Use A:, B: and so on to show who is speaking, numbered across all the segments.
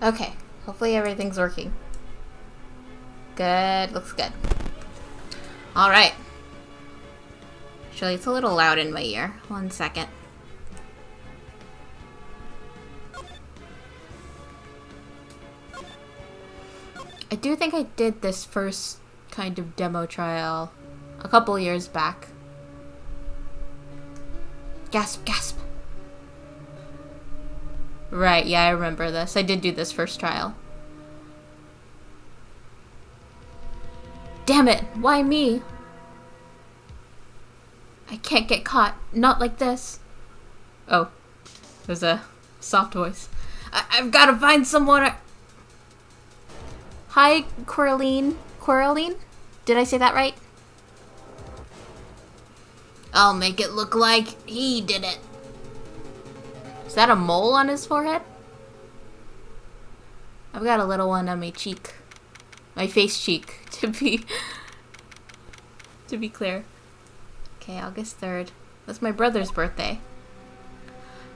A: Okay, hopefully everything's working. Good, looks good. Alright. Actually, it's a little loud in my ear. 1 second. I do think I did this first kind of demo trial a couple years back. Gasp, gasp. Right, yeah, I remember this. I did do this first trial. Damn it, why me? I can't get caught. Not like this. Oh, there's a soft voice. I've got to find someone. Hi, Coraline. Coraline? Did I say that right? I'll make it look like he did it. Is that a mole on his forehead? I've got a little one on my cheek. My face cheek, to be clear. Okay, August 3rd. That's my brother's birthday.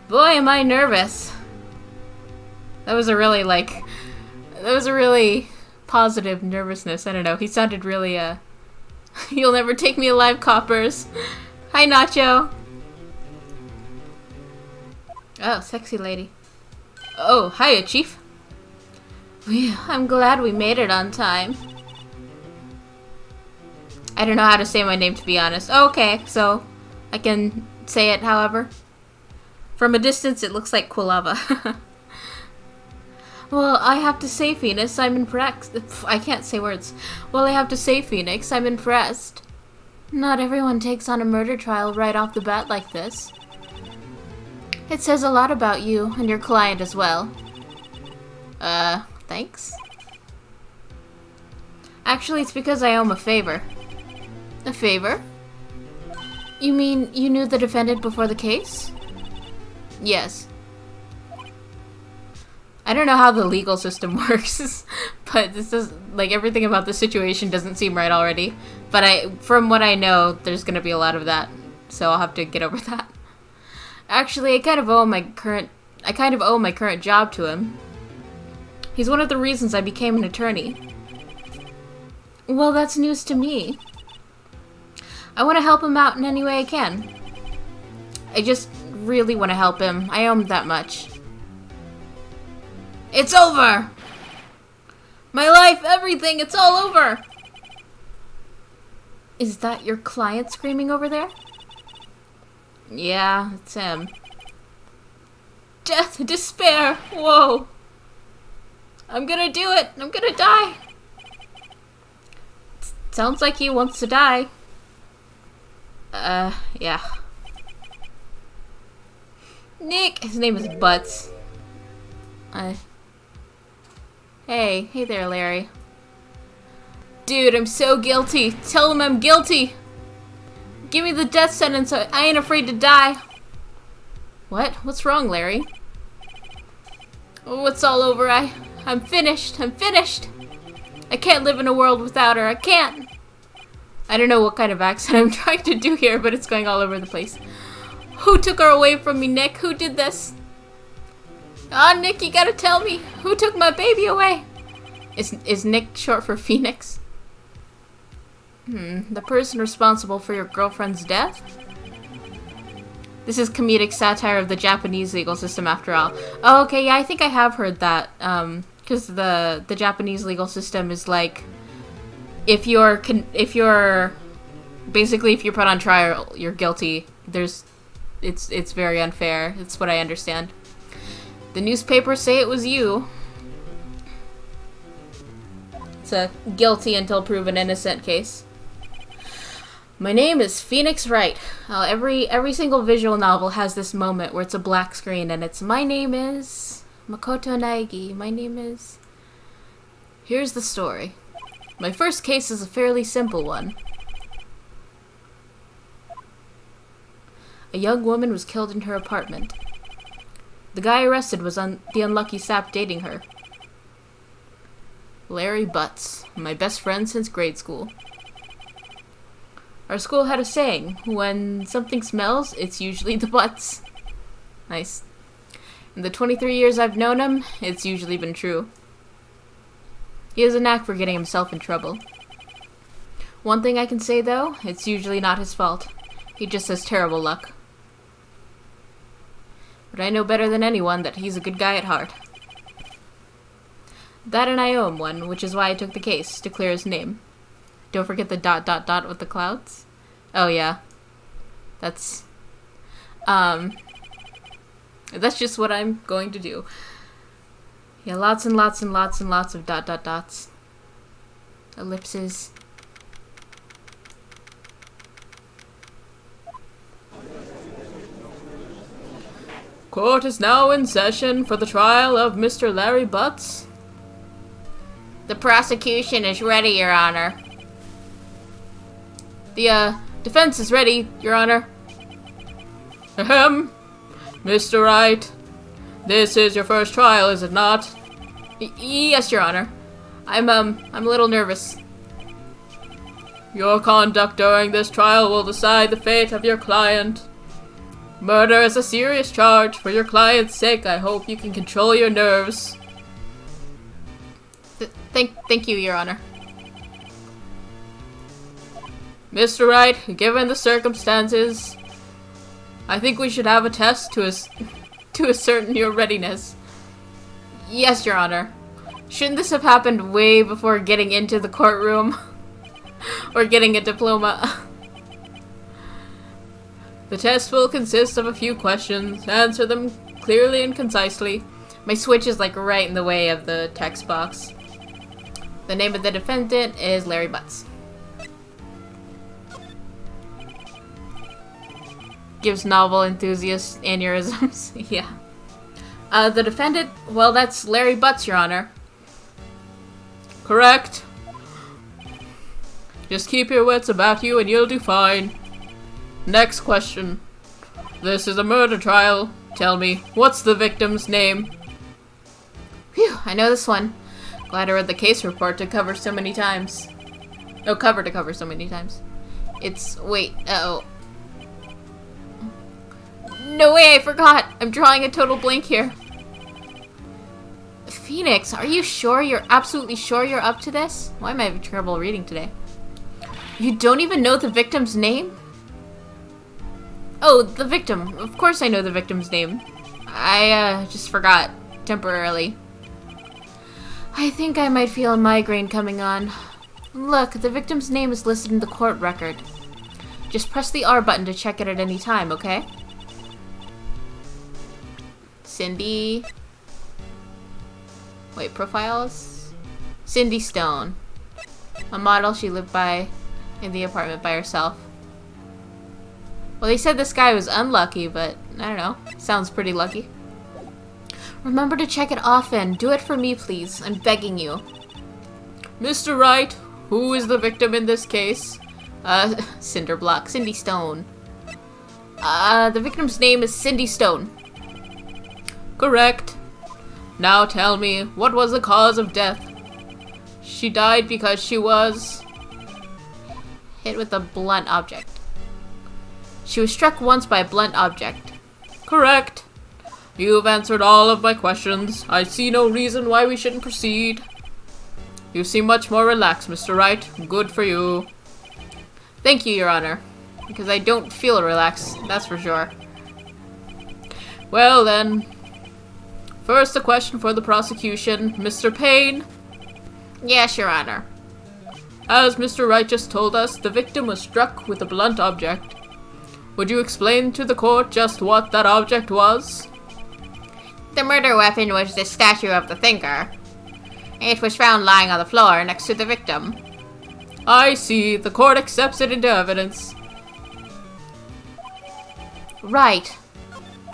A: Boy, am I nervous. That was a really positive nervousness. I don't know. He sounded really, You'll never take me alive, coppers. Hi, Nacho. Oh, sexy lady. Oh, hiya, Chief. I'm glad we made it on time. I don't know how to say my name, to be honest. Oh, okay, so I can say it however. From a distance, it looks like Quilava. Well, I have to say, Phoenix, I'm impressed. I can't say words. Well, I have to say, Phoenix, I'm impressed. Not everyone takes on a murder trial right off the bat like this. It says a lot about you and your client as well. Thanks. Actually, it's because I owe him a favor. A favor? You mean you knew the defendant before the case? Yes. I don't know how the legal system works, but this is, like, everything about the situation doesn't seem right already. But from what I know, there's gonna be a lot of that, so I'll have to get over that. Actually, I kind of owe my current job to him. He's one of the reasons I became an attorney. Well, that's news to me. I want to help him out in any way I can. I just really want to help him. I owe him that much. It's over! My life, everything, it's all over! Is that your client screaming over there? Yeah, it's him. Death, despair, whoa! I'm gonna do it! I'm gonna die! Sounds like he wants to die. Yeah. Nick! His name is Butts. Hey there, Larry. Dude, I'm so guilty. Tell him I'm guilty! Give me the death sentence, I ain't afraid to die. What? What's wrong, Larry? Oh, it's all over. I'm finished. I'm finished. I can't live in a world without her. I can't. I don't know what kind of accent I'm trying to do here, but it's going all over the place. Who took her away from me, Nick? Who did this? Ah, Nick, you gotta tell me. Who took my baby away? Is Nick short for Phoenix? The person responsible for your girlfriend's death? This is comedic satire of the Japanese legal system, after all. Oh, okay, yeah, I think I have heard that. Because the Japanese legal system is like, if you're put on trial, you're guilty. It's very unfair. It's what I understand. The newspapers say it was you. It's a guilty until proven innocent case. My name is Phoenix Wright. Every single visual novel has this moment where it's a black screen and it's, my name is Makoto Naegi. My name is... Here's the story. My first case is a fairly simple one. A young woman was killed in her apartment. The guy arrested was the unlucky sap dating her. Larry Butts, my best friend since grade school. Our school had a saying, when something smells, it's usually the butts. Nice. In the 23 years I've known him, it's usually been true. He has a knack for getting himself in trouble. One thing I can say, though, it's usually not his fault. He just has terrible luck. But I know better than anyone that he's a good guy at heart. That and I owe him one, which is why I took the case, to clear his name. Don't forget the ... with the clouds. Oh yeah. That's just what I'm going to do. Yeah, lots and lots and lots and lots of ... ellipses. Court is now in session for the trial of Mr. Larry Butts. The prosecution is ready, Your Honor. The, defense is ready, Your Honor. Ahem. Mr. Wright, this is your first trial, is it not? Yes, Your Honor. I'm a little nervous. Your conduct during this trial will decide the fate of your client. Murder is a serious charge. For your client's sake, I hope you can control your nerves. Thank you, Your Honor. Mr. Wright, given the circumstances, I think we should have a test to ascertain your readiness. Yes, Your Honor. Shouldn't this have happened way before getting into the courtroom? Or getting a diploma? The test will consist of a few questions. Answer them clearly and concisely. My switch is like right in the way of the text box. The name of the defendant is Larry Butts. Gives novel enthusiasts aneurysms. Yeah. The defendant, well, that's Larry Butts, Your Honor. Correct. Just keep your wits about you and you'll do fine. Next question. This is a murder trial. Tell me, what's the victim's name? Phew, I know this one. Glad I read the case report to cover so many times. Oh, cover to cover so many times. Wait, uh-oh. No way, I forgot! I'm drawing a total blank here. Phoenix, are you sure? You're absolutely sure you're up to this? Why am I having trouble reading today? You don't even know the victim's name? Oh, the victim. Of course I know the victim's name. I, just forgot. Temporarily. I think I might feel a migraine coming on. Look, the victim's name is listed in the court record. Just press the R button to check it at any time, okay? Cindy... Wait, profiles? Cindy Stone. A model she lived by in the apartment by herself. Well, they said this guy was unlucky, but I don't know. Sounds pretty lucky. Remember to check it often. Do it for me, please. I'm begging you. Mr. Wright, who is the victim in this case? Cinderblock. Cindy Stone. The victim's name is Cindy Stone. Correct. Now tell me, what was the cause of death? She died because she was hit with a blunt object. She was struck once by a blunt object. Correct. You've answered all of my questions. I see no reason why we shouldn't proceed. You seem much more relaxed, Mr. Wright. Good for you. Thank you, Your Honor. Because I don't feel relaxed, that's for sure. Well then, first a question for the prosecution. Mr. Payne? Yes, Your Honor. As Mr. Wright just told us, the victim was struck with a blunt object. Would you explain to the court just what that object was? The murder weapon was the statue of the thinker. It was found lying on the floor next to the victim. I see. The court accepts it into evidence. Right.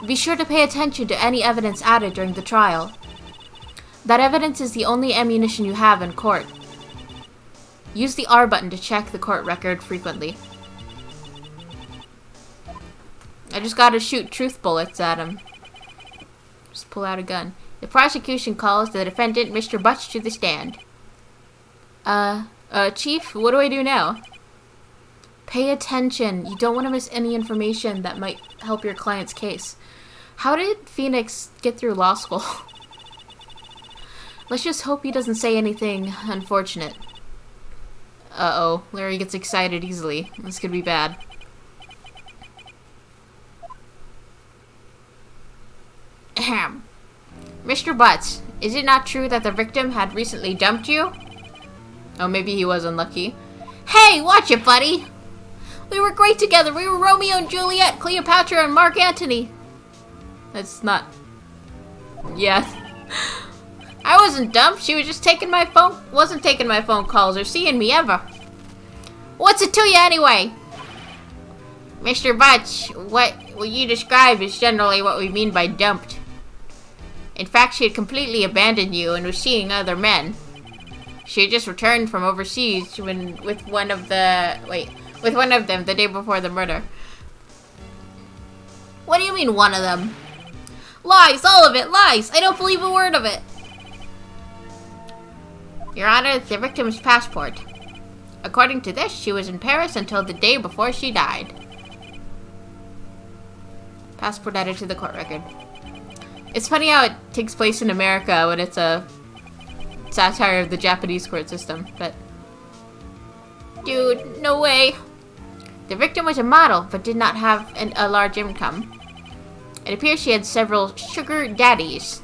A: Be sure to pay attention to any evidence added during the trial. That evidence is the only ammunition you have in court. Use the R button to check the court record frequently. I just gotta shoot truth bullets at him. Just pull out a gun. The prosecution calls the defendant, Mr. Butts, to the stand. Chief, what do I do now? Pay attention. You don't want to miss any information that might help your client's case. How did Phoenix get through law school? Let's just hope he doesn't say anything unfortunate. Uh-oh, Larry gets excited easily. This could be bad. Ahem. Mr. Butts, is it not true that the victim had recently dumped you? Oh, maybe he was unlucky. Hey, watch it, buddy! We were great together. We were Romeo and Juliet, Cleopatra and Mark Antony. That's not... Yeah. I wasn't dumped. She was just taking my phone... Wasn't taking my phone calls or seeing me ever. What's it to you anyway? Mr. Butts, what you describe is generally what we mean by dumped. In fact, she had completely abandoned you and was seeing other men. She had just returned from overseas with one of them the day before the murder. What do you mean, one of them? Lies, all of it, lies! I don't believe a word of it! Your Honor, the victim's passport. According to this, she was in Paris until the day before she died. Passport added to the court record. It's funny how it takes place in America when it's a satire of the Japanese court system, but... Dude, no way. The victim was a model, but did not have a large income. It appears she had several sugar daddies.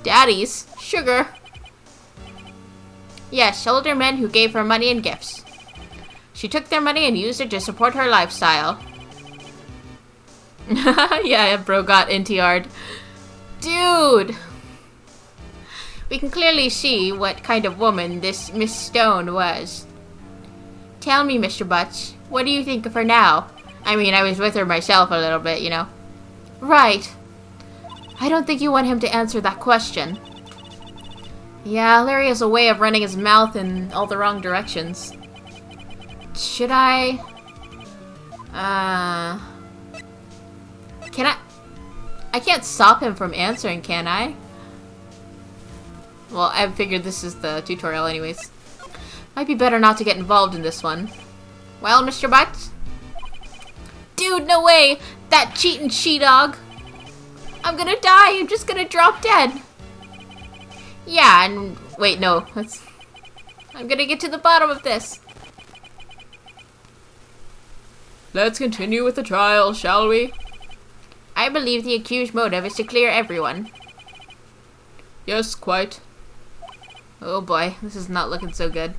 A: Daddies? Sugar? Yes, older men who gave her money and gifts. She took their money and used it to support her lifestyle. Yeah, bro got NTR'd. Dude! We can clearly see what kind of woman this Miss Stone was. Tell me, Mr. Butts, what do you think of her now? I mean, I was with her myself a little bit, you know. Right. I don't think you want him to answer that question. Yeah, Larry has a way of running his mouth in all the wrong directions. Should I... Can I can't stop him from answering, can I? Well, I figured this is the tutorial anyways. Might be better not to get involved in this one. Well, Mr. Butts? Dude, no way! That cheating she-dog! I'm gonna die! I'm just gonna drop dead! Yeah, and... Wait, no. I'm gonna get to the bottom of this. Let's continue with the trial, shall we? I believe the accused motive is to clear everyone. Yes, quite. Oh boy, this is not looking so good.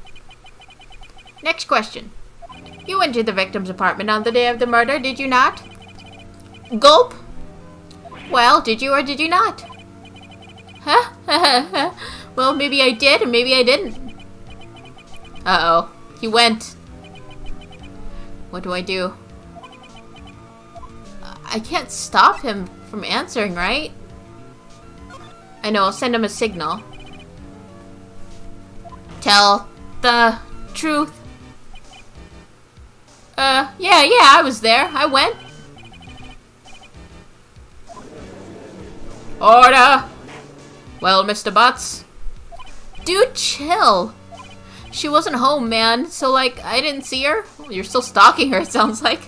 A: Next question. You went to the victim's apartment on the day of the murder, did you not? Gulp? Well, did you or did you not? Huh? Well, maybe I did and maybe I didn't. Uh-oh. He went. What do I do? I can't stop him from answering, right? I know, I'll send him a signal. Tell the truth. Yeah, I was there. I went. Order! Well, Mr. Butts? Dude, chill. She wasn't home, man. So, like, I didn't see her. You're still stalking her, it sounds like.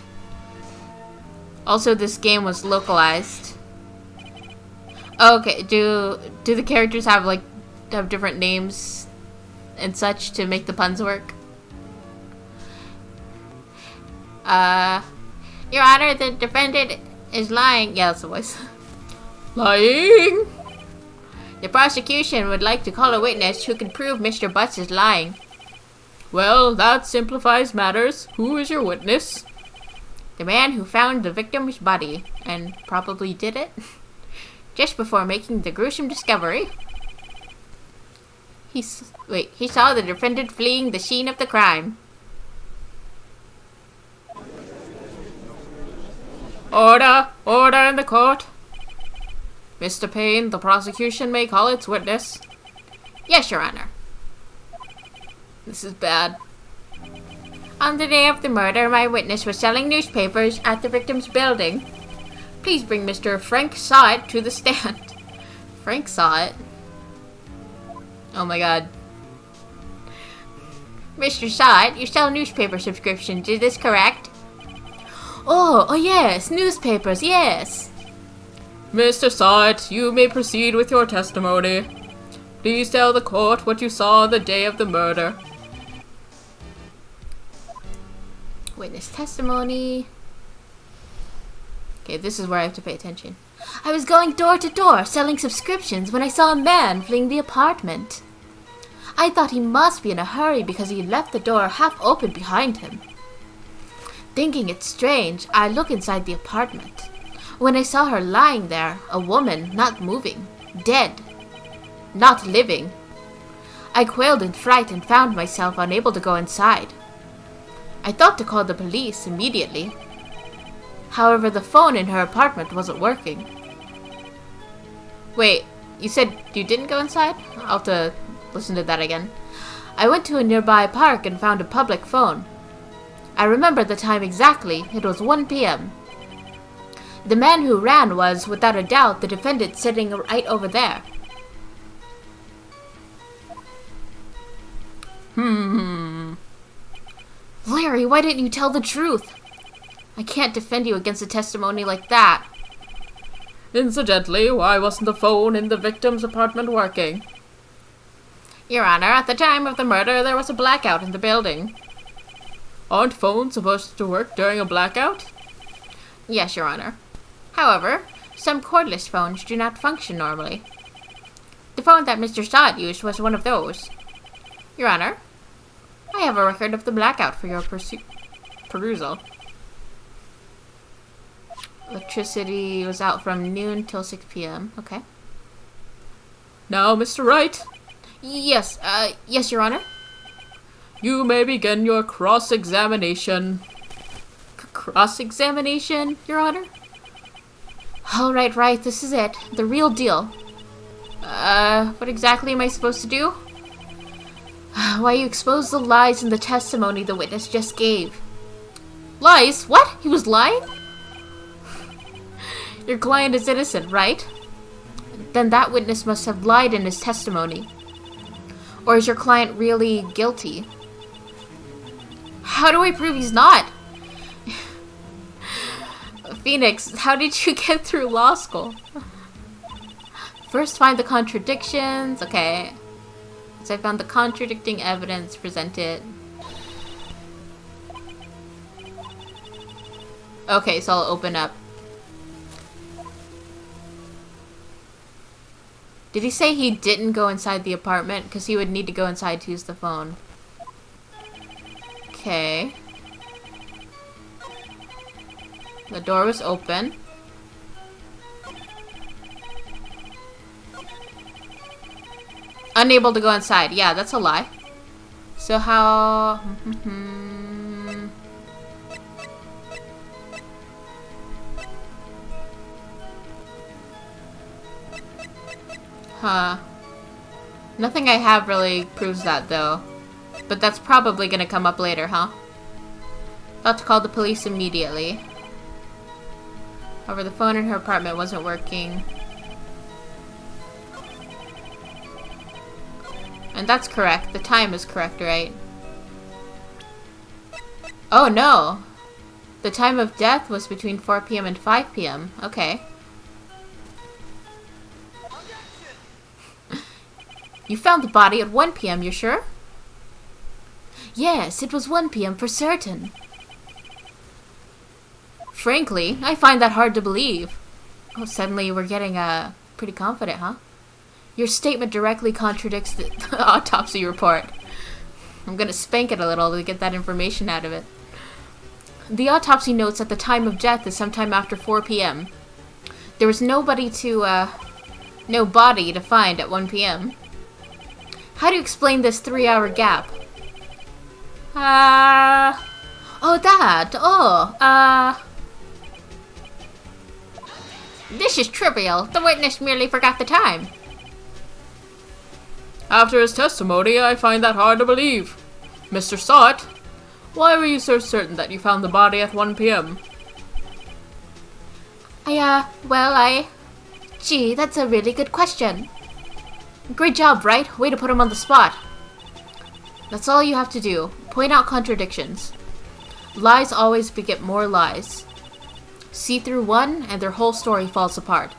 A: Also, this game was localized. Okay, do the characters have different names and such to make the puns work? Your Honor, the defendant is lying. Yeah, that's the voice. Lying? The prosecution would like to call a witness who can prove Mr. Butts is lying. Well, that simplifies matters. Who is your witness? The man who found the victim's body, and probably did it, just before making the gruesome discovery. He saw the defendant fleeing the scene of the crime. Order! Order in the court! Mr. Payne, the prosecution may call its witness. Yes, Your Honor. This is bad. On the day of the murder, my witness was selling newspapers at the victim's building. Please bring Mr. Frank Sawit to the stand. Frank Sawit? Oh my god. Mr. Sawit, you sell newspaper subscriptions, is this correct? Oh yes, newspapers, yes. Mr. Sott, you may proceed with your testimony. Please tell the court what you saw the day of the murder. Witness testimony. Okay, this is where I have to pay attention. I was going door to door selling subscriptions when I saw a man fleeing the apartment. I thought he must be in a hurry because he left the door half open behind him. Thinking it strange, I looked inside the apartment. When I saw her lying there, a woman, not moving, dead, not living. I quailed in fright and found myself unable to go inside. I thought to call the police immediately. However, the phone in her apartment wasn't working. Wait, you said you didn't go inside? I'll have to listen to that again. I went to a nearby park and found a public phone. I remember the time exactly. It was 1 p.m. The man who ran was, without a doubt, the defendant sitting right over there. Larry, why didn't you tell the truth? I can't defend you against a testimony like that. Incidentally, why wasn't the phone in the victim's apartment working? Your Honor, at the time of the murder, there was a blackout in the building. Aren't phones supposed to work during a blackout? Yes, Your Honor. However, some cordless phones do not function normally. The phone that Mr. Stott used was one of those. Your Honor, I have a record of the blackout for your perusal. Electricity was out from noon till 6 p.m. Okay. Now, Mr. Wright. Yes, Your Honor. You may begin your cross-examination. Cross-examination, Your Honor? All right, this is it. The real deal. What exactly am I supposed to do? Why, you expose the lies in the testimony the witness just gave. Lies? What? He was lying? Your client is innocent, right? Then that witness must have lied in his testimony. Or is your client really guilty? How do I prove he's not? Phoenix, how did you get through law school? First, find the contradictions. Okay. So I found the contradicting evidence presented. Okay, so I'll open up. Did he say he didn't go inside the apartment? Because he would need to go inside to use the phone. Okay. The door was open. Unable to go inside. Yeah, that's a lie. So how... Huh. Nothing I have really proves that, though. But that's probably gonna come up later, huh? Thought to call the police immediately. However, the phone in her apartment wasn't working. And that's correct. The time is correct, right? Oh, no! The time of death was between 4 p.m. and 5 p.m. Okay. You found the body at 1 p.m., you're sure? Yes, it was 1 p.m. for certain. Frankly, I find that hard to believe. Oh, suddenly we're getting, pretty confident, huh? Your statement directly contradicts the autopsy report. I'm gonna spank it a little to get that information out of it. The autopsy notes at the time of death is sometime after 4 p.m. There was no body to find at 1 p.m. How do you explain this 3-hour gap? This is trivial. The witness merely forgot the time. After his testimony, I find that hard to believe. Mr. Stott, why were you so certain that you found the body at 1 p.m.? Gee, that's a really good question. Great job, Wright. Way to put him on the spot. That's all you have to do. Point out contradictions. Lies always beget more lies. See through one, and their whole story falls apart.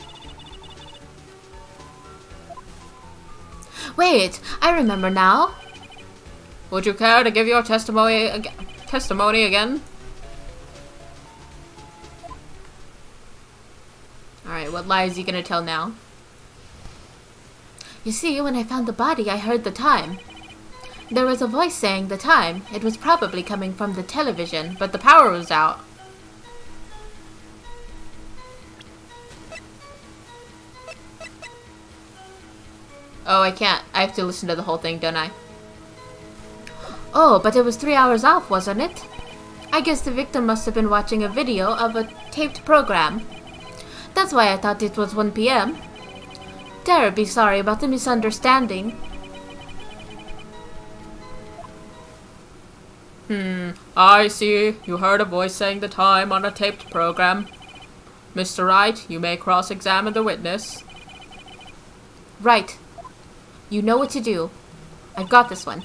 A: Wait, I remember now. Would you care to give your testimony again? Alright, what lie is he gonna tell now? You see, when I found the body, I heard the time. There was a voice saying the time. It was probably coming from the television, but the power was out. Oh, I can't. I have to listen to the whole thing, don't I? Oh, but it was 3 hours off, wasn't it? I guess the victim must have been watching a video of a taped program. That's why I thought it was 1 p.m. Terribly sorry about the misunderstanding.
B: I see. You heard a voice saying the time on a taped program. Mr. Wright, you may cross-examine the witness.
A: Right. You know what to do. I've got this one.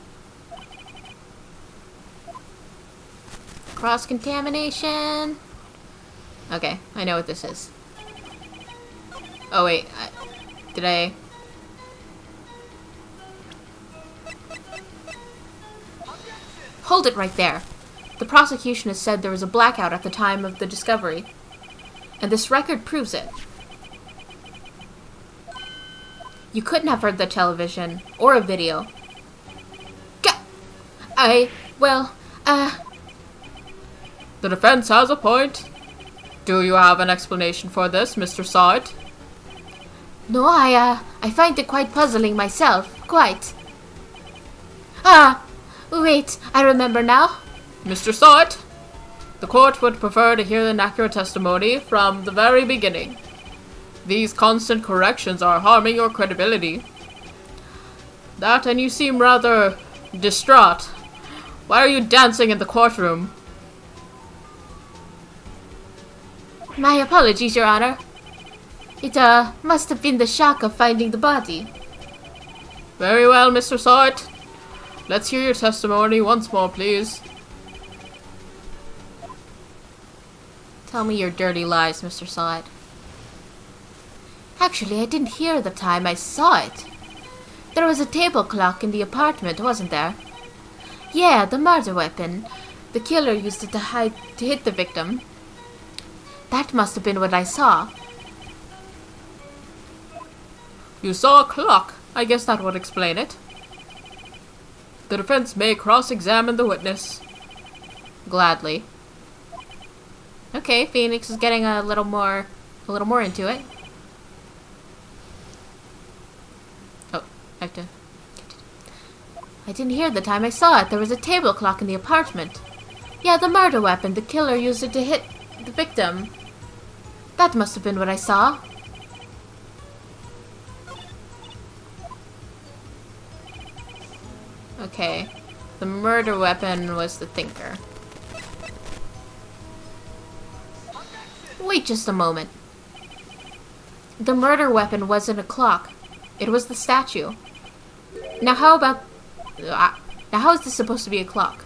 A: Cross-contamination. Okay, I know what this is. Oh wait, did I... Hold it right there. The prosecution has said there was a blackout at the time of the discovery. And this record proves it. You couldn't have heard the television or a video.
B: The defense has a point. Do you have an explanation for this, Mr. Side?
A: No, I find it quite puzzling myself. Quite. Wait, I remember now.
B: Mr. Side, the court would prefer to hear an accurate testimony from the very beginning. These constant corrections are harming your credibility. That, and you seem rather distraught. Why are you dancing in the courtroom?
A: My apologies, Your Honor. It, must have been the shock of finding the body.
B: Very well, Mr. Side. Let's hear your testimony once more, please.
A: Tell me your dirty lies, Mr. Side. Actually, I didn't hear the time, I saw it. There was a table clock in the apartment, wasn't there? Yeah, the murder weapon. The killer used it to hit the victim. That must have been what I saw.
B: You saw a clock. I guess that would explain it. The defense may cross-examine the witness.
A: Gladly. Okay, Phoenix is getting a little more into it. Oh, I have to... I didn't hear the time I saw it. There was a table clock in the apartment. Yeah, the murder weapon. The killer used it to hit the victim. That must have been what I saw. Okay. The murder weapon was the thinker. Wait just a moment. The murder weapon wasn't a clock. It was the statue. Now how about... now how is this supposed to be a clock?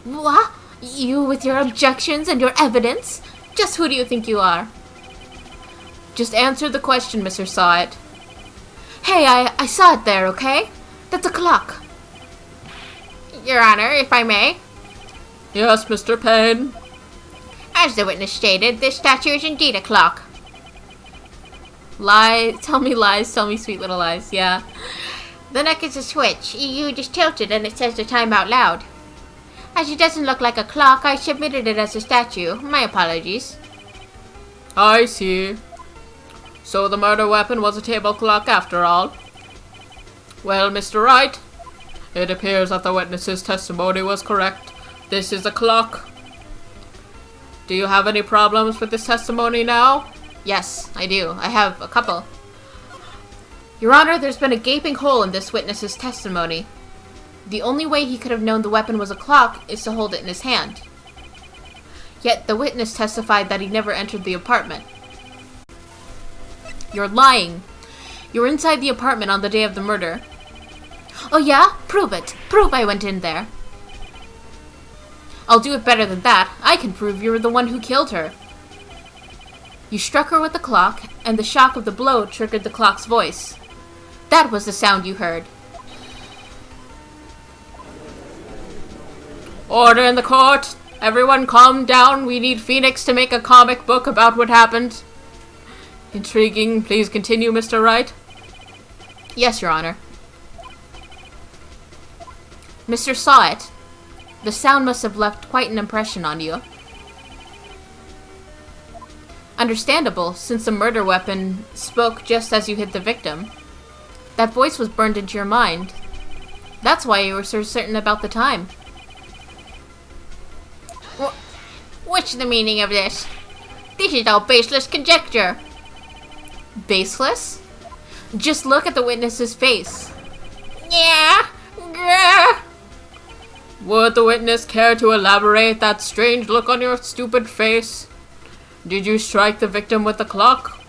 A: What? You with your objections and your evidence? Just who do you think you are?
B: Just answer the question, Mr. Side.
A: Hey, I saw it there, okay? That's a clock. Your Honor, if I may.
B: Yes, Mr. Payne.
A: As the witness stated, this statue is indeed a clock. Lies, tell me sweet little lies, yeah. The neck is a switch. You just tilt it and it says the time out loud. As it doesn't look like a clock, I submitted it as a statue. My apologies.
B: I see. So the murder weapon was a table clock after all. Well, Mr. Wright, it appears that the witness's testimony was correct. This is a clock. Do you have any problems with this testimony now?
A: Yes, I do. I have a couple. Your Honor, there's been a gaping hole in this witness's testimony. The only way he could have known the weapon was a clock is to hold it in his hand. Yet the witness testified that he never entered the apartment. You're lying. You were inside the apartment on the day of the murder. Oh yeah? Prove it. Prove I went in there. I'll do it better than that. I can prove you were the one who killed her. You struck her with the clock, and the shock of the blow triggered the clock's voice. That was the sound you heard.
B: Order in the court! Everyone calm down. We need Phoenix to make a comic book about what happened. Intriguing. Please continue, Mr. Wright.
A: Yes, Your Honor. Mr. Saw It. The sound must have left quite an impression on you. Understandable, since the murder weapon spoke just as you hit the victim. That voice was burned into your mind. That's why you were so certain about the time. What's the meaning of this? This is all baseless conjecture. Baseless? Just look at the witness's face. Yeah. Grr.
B: Would the witness care to elaborate that strange look on your stupid face? Did you strike the victim with the clock?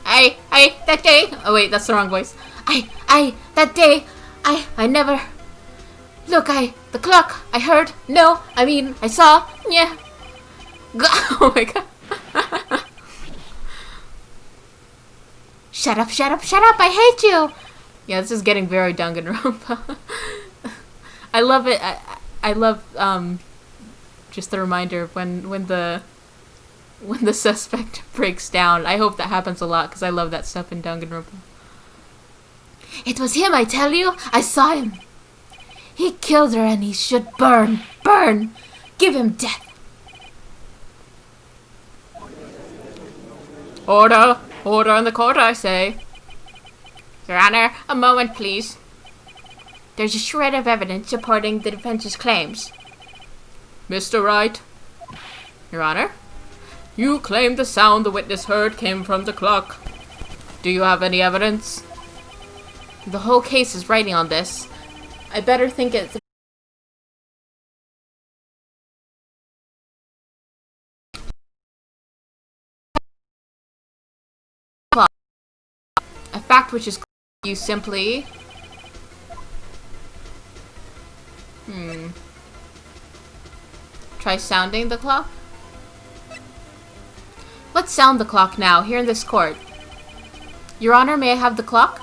A: That day. Oh wait, that's the wrong voice. That day, I never. Look, the clock, I heard. No, I mean, I saw. Yeah. Oh my god. Shut up, I hate you. Yeah, this is getting very Danganronpa. I love it. I love, just the reminder of when the suspect breaks down. I hope that happens a lot, because I love that stuff in Danganronpa. It was him, I tell you. I saw him. He killed her and he should burn. Burn! Give him death.
B: Order! Order in the court, I say.
A: Your Honor, a moment, please. There's a shred of evidence supporting the defense's claims.
B: Mr. Wright.
A: Your Honor?
B: You claim the sound the witness heard came from the clock. Do you have any evidence?
A: The whole case is writing on this. I better think it's a fact which is you simply try sounding the clock. Let's sound the clock now, here in this court. Your Honor, may I have the clock?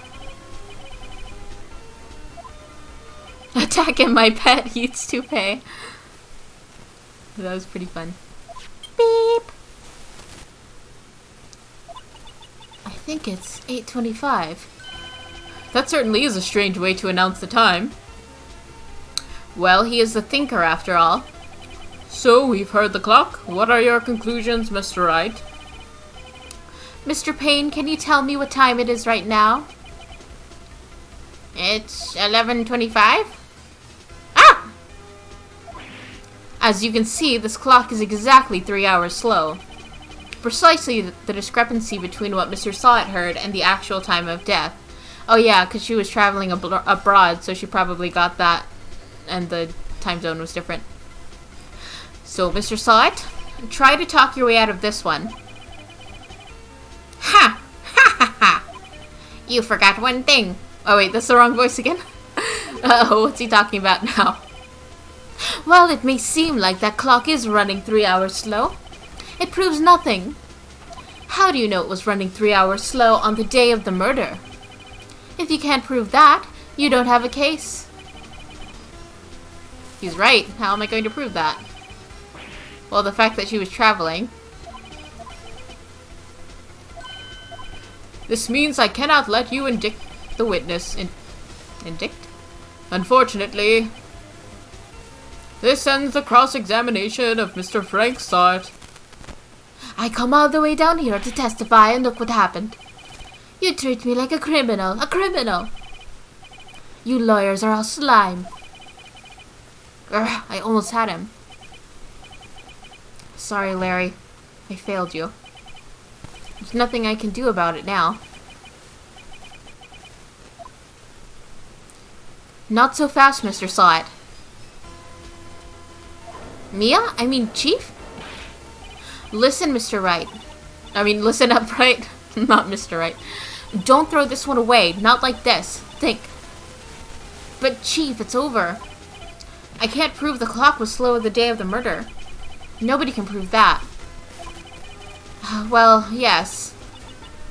A: Attacking my pet eats toupee. That was pretty fun. Beep! I think it's 8:25.
B: That certainly is a strange way to announce the time.
A: Well, he is the thinker after all.
B: So, we've heard the clock. What are your conclusions, Mr. Wright?
A: Mr. Payne, can you tell me what time it is right now? It's 11:25. Ah! As you can see, this clock is exactly 3 hours slow. Precisely the discrepancy between what Mr. Sawit heard and the actual time of death. Oh yeah, because she was traveling abroad, so she probably got that, and the time zone was different. So, Mr. Sawit, try to talk your way out of this one. Ha! Ha ha ha! You forgot one thing. Oh wait, that's the wrong voice again? Uh-oh, what's he talking about now? Well, it may seem like that clock is running 3 hours slow. It proves nothing. How do you know it was running 3 hours slow on the day of the murder? If you can't prove that, you don't have a case. He's right. How am I going to prove that? Well, the fact that she was traveling.
B: This means I cannot let you indict the witness. Indict? Unfortunately, this ends the cross-examination of Mr. Frank Sart.
A: I come all the way down here to testify, and look what happened. You treat me like a criminal. A criminal! You lawyers are all slime. Urgh, I almost had him. Sorry, Larry. I failed you. There's nothing I can do about it now. Not so fast, Mr. Sawit. Mia? I mean, Chief? Listen, Mr. Wright. I mean, listen up, right? Not Mr. Wright. Don't throw this one away. Not like this. Think. But, Chief, it's over. I can't prove the clock was slow the day of the murder. Nobody can prove that. Well, yes.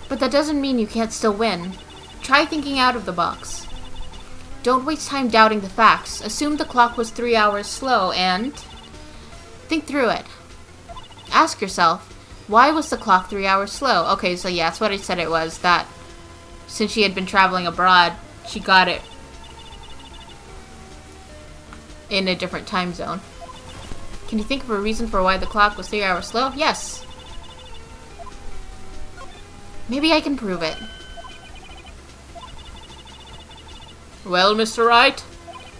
A: But that doesn't mean you can't still win. Try thinking out of the box. Don't waste time doubting the facts. Assume the clock was 3 hours slow and think through it. Ask yourself, why was the clock 3 hours slow? Okay, so yeah, that's what I said it was. That since she had been traveling abroad, she got it in a different time zone. Can you think of a reason for why the clock was 3 hours slow? Yes. Maybe I can prove it.
B: Well, Mr. Wright,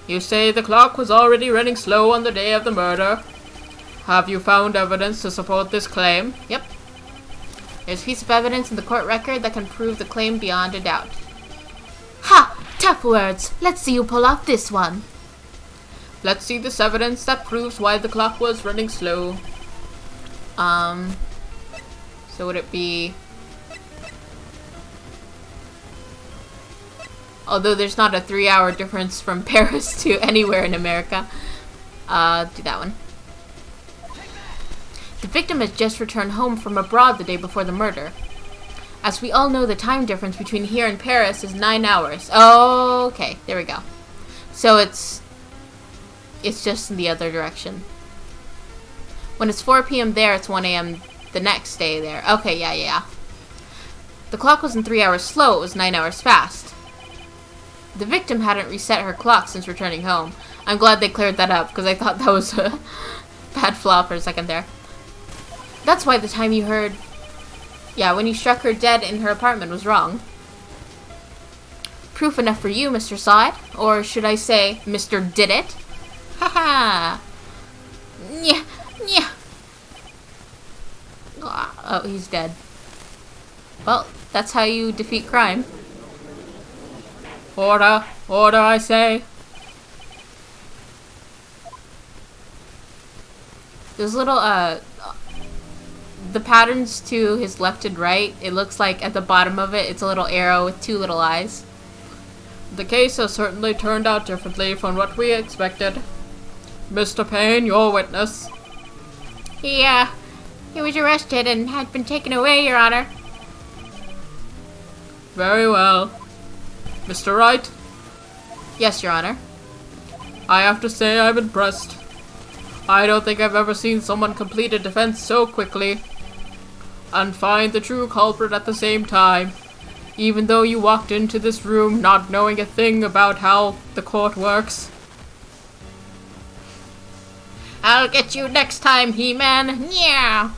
B: you say the clock was already running slow on the day of the murder. Have you found evidence to support this claim?
A: Yep. There's a piece of evidence in the court record that can prove the claim beyond a doubt. Ha! Tough words. Let's see you pull off this one.
B: Let's see this evidence that proves why the clock was running slow.
A: So would it be... Although there's not a 3-hour difference from Paris to anywhere in America. Do that one. The victim has just returned home from abroad the day before the murder. As we all know, the time difference between here and Paris is 9 hours. Oh, okay, there we go. So it's just in the other direction. When it's 4 p.m. there, it's 1 a.m. the next day there. Okay, yeah. The clock wasn't 3 hours slow, it was 9 hours fast. The victim hadn't reset her clock since returning home. I'm glad they cleared that up, because I thought that was a bad flaw for a second there. That's why the time you heard... Yeah, when you struck her dead in her apartment was wrong. Proof enough for you, Mr. Saw It. Or should I say, Mr. Did It? Haha! Yeah. Oh, he's dead. Well, that's how you defeat crime.
B: Order, I say.
A: Those little, the patterns to his left and right, it looks like at the bottom of it, it's a little arrow with 2 little eyes.
B: The case has certainly turned out differently from what we expected. Mr. Payne, your witness.
A: He was arrested and had been taken away, Your Honor.
B: Very well. Mr. Wright?
A: Yes, Your Honor.
B: I have to say I'm impressed. I don't think I've ever seen someone complete a defense so quickly and find the true culprit at the same time, even though you walked into this room not knowing a thing about how the court works.
A: I'll get you next time, He-Man. Yeah.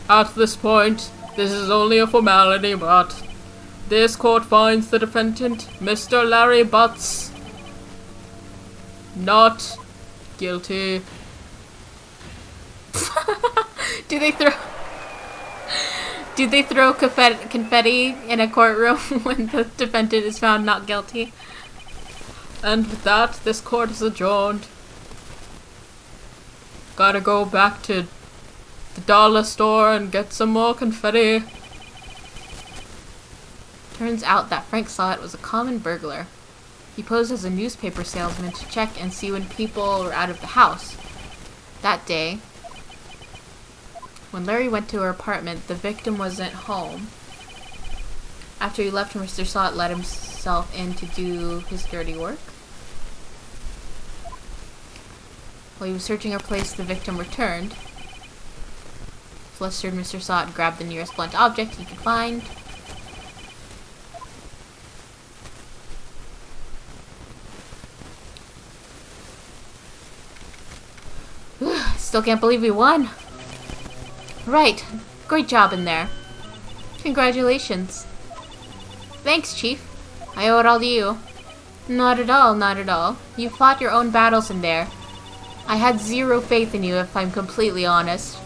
B: At this point, this is only a formality, but this court finds the defendant, Mr. Larry Butts, not guilty. Do they throw confetti in a courtroom when the defendant is found not guilty? And with that, this court is adjourned. Gotta go back to the dollar store and get some more confetti. Turns out that Frank Saw It was a common burglar. He posed as a newspaper salesman to check and see when people were out of the house. That day, when Larry went to her apartment, the victim wasn't home. After he left, Mr. Saw It let himself in to do his dirty work. While he was searching her place, the victim returned. Flustered, Mr. Saw It grabbed the nearest blunt object he could find. Still can't believe we won. Right. Great job in there. Congratulations. Thanks, Chief. I owe it all to you. Not at all, not at all. You fought your own battles in there. I had zero faith in you, if I'm completely honest.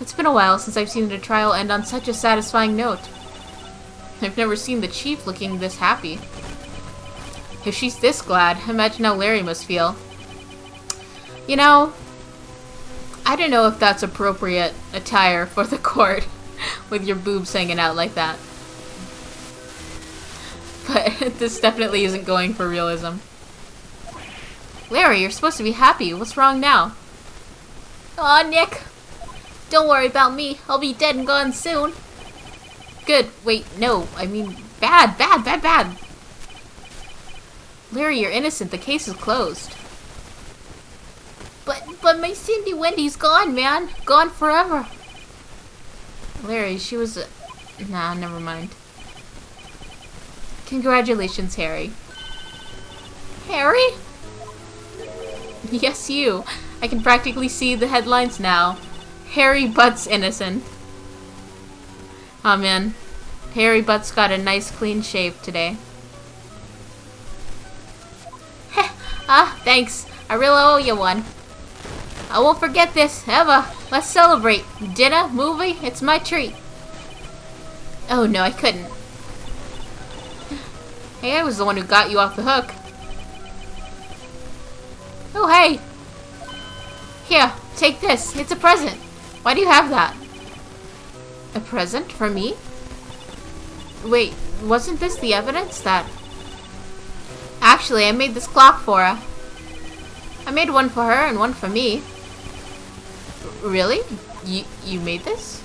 B: It's been a while since I've seen the trial end on such a satisfying note. I've never seen the Chief looking this happy. If she's this glad, imagine how Larry must feel. You know, I don't know if that's appropriate attire for the court, with your boobs hanging out like that. But this definitely isn't going for realism. Larry, you're supposed to be happy. What's wrong now? Aw, Nick. Don't worry about me. I'll be dead and gone soon. Good. Wait, no. I mean, bad.
A: Larry, you're innocent. The case is closed. But my Cindy Wendy's gone, man. Gone forever. Larry, she was nah, never mind. Congratulations, Harry. Harry? Yes, you. I can practically see the headlines now. Harry Butt's innocent. Oh man. Harry Butt's got a nice clean shave today. Thanks. I really owe you one. I won't forget this, ever. Let's celebrate. Dinner, movie, it's my treat. Oh no, I couldn't. Hey, I was the one who got you off the hook. Oh, hey. Here, take this. It's a present. Why do you have that? A present for me? Wait, wasn't this the evidence that... Actually, I made this clock for her. I made one for her and one for me. Really? You made this?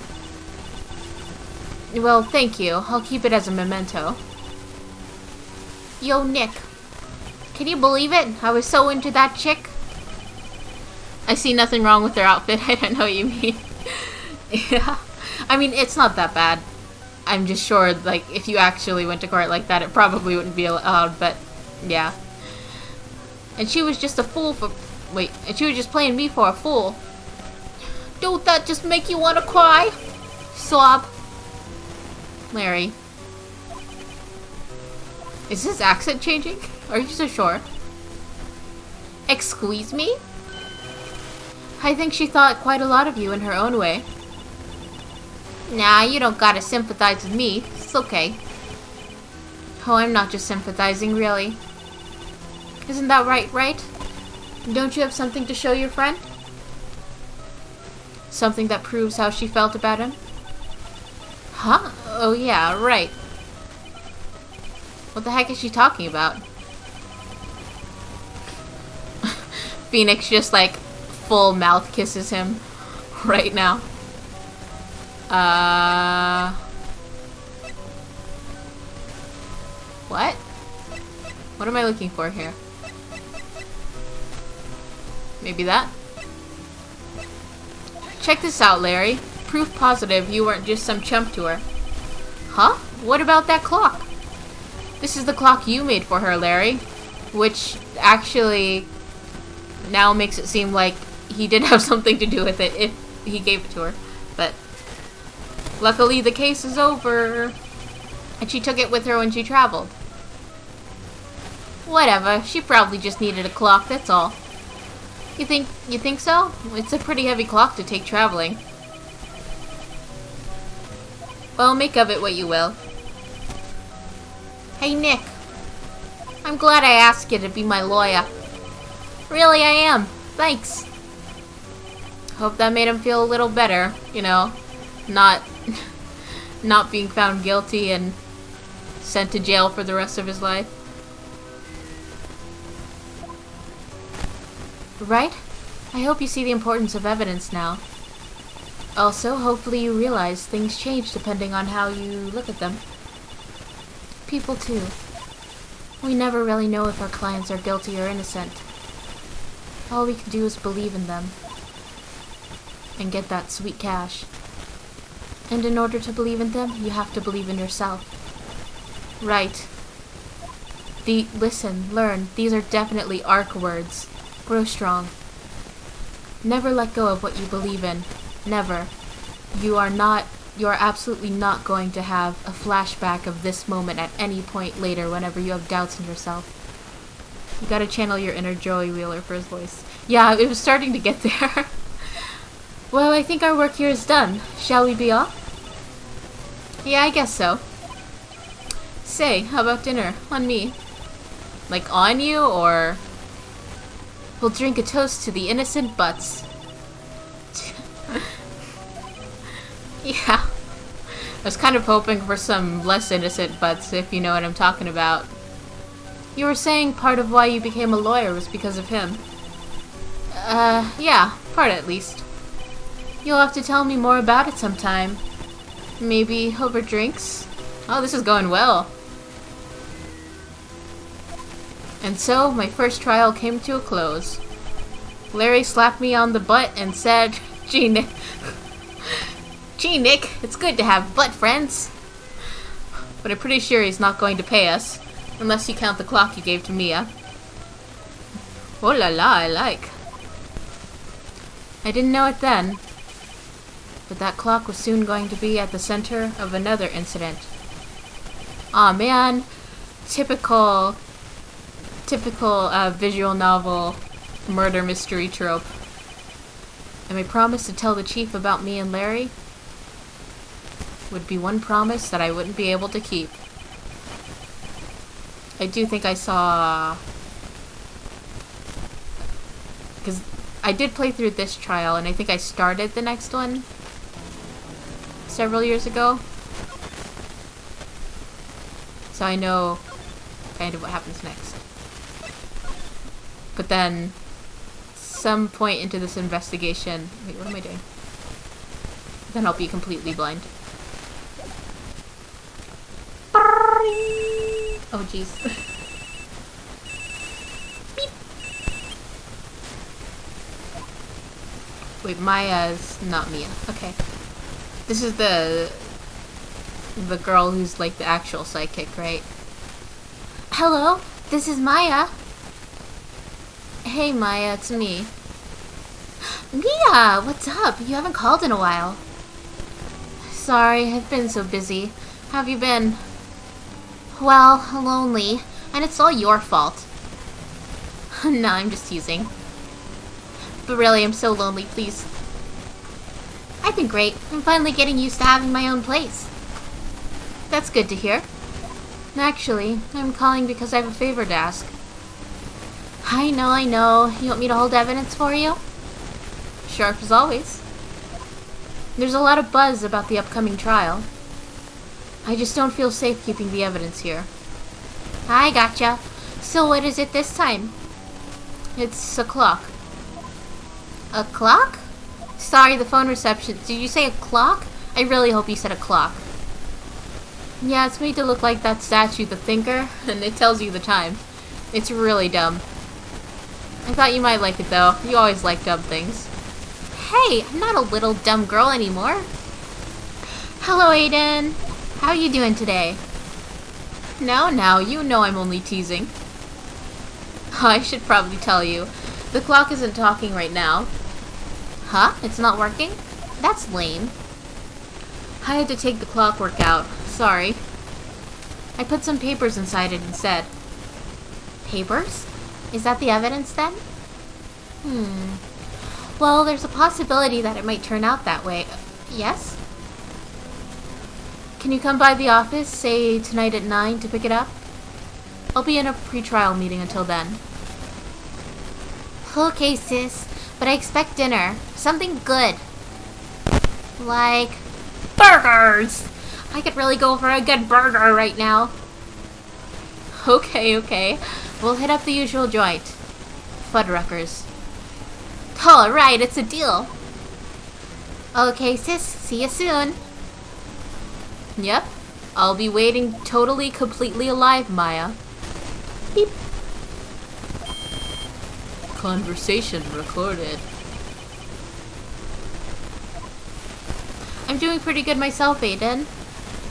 A: Well, thank you. I'll keep it as a memento. Yo, Nick. Can you believe it? I was so into that chick. I see nothing wrong with their outfit. I don't know what you mean. Yeah. I mean, it's not that bad. I'm just sure, like, if you actually went to court like that, it probably wouldn't be allowed, but, yeah. And she was just a fool for... Wait, and she was just playing me for a fool. Don't that just make you want to cry? Sob. Larry. Is his accent changing? Are you so sure? Excuse me? I think she thought quite a lot of you in her own way. Nah, you don't gotta sympathize with me. It's okay. Oh, I'm not just sympathizing, really. Isn't that right, Wright? Don't you have something to show your friend? Something that proves how she felt about him? Huh? Oh yeah, right. What the heck is she talking about? Phoenix just like full mouth kisses him right now. What? What am I looking for here? Maybe that? Check this out, Larry. Proof positive you weren't just some chump to her. Huh? What about that clock? This is the clock you made for her, Larry. Which actually now makes it seem like he did have something to do with it if he gave it to her. But luckily the case is over. And she took it with her when she traveled. Whatever. She probably just needed a clock, that's all. You think so? It's a pretty heavy clock to take traveling. Well, make of it what you will. Hey, Nick. I'm glad I asked you to be my lawyer. Really, I am. Thanks. Hope that made him feel a little better, you know, not being found guilty and sent to jail for the rest of his life. Right? I hope you see the importance of evidence now. Also, hopefully you realize things change depending on how you look at them. People too. We never really know if our clients are guilty or innocent. All we can do is believe in them. And get that sweet cash. And in order to believe in them, you have to believe in yourself. Right. Listen, learn, these are definitely ARC words. Grow strong. Never let go of what you believe in. Never. You are absolutely not going to have a flashback of this moment at any point later whenever you have doubts in yourself. You gotta channel your inner Joey Wheeler for his voice. Yeah, it was starting to get there. Well, I think our work here is done. Shall we be off? Yeah, I guess so. Say, how about dinner? On me. Like on you, or... We'll drink a toast to the innocent butts. Yeah. I was kind of hoping for some less innocent butts, if you know what I'm talking about. You were saying part of why you became a lawyer was because of him. Yeah, part at least. You'll have to tell me more about it sometime. Maybe over drinks? Oh, this is going well. And so, my first trial came to a close. Larry slapped me on the butt and said, Gee, Nick, it's good to have butt friends. But I'm pretty sure he's not going to pay us, unless you count the clock you gave to Mia. Oh la la, I like. I didn't know it then, but that clock was soon going to be at the center of another incident. Aw man, typical visual novel murder mystery trope. And my promise to tell the chief about me and Larry would be one promise that I wouldn't be able to keep. I do think I saw... Because I did play through this trial, and I think I started the next one several years ago. So I know kind of what happens next. But then, some point into this investigation... Wait, what am I doing? Then I'll be completely blind. Oh, jeez. Beep. Wait, Maya's not Mia. Okay. This is the girl who's like the actual sidekick, right? Hello, this is Maya. Hey Maya, it's me. Mia, what's up? You haven't called in a while. Sorry, I've been so busy. How have you been? Well, lonely, and it's all your fault. No, I'm just teasing. But really, I'm so lonely, please. I've been great. I'm finally getting used to having my own place. That's good to hear. Actually, I'm calling because I have a favor to ask. I know. You want me to hold evidence for you? Sharp as always. There's a lot of buzz about the upcoming trial. I just don't feel safe keeping the evidence here. I gotcha. So what is it this time? It's a clock. A clock? Sorry, the phone reception. Did you say a clock? I really hope you said a clock. Yeah, it's made to look like that statue, the Thinker, and it tells you the time. It's really dumb. I thought you might like it though. You always like dumb things. Hey, I'm not a little dumb girl anymore. Hello, Aiden. How are you doing today? Now, you know I'm only teasing. I should probably tell you. The clock isn't talking right now. Huh? It's not working? That's lame. I had to take the clockwork out. Sorry. I put some papers inside it instead. Papers? Is that the evidence then? Well, there's a possibility that it might turn out that way. Yes? Can you come by the office, say tonight at 9 to pick it up? I'll be in a pre-trial meeting until then. Okay, sis. But I expect dinner. Something good. Like... burgers! I could really go for a good burger right now. Okay. We'll hit up the usual joint. Fuddruckers. Alright, it's a deal. Okay, sis. See you soon. Yep. I'll be waiting totally, completely alive, Maya. Beep. Conversation recorded. I'm doing pretty good myself, Aiden.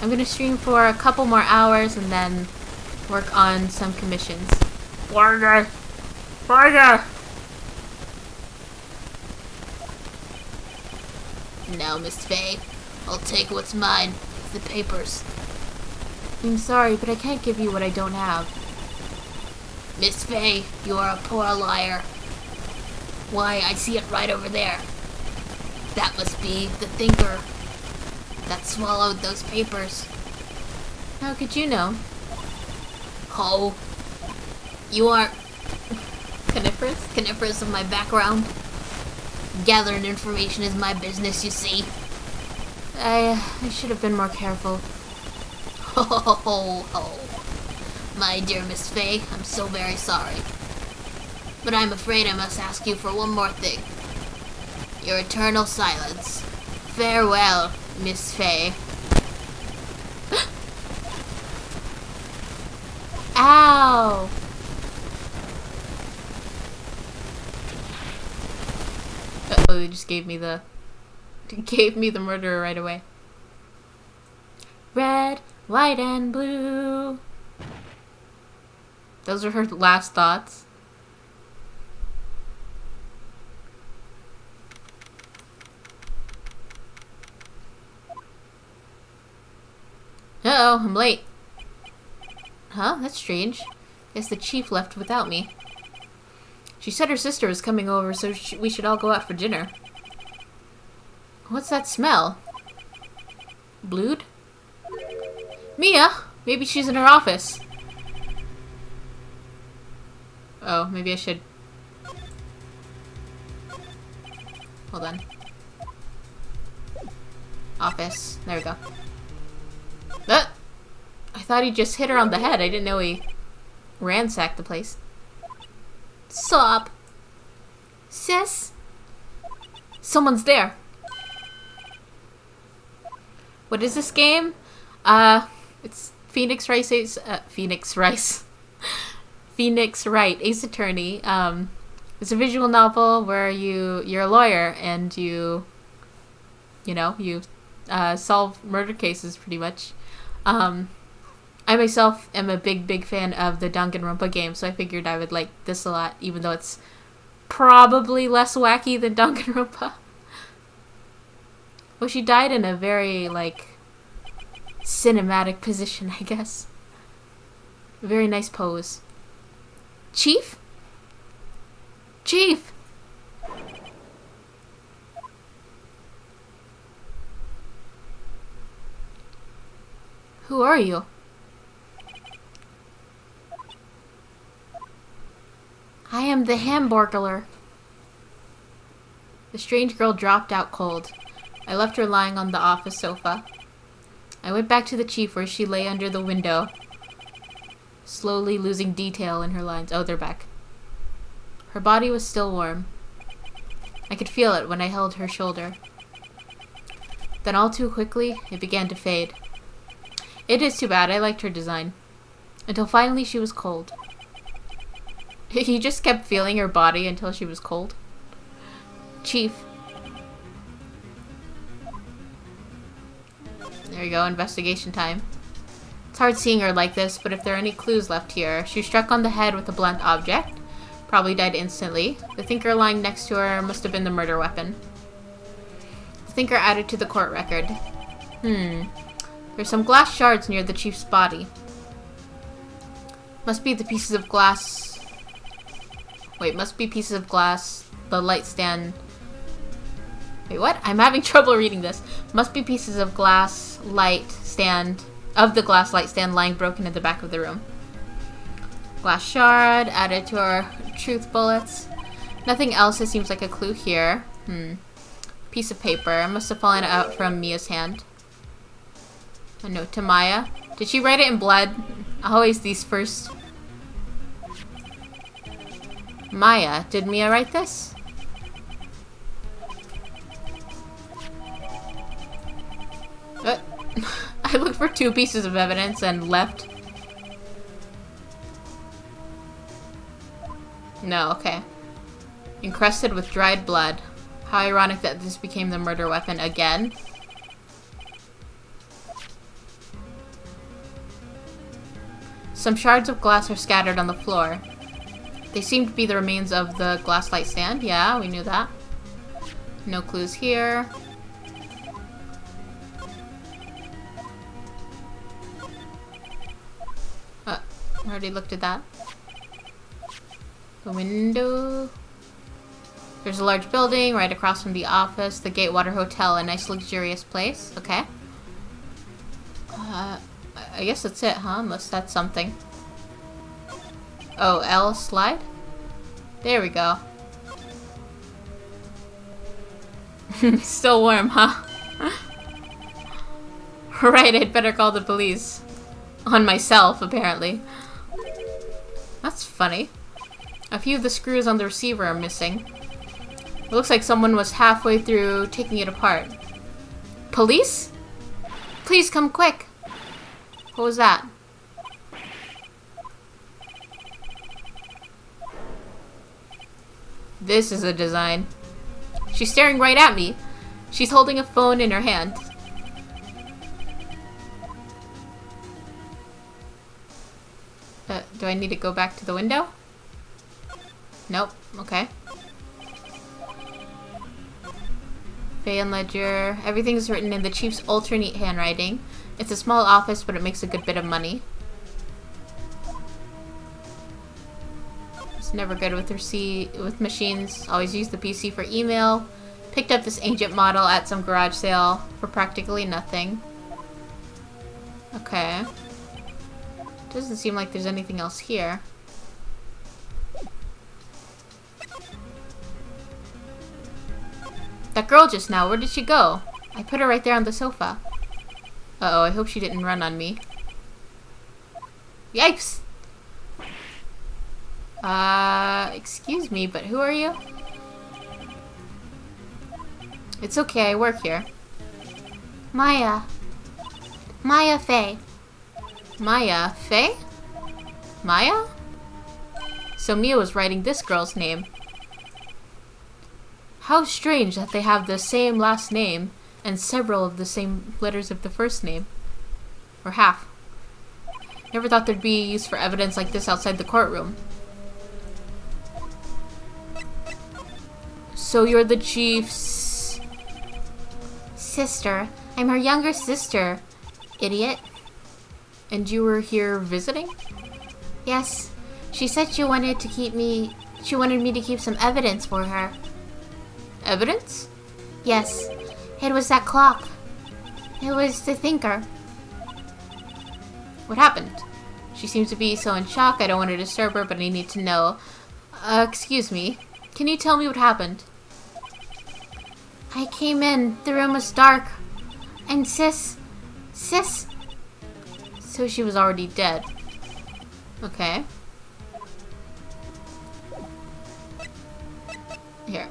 A: I'm gonna stream for a couple more hours and then work on some commissions. Burger! Now, Miss Faye, I'll take what's mine. The papers. I'm sorry, but I can't give you what I don't have. Miss Faye, you are a poor liar. Why, I see it right over there. That must be the Thinker that swallowed those papers. How could you know? Oh, you are coniferous of my background. Gathering information is my business, you see. I should have been more careful. Ho. My dear Miss Faye, I'm so very sorry. But I'm afraid I must ask you for one more thing. Your eternal silence. Farewell, Miss Faye. Ow! totally just gave me the murderer right away. Red, white, and blue. Those are her last thoughts. Uh-oh, I'm late. Huh? That's strange. Guess the chief left without me. She said her sister was coming over, so we should all go out for dinner. What's that smell? Blood? Mia! Maybe she's in her office. Oh, maybe I should... Hold on. Office. There we go. I thought he just hit her on the head. I didn't know he ransacked the place. Sup? Sis? Someone's there. What is this game? It's Phoenix Wright, Ace Attorney. It's a visual novel where you're a lawyer and you solve murder cases pretty much. I myself am a big fan of the Danganronpa game, so I figured I would like this a lot, even though it's probably less wacky than Danganronpa. Well, she died in a very, cinematic position, I guess. A very nice pose. Chief? Chief! Who are you? I am the Hamburglar. The strange girl dropped out cold. I left her lying on the office sofa. I went back to the chief where she lay under the window, slowly losing detail in her lines. Oh, they're back. Her body was still warm. I could feel it when I held her shoulder. Then all too quickly, it began to fade. It is too bad. I liked her design. Until finally she was cold. He just kept feeling her body until she was cold. Chief. There you go, investigation time. It's hard seeing her like this, but if there are any clues left here. She was struck on the head with a blunt object. Probably died instantly. The thinker lying next to her must have been the murder weapon. The thinker added to the court record. There's some glass shards near the chief's body. Must be the pieces of glass... Wait, must be pieces of glass the light stand... Wait, what? I'm having trouble reading this. Must be pieces of glass light stand... Of the glass light stand lying broken in the back of the room. Glass shard added to our truth bullets. Nothing else. It seems like a clue here. Piece of paper. Must have fallen out from Mia's hand. A note to Maya. Did she write it in blood? Always these first... Maya, did Mia write this? I looked for 2 pieces of evidence and left. No, okay. Encrusted with dried blood. How ironic that this became the murder weapon again. Some shards of glass are scattered on the floor. They seem to be the remains of the glass light stand. Yeah, we knew that. No clues here. I already looked at that. The window. There's a large building right across from the office. The Gatewater Hotel, a nice luxurious place. Okay. I guess that's it, huh? Unless that's something. Oh, L slide? There we go. Still warm, huh? Right, I'd better call the police. On myself, apparently. That's funny. A few of the screws on the receiver are missing. It looks like someone was halfway through taking it apart. Police? Please come quick. What was that? This is a design. She's staring right at me. She's holding a phone in her hand. Do I need to go back to the window? Nope. Okay. Fan ledger. Everything's written in the chief's ultra neat handwriting. It's a small office, but it makes a good bit of money. It's never good with machines. Always use the PC for email. Picked up this ancient model at some garage sale for practically nothing. Okay. Doesn't seem like there's anything else here. That girl just now, where did she go? I put her right there on the sofa. Uh-oh, I hope she didn't run on me. Yikes! Excuse me, but who are you? It's okay, I work here. Maya. Maya Faye. Maya Faye? Maya? So Mia was writing this girl's name. How strange that they have the same last name and several of the same letters of the first name. Or half. Never thought there'd be use for evidence like this outside the courtroom. So you're the chief's sister. I'm her younger sister, idiot. And you were here visiting? Yes. She said she wanted me to keep some evidence for her. Evidence? Yes. It was that clock. It was the thinker. What happened? She seems to be so in shock. I don't want to disturb her, but I need to know. Excuse me. Can you tell me what happened? I came in. The room was dark. And Sis... So she was already dead. Okay. Here.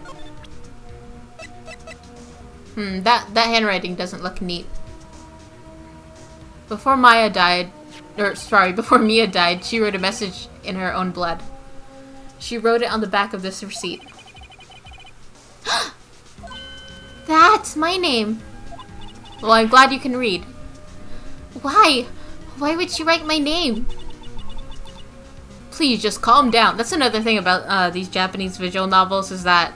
A: That handwriting doesn't look neat. Before Mia died, she wrote a message in her own blood. She wrote it on the back of this receipt. That's my name. Well, I'm glad you can read. Why? Why would she write my name? Please, just calm down. That's another thing about these Japanese visual novels is that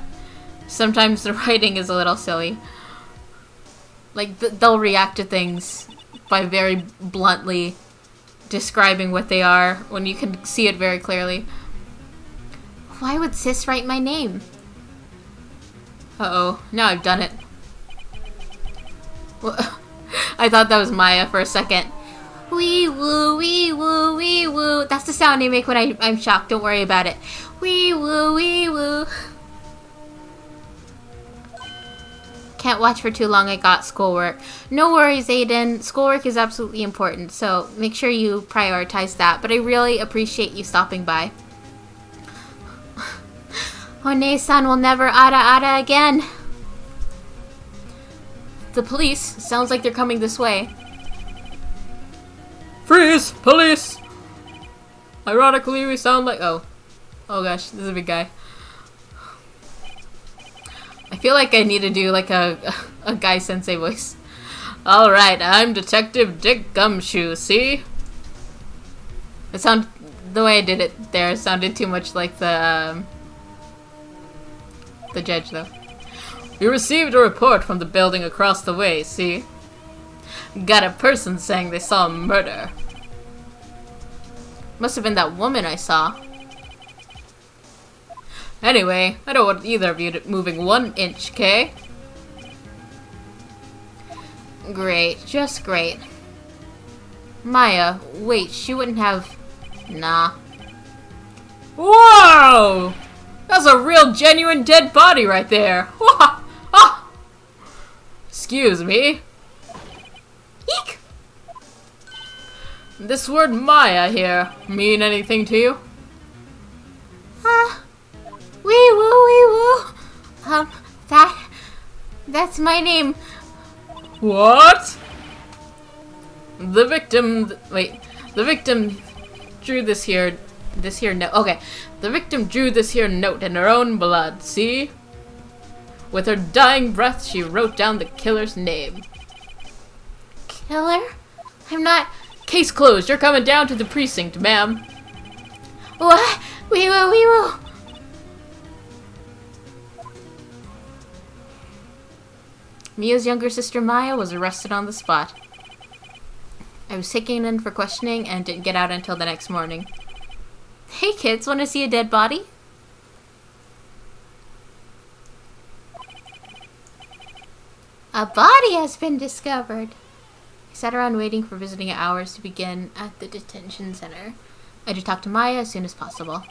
A: sometimes the writing is a little silly. Like, they'll react to things by very bluntly describing what they are when you can see it very clearly. Why would Sis write my name? Uh-oh, now I've done it. I thought that was Maya for a second. Wee woo, wee woo, wee woo. That's the sound I make when I'm shocked. Don't worry about it. Wee woo, wee woo. Can't watch for too long. I got schoolwork. No worries, Aiden. Schoolwork is absolutely important, so make sure you prioritize that. But I really appreciate you stopping by. One-san will never ara again. The police. Sounds like they're coming this way.
B: Freeze! Police! Ironically, we sound like... Oh gosh, this is a big guy. I feel like I need to do like a guy sensei voice. Alright, I'm Detective Dick Gumshoe, see? The way I did it there sounded too much like the judge, though. We received a report from the building across the way, see? Got a person saying they saw a murder. Must have been that woman I saw. Anyway, I don't want either of you moving 1 inch, okay? Great, just great. Maya, wait, she wouldn't have... Nah. Whoa! That's a real genuine dead body right there. Ah! Excuse me.
A: Eek!
B: This word Maya here mean anything to you?
A: Wee woo. That's my name.
B: What? The victim drew this here note. Okay. The victim drew this here note in her own blood, see? With her dying breath, she wrote down the killer's name.
A: Killer? I'm not...
B: Case closed. You're coming down to the precinct, ma'am.
A: What? We will.
B: Mia's younger sister Maya was arrested on the spot. I was taken in for questioning and didn't get out until the next morning.
A: Hey kids, want to see a dead body? A body has been discovered.
B: I sat around waiting for visiting hours to begin at the detention center. I had to talk to Maya as soon as possible.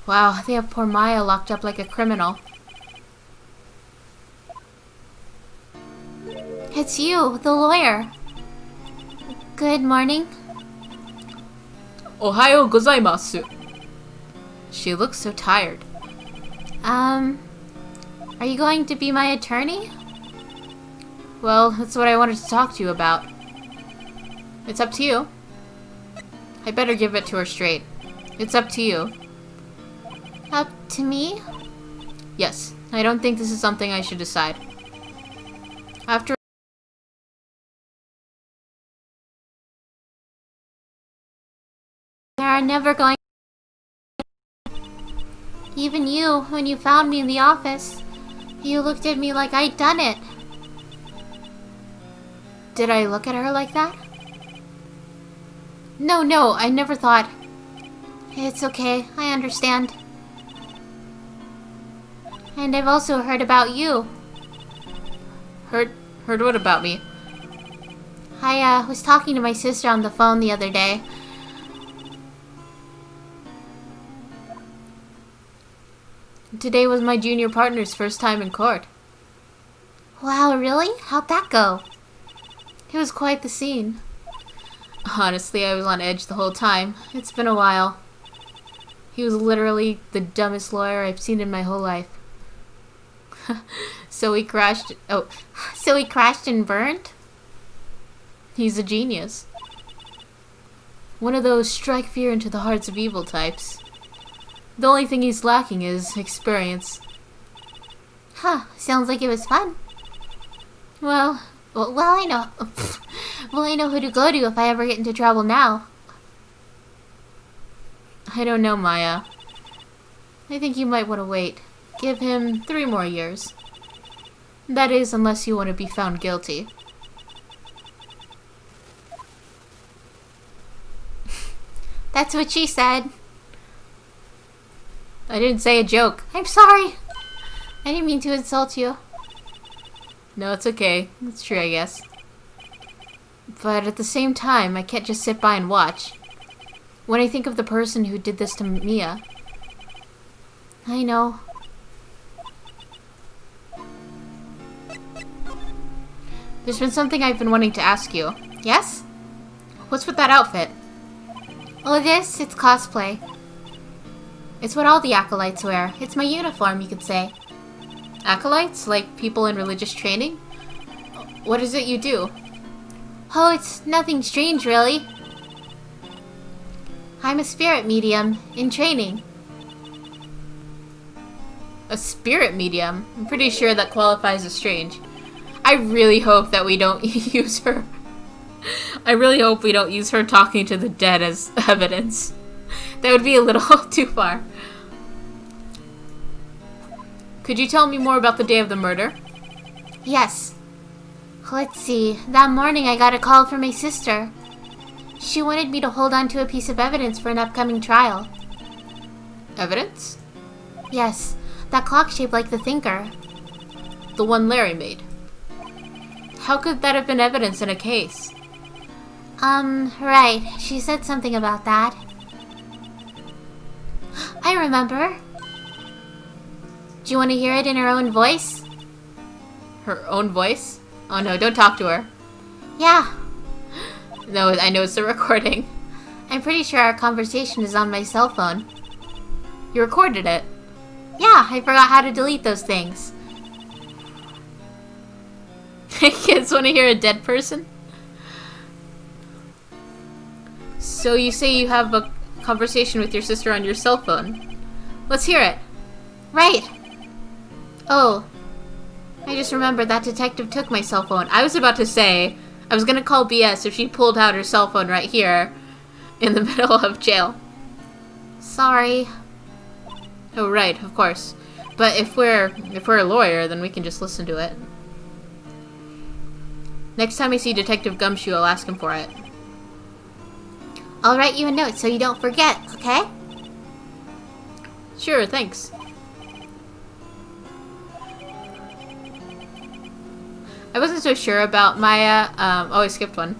B: Wow, they have poor Maya locked up like a criminal.
A: It's you, the lawyer. Good morning.
B: Ohayo gozaimasu. She looks so tired.
A: Are you going to be my attorney?
B: Well, that's what I wanted to talk to you about. It's up to you. I better give it to her straight. It's up to you.
A: Up to me?
B: Yes, I don't think this is something I should decide. After
A: There are never going... Even you, when you found me in the office, you looked at me like I'd done it.
B: Did I look at her like that?
A: No, I never thought. It's okay, I understand. And I've also heard about you.
B: Heard what about me?
A: I was talking to my sister on the phone the other day.
B: Today was my junior partner's first time in court.
A: Wow, really? How'd that go?
B: It was quite the scene. Honestly, I was on edge the whole time. It's been a while. He was literally the dumbest lawyer I've seen in my whole life. So he crashed
A: and burned?
B: He's a genius. One of those strike fear into the hearts of evil types. The only thing he's lacking is experience.
A: Huh, sounds like it was fun. Well, I know. Well, I know who to go to if I ever get into trouble now.
B: I don't know, Maya. I think you might want to wait. Give him 3 more years. That is, unless you want to be found guilty.
A: That's what she said.
B: I didn't say a joke.
A: I'm sorry. I didn't mean to insult you.
B: No, it's okay. It's true, I guess. But at the same time, I can't just sit by and watch. When I think of the person who did this to Mia...
A: I know.
B: There's been something I've been wanting to ask you.
A: Yes?
B: What's with that outfit?
A: Oh, it's cosplay. It's what all the acolytes wear. It's my uniform, you could say.
B: Acolytes? Like people in religious training? What is it you do?
A: Oh, it's nothing strange, really. I'm a spirit medium in training.
B: A spirit medium? I'm pretty sure that qualifies as strange. I really hope that we don't use her. I really hope we don't use her talking to the dead as evidence. That would be a little too far. Could you tell me more about the day of the murder?
A: Yes. Let's see. That morning I got a call from my sister. She wanted me to hold on to a piece of evidence for an upcoming trial.
B: Evidence?
A: Yes. That clock shaped like the thinker.
B: The one Larry made. How could that have been evidence in a case?
A: Right. She said something about that. I remember. Do you want to hear it in her own voice?
B: Her own voice? Oh no, don't talk to her.
A: Yeah.
B: No, I know it's a recording.
A: I'm pretty sure our conversation is on my cell phone.
B: You recorded it?
A: Yeah, I forgot how to delete those things.
B: Kids want to hear a dead person? So you say you have a
A: conversation with your sister on your cell phone. Let's hear it. Right. Oh. I just remembered that detective took my cell phone. I was about to say, I was gonna call BS if she pulled out her cell phone right here in the middle of jail. Sorry. Oh, right, of course. But if we're a lawyer, then we can just listen to it. Next time I see Detective Gumshoe, I'll ask him for it. I'll write you a note so you don't forget, okay? Sure, thanks. I wasn't so sure about Maya. Oh, I skipped one.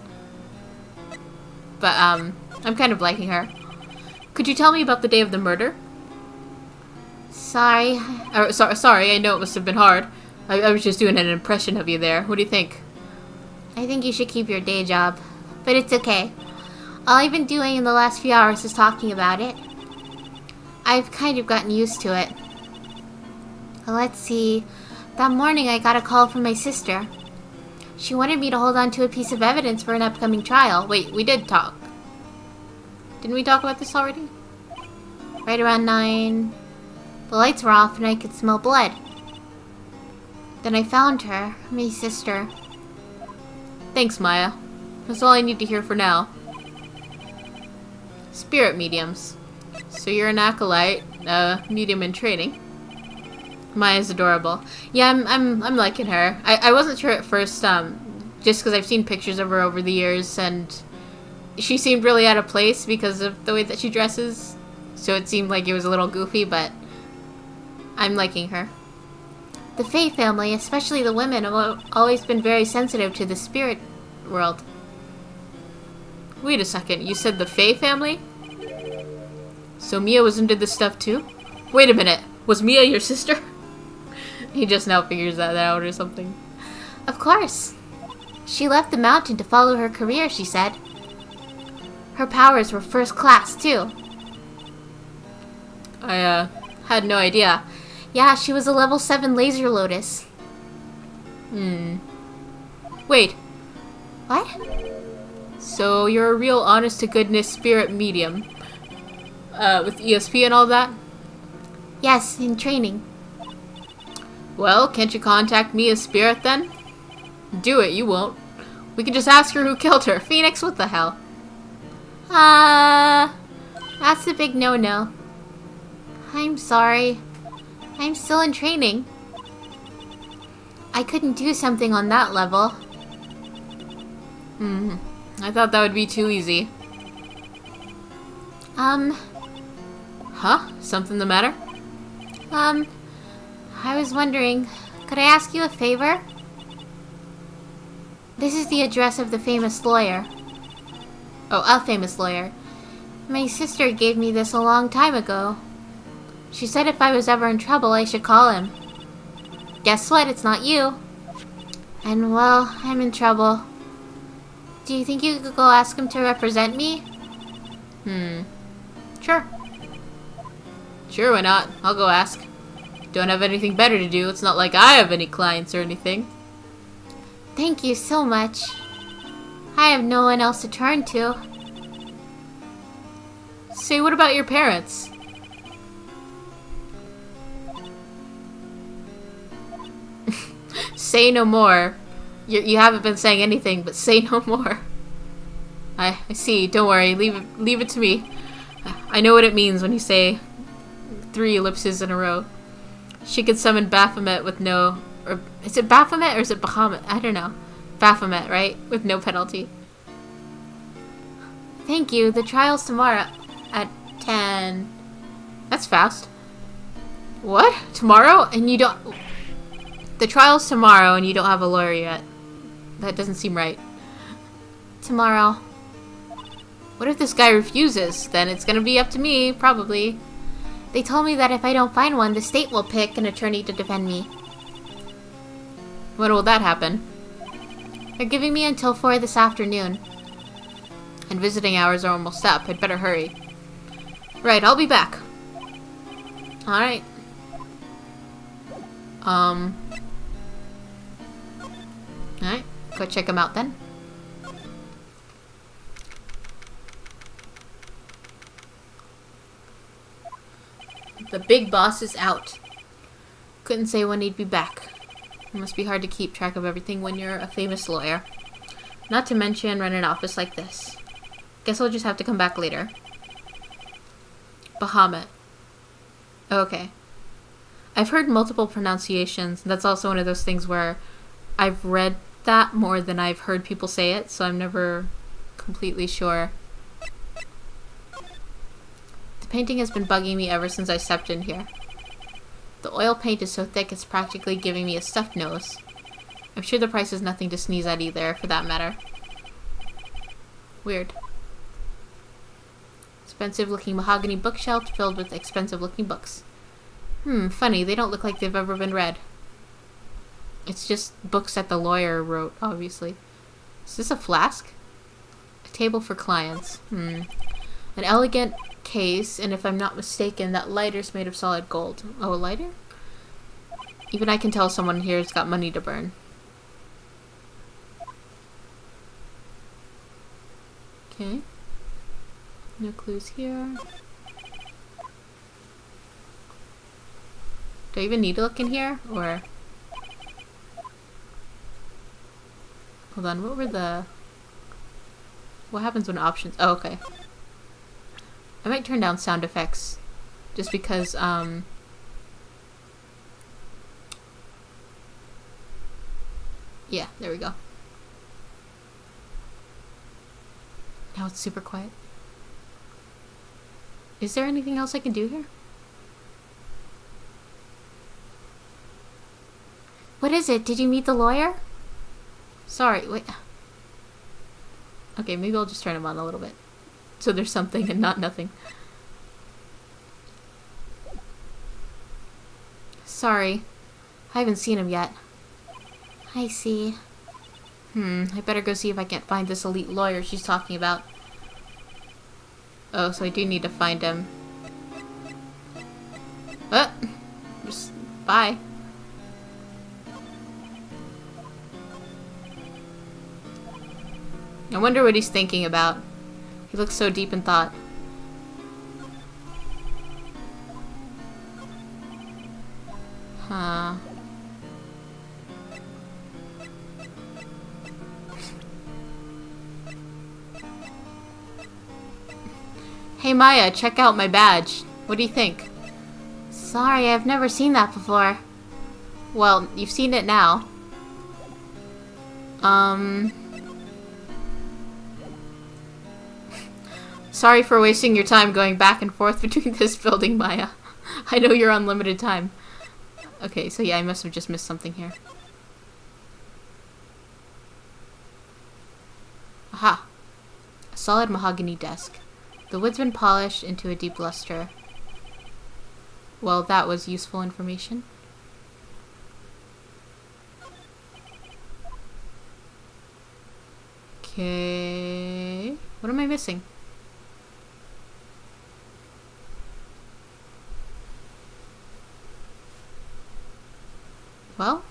A: But, I'm kind of liking her. Could you tell me about the day of the murder? Sorry, I know it must have been hard. I was just doing an impression of you there. What do you think? I think you should keep your day job. But it's okay. All I've been doing in the last few hours is talking about it. I've kind of gotten used to it. Let's see. That morning I got a call from my sister. She wanted me to hold on to a piece of evidence for an upcoming trial. Wait, we did talk. Didn't we talk about this already? Right around 9. The lights were off and I could smell blood. Then I found her, my sister. Thanks, Maya. That's all I need to hear for now. Spirit mediums. So you're an acolyte, medium in training. Maya's adorable. Yeah, I'm liking her. I wasn't sure at first, just because I've seen pictures of her over the years, and she seemed really out of place because of the way that she dresses. So it seemed like it was a little goofy, but I'm liking her. The Fae family, especially the women, have always been very sensitive to the spirit world. Wait a second, you said the Fae family? So Mia was into this stuff too? Wait a minute, was Mia your sister? He just now figures that out or something. Of course. She left the mountain to follow her career, she said. Her powers were first class too. I had no idea. Yeah, she was a level 7 laser lotus. Wait. What? So you're a real honest-to-goodness spirit medium. With ESP and all that? Yes, in training. Well, can't you contact me as spirit then? Do it, you won't. We can just ask her who killed her. Phoenix, what the hell? That's a big no-no. I'm sorry. I'm still in training. I couldn't do something on that level. I thought that would be too easy. Huh? Something the matter? I was wondering, could I ask you a favor? This is the address of the famous lawyer. Oh, a famous lawyer. My sister gave me this a long time ago. She said if I was ever in trouble, I should call him. Guess what? It's not you. And, well, I'm in trouble. Do you think you could go ask him to represent me? Sure. Sure, why not? I'll go ask. Don't have anything better to do. It's not like I have any clients or anything. Thank you so much. I have no one else to turn to. Say, what about your parents? Say no more. You haven't been saying anything, but say no more. I see. Don't worry. Leave it to me. I know what it means when you say 3 ellipses in a row. She could summon Baphomet with no... Or is it Baphomet or is it Bahamut? I don't know. Baphomet, right? With no penalty. Thank you. The trial's tomorrow at 10. That's fast. What? Tomorrow? And you don't... The trial's tomorrow and you don't have a lawyer yet. That doesn't seem right. Tomorrow. What if this guy refuses? Then it's gonna be up to me, probably. They told me that if I don't find one, the state will pick an attorney to defend me. When will that happen? They're giving me until 4 this afternoon. And visiting hours are almost up. I'd better hurry. Right, I'll be back. Alright. Alright, go check him out then. The big boss is out. Couldn't say when he'd be back. It must be hard to keep track of everything when you're a famous lawyer. Not to mention run an office like this. Guess I'll just have to come back later. Bahamut. Okay. I've heard multiple pronunciations. That's also one of those things where I've read that more than I've heard people say it, so I'm never completely sure. The painting has been bugging me ever since I stepped in here. The oil paint is so thick it's practically giving me a stuffed nose. I'm sure the price is nothing to sneeze at either, for that matter. Weird. Expensive-looking mahogany bookshelf filled with expensive-looking books. Funny, they don't look like they've ever been read. It's just books that the lawyer wrote, obviously. Is this a flask? A table for clients. An elegant case, and if I'm not mistaken, that lighter's made of solid gold. Oh, a lighter? Even I can tell someone here's got money to burn. Okay. No clues here. Do I even need to look in here? Or... Hold on, what were the... What happens when options... Oh, okay. I might turn down sound effects. Just because, yeah, there we go. Now it's super quiet. Is there anything else I can do here? What is it? Did you meet the lawyer? Sorry, wait. Okay, maybe I'll just turn him on a little bit. So there's something and not nothing. Sorry. I haven't seen him yet. I see. I better go see if I can't find this elite lawyer she's talking about. Oh, so I do need to find him. Just bye. I wonder what he's thinking about. He looks so deep in thought. Huh. Hey Maya, check out my badge. What do you think? Sorry, I've never seen that before. Well, you've seen it now. Sorry for wasting your time going back and forth between this building, Maya. I know you're on limited time. Okay, so yeah, I must have just missed something here. Aha! A solid mahogany desk. The wood's been polished into a deep luster. Well, that was useful information. Okay... What am I missing? Well...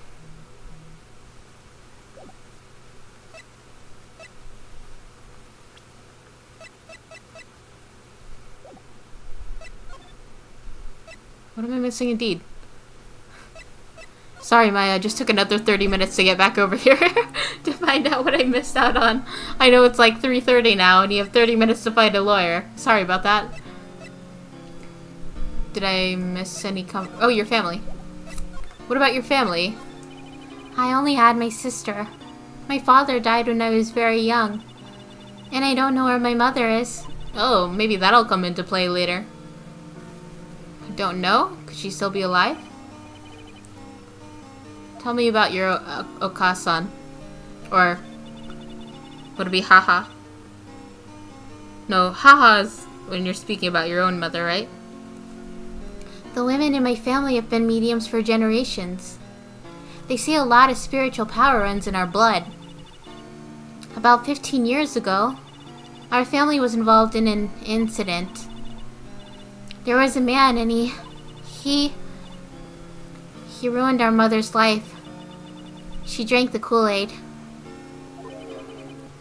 A: What am I missing indeed? Sorry, Maya, just took another 30 minutes to get back over here to find out what I missed out on. I know it's like 3:30 now and you have 30 minutes to find a lawyer. Sorry about that. Did I miss any Oh, your family. What about your family? I only had my sister. My father died when I was very young. And I don't know where my mother is. Oh, maybe that'll come into play later. I don't know. Could she still be alive? Tell me about your Okasan. Or would it be haha? No, haha is when you're speaking about your own mother, right? The women in my family have been mediums for generations. They say a lot of spiritual power runs in our blood. About 15 years ago, our family was involved in an incident. There was a man and he ruined our mother's life. She drank the Kool-Aid.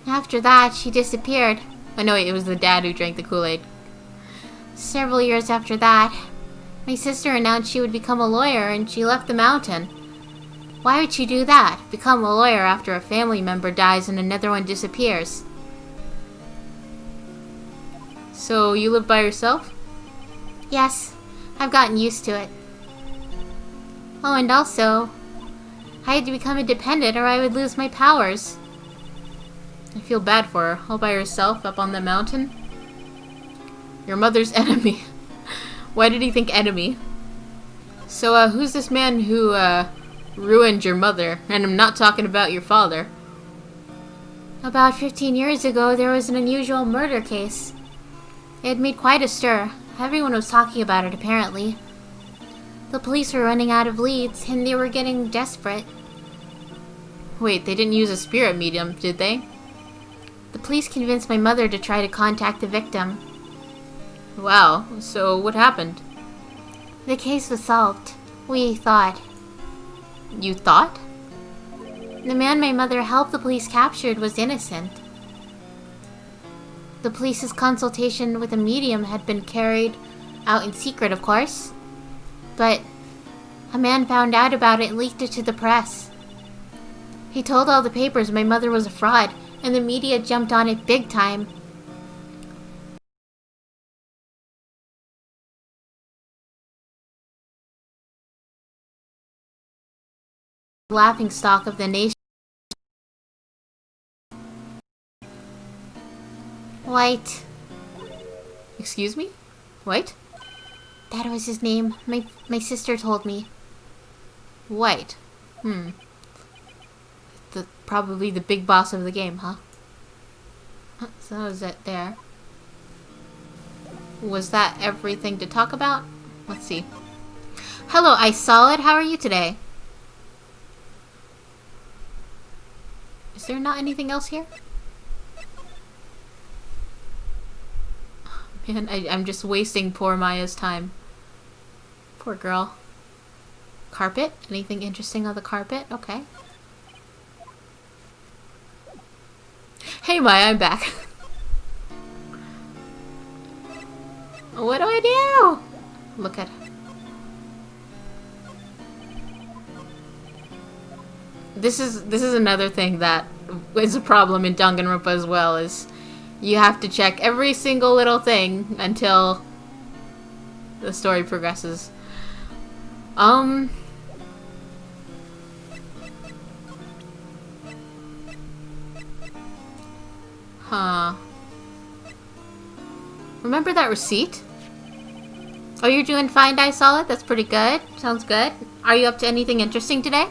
A: After that, she disappeared. Oh no, wait, it was the dad who drank the Kool-Aid. Several years after that, My sister announced she would become a lawyer and she left the mountain. Why would she do that? Become a lawyer after a family member dies and another one disappears.
B: So you live by yourself?
A: Yes, I've gotten used to it. Oh, and also, I had to become independent or I would lose my powers.
B: I feel bad for her. All by herself up on the mountain? Your mother's enemy. Why did he think enemy? So, who's this man who, ruined your mother? And I'm not talking about your father.
A: About 15 years ago, there was an unusual murder case. It had made quite a stir. Everyone was talking about it, apparently. The police were running out of leads, and they were getting desperate.
B: Wait, they didn't use a spirit medium, did they?
A: The police convinced my mother to try to contact the victim.
B: Wow, so what happened?
A: The case was solved. We thought.
B: You thought?
A: The man my mother helped the police captured was innocent. The police's consultation with a medium had been carried out in secret, of course. But a man found out about it and leaked it to the press. He told all the papers my mother was a fraud, and the media jumped on it big time. Laughingstock of the nation. White.
B: Excuse me? White?
A: That was his name. My sister told me.
B: White. Probably the big boss of the game, huh? So that was it there. Was that everything to talk about? Let's see.
A: Hello, Ice Solid. How are you today?
B: Is there not anything else here? Man, I'm just wasting poor Maya's time. Poor girl. Carpet? Anything interesting on the carpet? Okay. Hey Maya, I'm back.
A: What do I do?
B: Look at... This is another thing that is a problem in Danganronpa as well, is you have to check every single little thing until the story progresses. Huh. Remember that receipt?
A: Oh, you're doing fine, Ice Solid? That's pretty good. Sounds good. Are you up to anything interesting today?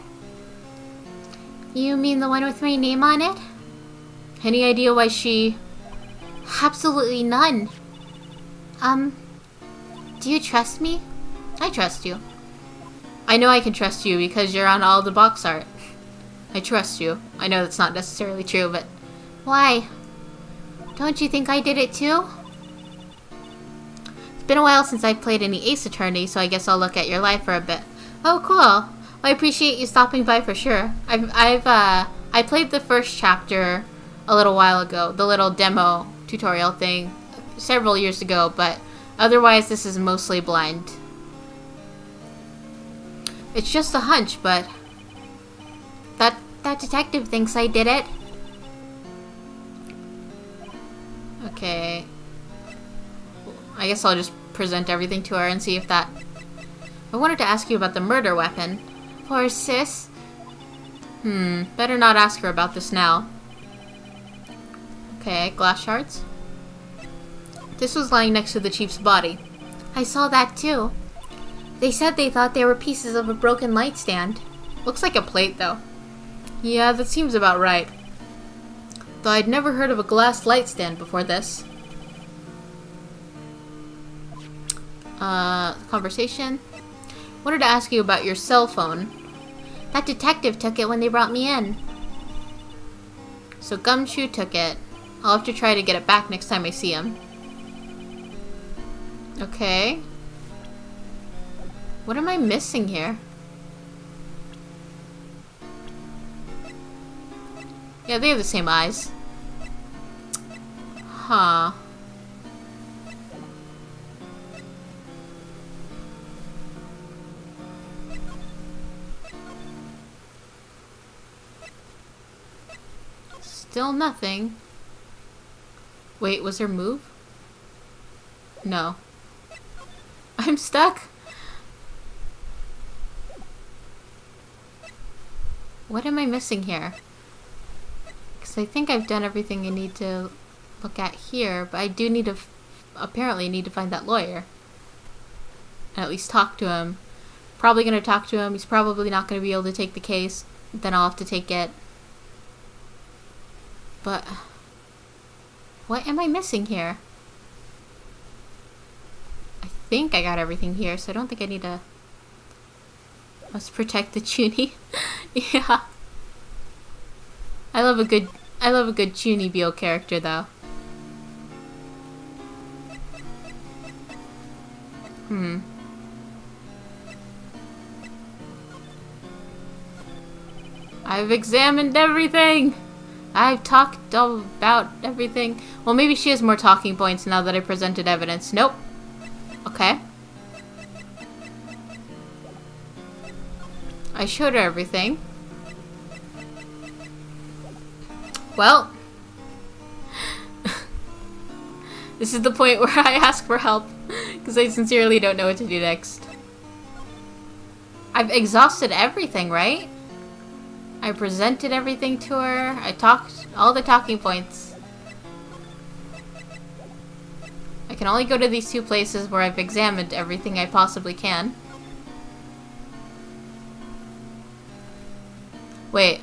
A: You mean the one with my name on it?
B: Any idea why she...
A: Absolutely none. Do you trust me?
B: I trust you. I know I can trust you because you're on all the box art. I trust you. I know that's not necessarily true, but...
A: Why? Don't you think I did it too? It's been a while since I've played any Ace Attorney, so I guess I'll look at your life for a bit. Oh, cool. Well, I appreciate you stopping by for sure. I played the first chapter a little while ago, the little demo tutorial thing, several years ago, but otherwise this is mostly blind. It's just a hunch, but that detective thinks I did it.
B: Okay. I guess I'll just present everything to her and see if that... I wanted to ask you about the murder weapon.
A: Poor sis.
B: Better not ask her about this now. Okay, glass shards. This was lying next to the chief's body.
A: I saw that too. They said they thought they were pieces of a broken light stand.
B: Looks like a plate, though. Yeah, that seems about right. Though I'd never heard of a glass light stand before this. Conversation. Wanted to ask you about your cell phone.
A: That detective took it when they brought me in.
B: So Gumshoe took it. I'll have to try to get it back next time I see him. Okay. What am I missing here? Yeah, they have the same eyes. Huh.
A: Still nothing. Wait, was there move? No. I'm stuck. What am I missing here? Because I think I've done everything I need to look at here, but I do need to apparently need to find that lawyer. And at least talk to him. Probably going to talk to him. He's probably not going to be able to take the case. Then I'll have to take it. But what am I missing here? I think I got everything here, so I don't think I need to... Let's protect the Chuny. Yeah. I love a good Chuny Beal character though. I've examined everything. I've talked about everything. Well, maybe she has more talking points now that I presented evidence. Nope. Okay. I showed her everything. Well, this is the point where I ask for help because I sincerely don't know what to do next. I've exhausted everything, right? I presented everything to her. I talked all the talking points. I can only go to these two places where I've examined everything I possibly can. Wait.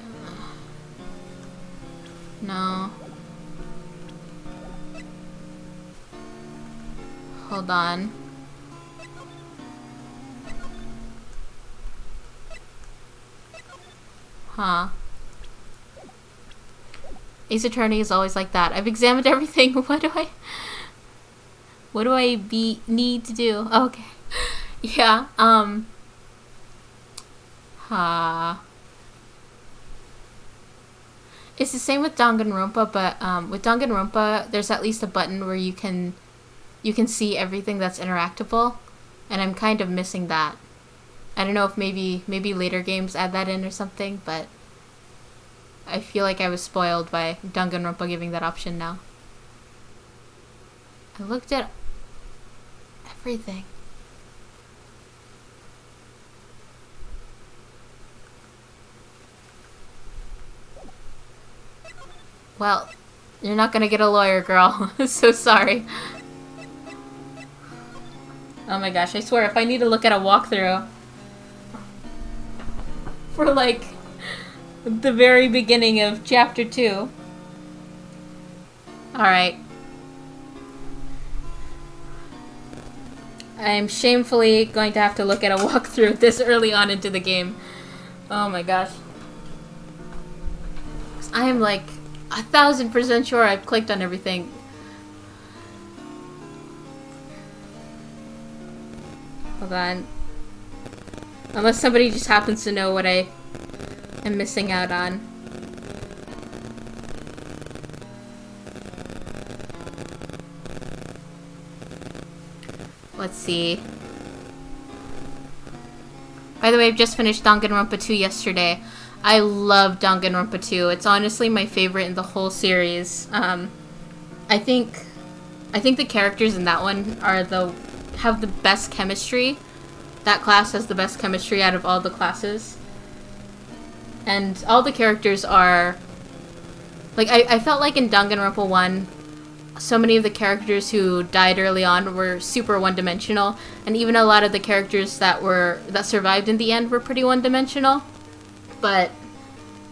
A: No. Hold on. Huh. Ace Attorney is always like that. I've examined everything. What do I need to do? Okay. Yeah, It's the same with Danganronpa, but with Danganronpa, there's at least a button where you can see everything that's interactable, and I'm kind of missing that. I don't know if maybe later games add that in or something, but I feel like I was spoiled by Danganronpa giving that option now. I looked at everything. Well, you're not gonna get a lawyer, girl. So sorry. Oh my gosh, I swear, if I need to look at a walkthrough for, like, the very beginning of Chapter 2. Alright. I'm shamefully going to have to look at a walkthrough this early on into the game. Oh my gosh. I am, like, 1000% sure I've clicked on everything. Hold on. Unless somebody just happens to know what I am missing out on. Let's see. By the way, I've just finished Danganronpa 2 yesterday. I love Danganronpa 2. It's honestly my favorite in the whole series. I think the characters in that one have the best chemistry. That class has the best chemistry out of all the classes. And all the characters are... Like, I felt like in Danganronpa 1, so many of the characters who died early on were super one-dimensional. And even a lot of the characters that survived in the end were pretty one-dimensional. But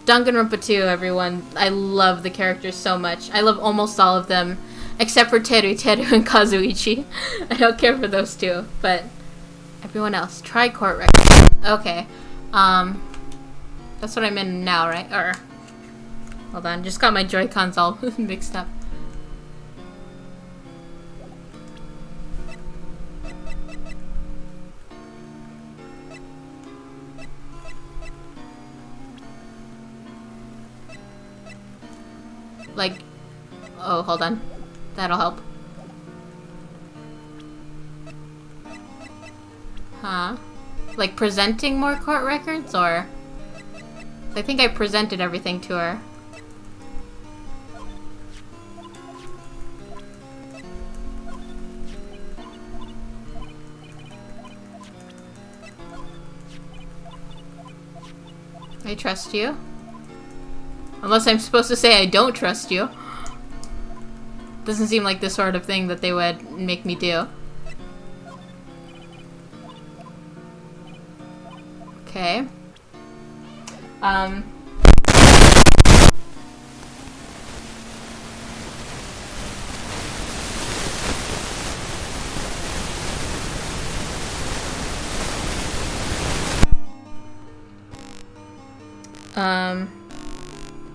A: Danganronpa 2, everyone, I love the characters so much. I love almost all of them, except for Teru and Kazuichi. I don't care for those two, but everyone else. Try court record. Okay. That's what I'm in now, right? Or, hold on, just got my Joy-Cons all mixed up. Like, oh, hold on. That'll help. Huh? Like presenting more court records, or? I think I presented everything to her. I trust you. Unless I'm supposed to say I don't trust you. Doesn't seem like the sort of thing that they would make me do. Okay.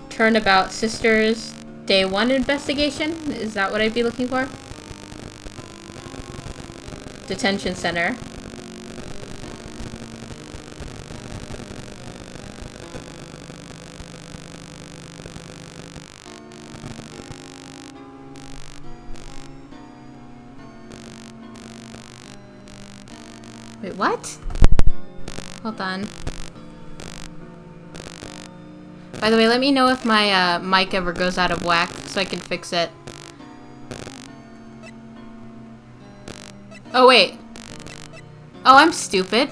A: Turnabout Sisters Day 1 investigation? Is that what I'd be looking for? Detention Center. Wait, what? Hold on. By the way, let me know if my mic ever goes out of whack so I can fix it. Oh, wait. Oh, I'm stupid.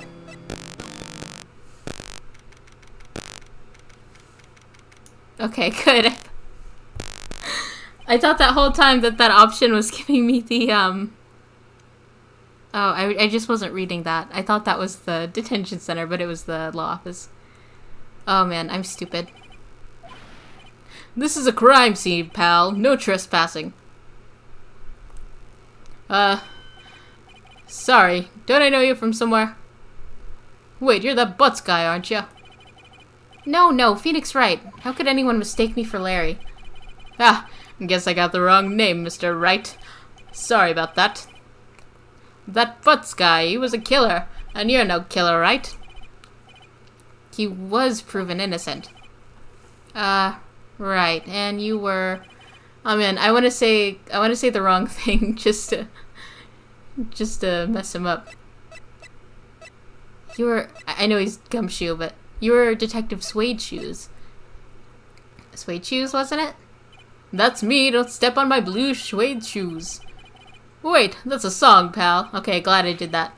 A: Okay, good. I thought that whole time that option was giving me the, Oh, I just wasn't reading that. I thought that was the detention center, but it was the law office. Oh, man, I'm stupid. This is a crime scene, pal. No trespassing. Sorry. Don't I know you from somewhere? Wait, you're that Butts guy, aren't you? No, Phoenix Wright. How could anyone mistake me for Larry? Ah, guess I got the wrong name, Mr. Wright. Sorry about that. That Butts guy, he was a killer. And you're no killer, right? He was proven innocent. Right, and you were... Oh man, I want to say the wrong thing just to mess him up. You were... I know he's Gumshoe, but you were Detective Suede Shoes. Suede Shoes, wasn't it? That's me, don't step on my blue suede shoes. Wait, that's a song, pal. Okay, glad I did that.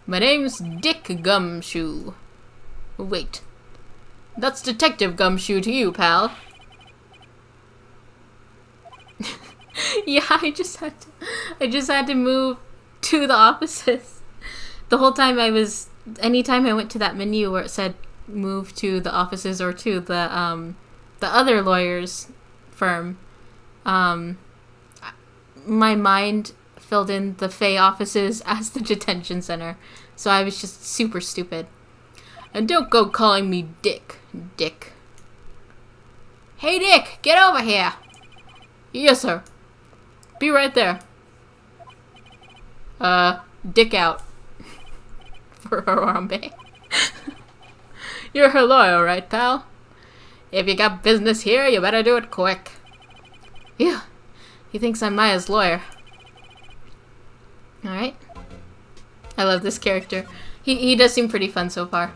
A: My name's Dick Gumshoe. Wait. That's Detective Gumshoe to you, pal. Yeah, I just had to move to the offices. The whole time anytime I went to that menu where it said move to the offices or to the other lawyer's firm, my mind filled in the Faye offices as the detention center. So I was just super stupid. And don't go calling me Dick. Hey, Dick, get over here. Yes, sir. Be right there. Dick out. For Harambe. You're her lawyer, right, pal? If you got business here, you better do it quick. Yeah, he thinks I'm Maya's lawyer. Alright. I love this character. He does seem pretty fun so far.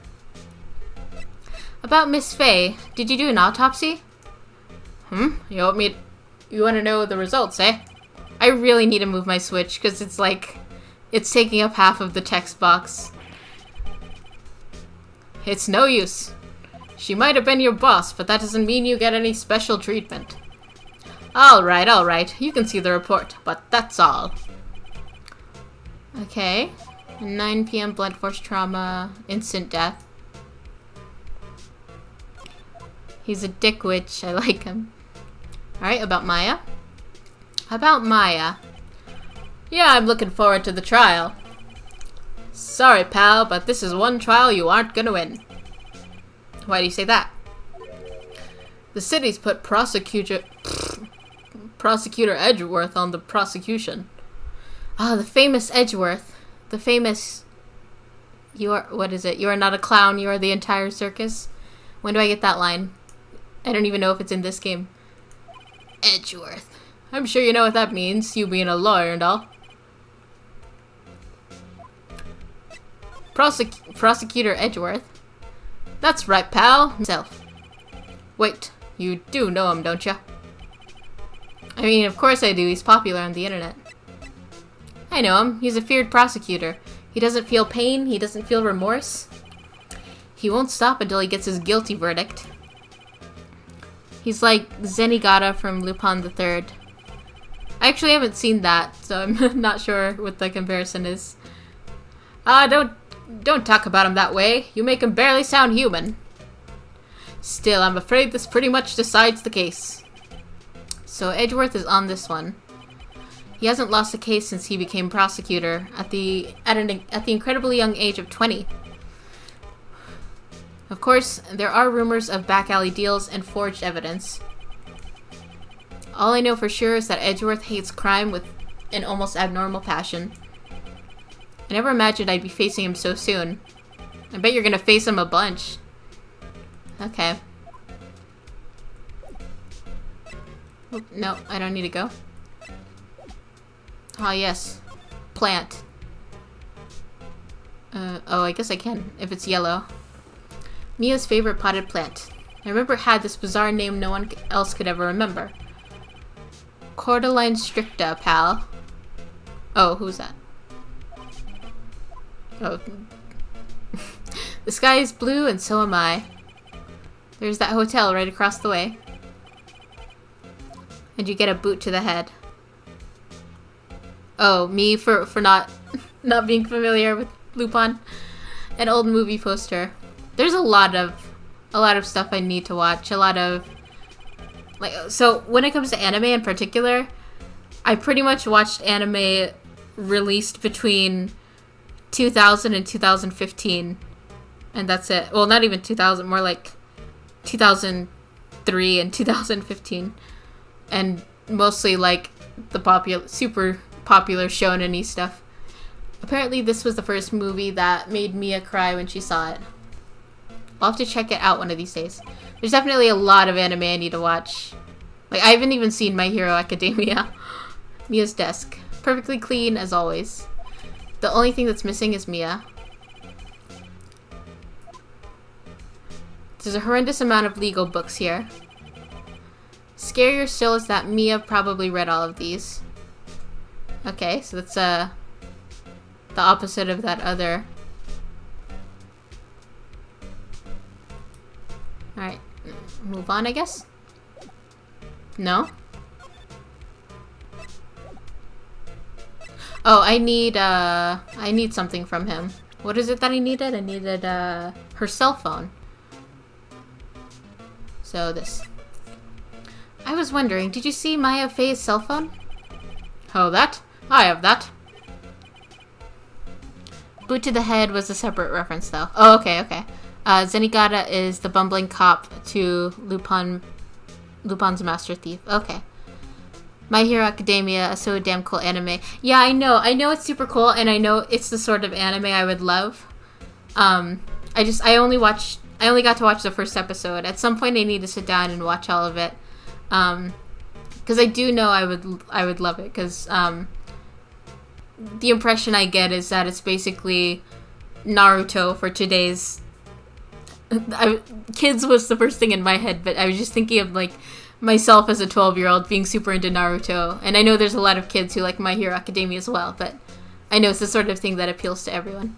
A: About Miss Faye, did you do an autopsy? You want to know the results, eh? I really need to move my Switch, because it's like... It's taking up half of the text box. It's no use. She might have been your boss, but that doesn't mean you get any special treatment. Alright. You can see the report, but that's all. Okay. 9 p.m. blunt force trauma, instant death. He's a dick witch. I like him. Alright, about Maya. Yeah, I'm looking forward to the trial. Sorry, pal, but this is one trial you aren't gonna win. Why do you say that? The city's put Prosecutor Edgeworth on the prosecution. Ah, the famous Edgeworth. The famous... what is it? You are not a clown, you are the entire circus? When do I get that line? I don't even know if it's in this game. Edgeworth. I'm sure you know what that means, you being a lawyer and all. Prosecutor Edgeworth? That's right, pal. Himself. Wait, you do know him, don't ya? I mean, of course I do. He's popular on the internet. I know him. He's a feared prosecutor. He doesn't feel pain. He doesn't feel remorse. He won't stop until he gets his guilty verdict. He's like Zenigata from Lupin the Third. I actually haven't seen that, so I'm not sure what the comparison is. Don't talk about him that way. You make him barely sound human. Still, I'm afraid this pretty much decides the case. So Edgeworth is on this one. He hasn't lost a case since he became prosecutor at the incredibly young age of 20. Of course, there are rumors of back alley deals and forged evidence. All I know for sure is that Edgeworth hates crime with an almost abnormal passion. I never imagined I'd be facing him so soon. I bet you're gonna face him a bunch. Okay. Oh, no, I don't need to go. Ah, yes. Plant. Oh, I guess I can, if it's yellow. Mia's favorite potted plant. I remember it had this bizarre name no one else could ever remember. Cordyline stricta, pal. Oh, who's that? Oh. The sky is blue and so am I. There's that hotel right across the way. And you get a boot to the head. Oh, me for not being familiar with Lupin. An old movie poster. There's a lot of stuff I need to watch. A lot of so when it comes to anime in particular, I pretty much watched anime released between 2000 and 2015. And that's it. Well, not even 2000, more like 2003 and 2015. And mostly like the super popular shonen-y stuff. Apparently this was the first movie that made Mia cry when she saw it. I'll have to check it out one of these days. There's definitely a lot of anime I need to watch. Like, I haven't even seen My Hero Academia. Mia's desk. Perfectly clean as always. The only thing that's missing is Mia. There's a horrendous amount of legal books here. Scarier still is that Mia probably read all of these. Okay, so that's the opposite of that other. Alright, move on, I guess? No? Oh, I need something from him. What is it that I needed? I needed, her cell phone. So this. I was wondering, did you see Maya Fei's cell phone? Oh, that? I have that. Boot to the head was a separate reference, though. Oh, okay. Zenigata is the bumbling cop to Lupin's master thief. Okay. My Hero Academia, a so damn cool anime. Yeah, I know it's super cool, and I know it's the sort of anime I would love. I only got to watch the first episode. At some point I need to sit down and watch all of it. Because I do know I would love it, because the impression I get is that it's basically Naruto for today's kids was the first thing in my head, but I was just thinking of like myself as a 12-year-old being super into Naruto, and I know there's a lot of kids who like My Hero Academia as well, but I know it's the sort of thing that appeals to everyone.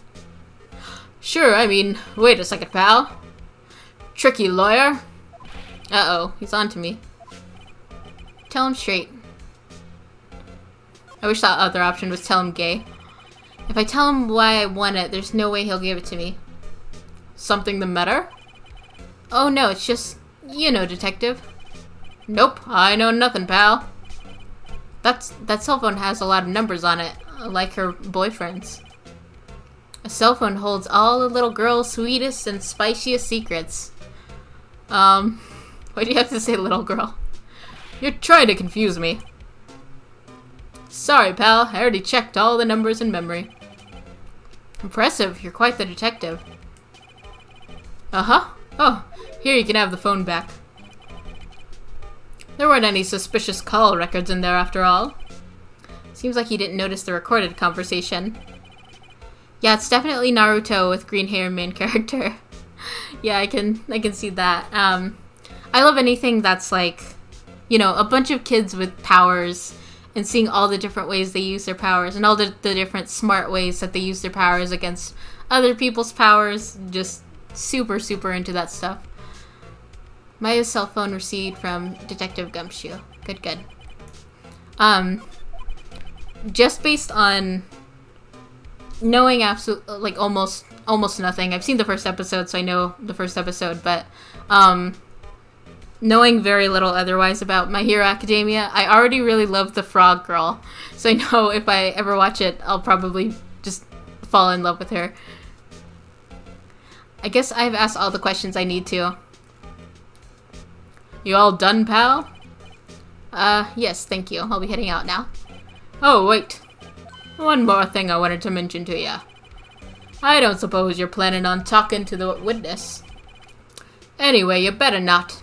A: Sure, I mean, wait a second, pal. Tricky lawyer. Uh-oh, he's on to me. Tell him straight. I wish that other option was tell him gay. If I tell him why I want it, there's no way he'll give it to me. Something the matter? Oh no, it's just, you know, detective. Nope, I know nothing, pal. That cell phone has a lot of numbers on it, like her boyfriend's. A cell phone holds all the little girl's sweetest and spiciest secrets. Why do you have to say little girl? You're trying to confuse me. Sorry, pal. I already checked all the numbers in memory. Impressive. You're quite the detective. Uh-huh. Oh, here you can have the phone back. There weren't any suspicious call records in there after all. Seems like you didn't notice the recorded conversation. Yeah, it's definitely Naruto with green hair main character. Yeah, I can see that. I love anything that's like, you know, a bunch of kids with powers and seeing all the different ways they use their powers and all the different smart ways that they use their powers against other people's powers. Just Super, super into that stuff. Maya's cell phone received from Detective Gumshoe. Good, good. Just based on knowing like almost nothing. I've seen the first episode, so I know the first episode, but knowing very little otherwise about My Hero Academia, I already really love the frog girl. So I know if I ever watch it, I'll probably just fall in love with her. I guess I've asked all the questions I need to. You all done, pal? Yes, thank you. I'll be heading out now. Oh, wait. One more thing I wanted to mention to ya. I don't suppose you're planning on talking to the witness. Anyway, you better not.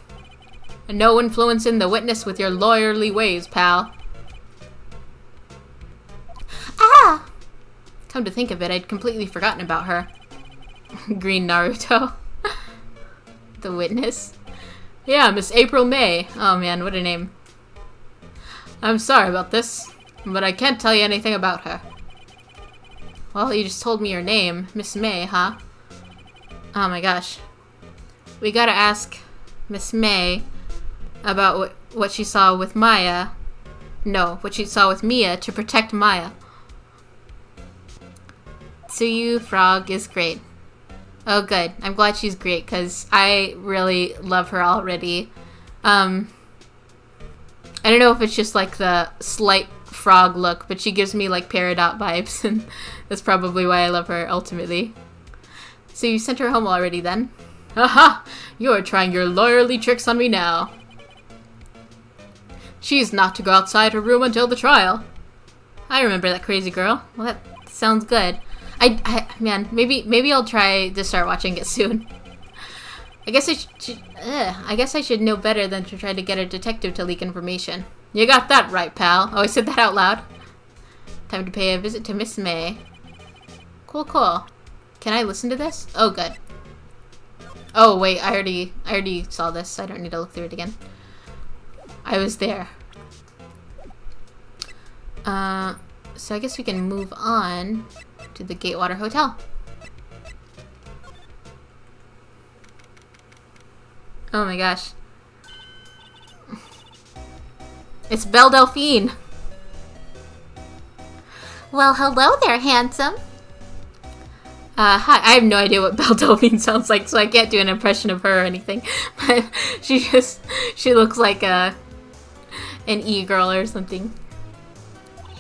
A: No influencing the witness with your lawyerly ways, pal. Ah! Come to think of it, I'd completely forgotten about her. Green Naruto. The witness. Yeah, Miss April May. Oh man, what a name. I'm sorry about this, but I can't tell you anything about her. Well, you just told me your name. Miss May, huh? Oh my gosh. We gotta ask Miss May about what she saw with Maya. No, what she saw with Mia to protect Maya. Tsuyu Frog is great. Oh, good. I'm glad she's great, because I really love her already. I don't know if it's just like the slight frog look, but she gives me like Peridot vibes, and that's probably why I love her ultimately. So you sent her home already then? Aha! You're trying your lawyerly tricks on me now. She's not to go outside her room until the trial. I remember that crazy girl. Well, that sounds good. Man, maybe I'll try to start watching it soon. I guess I should know better than to try to get a detective to leak information. You got that right, pal. Oh, I said that out loud. Time to pay a visit to Miss May. Cool, cool. Can I listen to this? Oh, good. Oh, wait, I already saw this. I don't need to look through it again. I was there. So I guess we can move on to the Gatewater Hotel. Oh my gosh. It's Belle Delphine. Well, hello there, handsome. Hi. I have no idea what Belle Delphine sounds like, so I can't do an impression of her or anything. But she looks like an e-girl or something.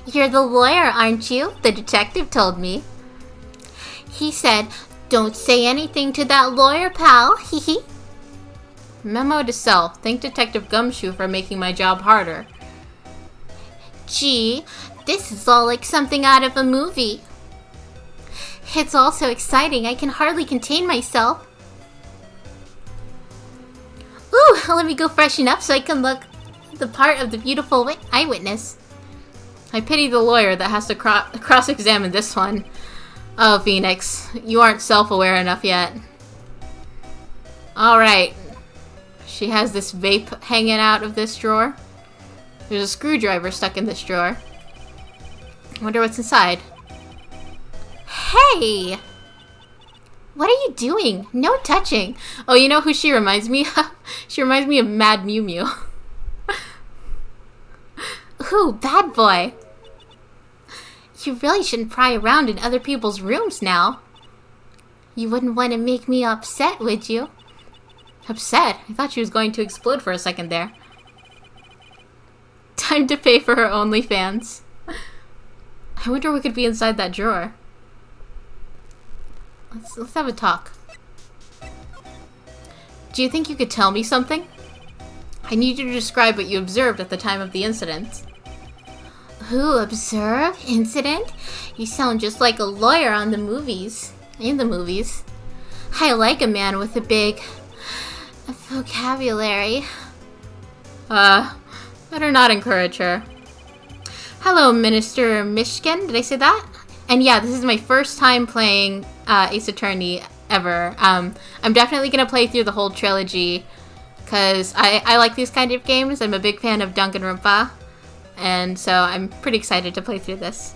A: You're the lawyer, aren't you? The detective told me. He said, don't say anything to that lawyer, pal. Hee. Memo to self. Thank Detective Gumshoe for making my job harder. Gee, this is all like something out of a movie. It's all so exciting, I can hardly contain myself. Ooh, let me go freshen up so I can look the part of the beautiful eyewitness. I pity the lawyer that has to cross-examine this one. Oh, Phoenix, you aren't self-aware enough yet. Alright. She has this vape hanging out of this drawer. There's a screwdriver stuck in this drawer. Wonder what's inside. Hey! What are you doing? No touching. Oh, you know who she reminds me of? She reminds me of Mad Mew Mew. Ooh, bad boy. You really shouldn't pry around in other people's rooms now. You wouldn't want to make me upset, would you? Upset? I thought she was going to explode for a second there. Time to pay for her OnlyFans. I wonder what could be inside that drawer. Let's have a talk. Do you think you could tell me something? I need you to describe what you observed at the time of the incident. Who observed? Incident? You sound just like a lawyer on the movies. In the movies. I like a man with a big vocabulary. Better not encourage her. Hello, Minister Mishkin. Did I say that? And yeah, this is my first time playing Ace Attorney ever. I'm definitely going to play through the whole trilogy because I like these kind of games. I'm a big fan of Danganronpa, and so I'm pretty excited to play through this.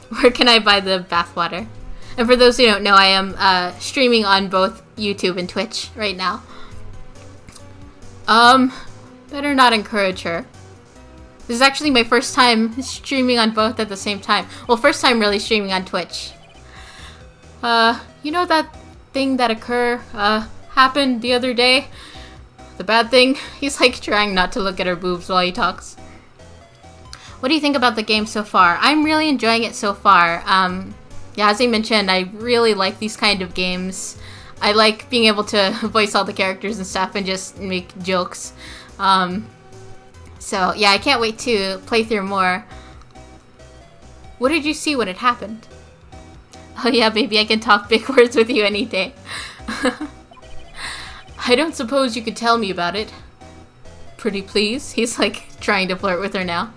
A: Where can I buy the bathwater? And for those who don't know, I am streaming on both YouTube and Twitch right now. Better not encourage her. This is actually my first time streaming on both at the same time. Well, first time really streaming on Twitch. You know that thing that happened the other day? The bad thing? He's like trying not to look at her boobs while he talks. What do you think about the game so far? I'm really enjoying it so far. Yeah, as I mentioned, I really like these kind of games. I like being able to voice all the characters and stuff and just make jokes. So, yeah, I can't wait to play through more. What did you see when it happened? Oh yeah, baby, I can talk big words with you any day. I don't suppose you could tell me about it. Pretty please? He's like trying to flirt with her now.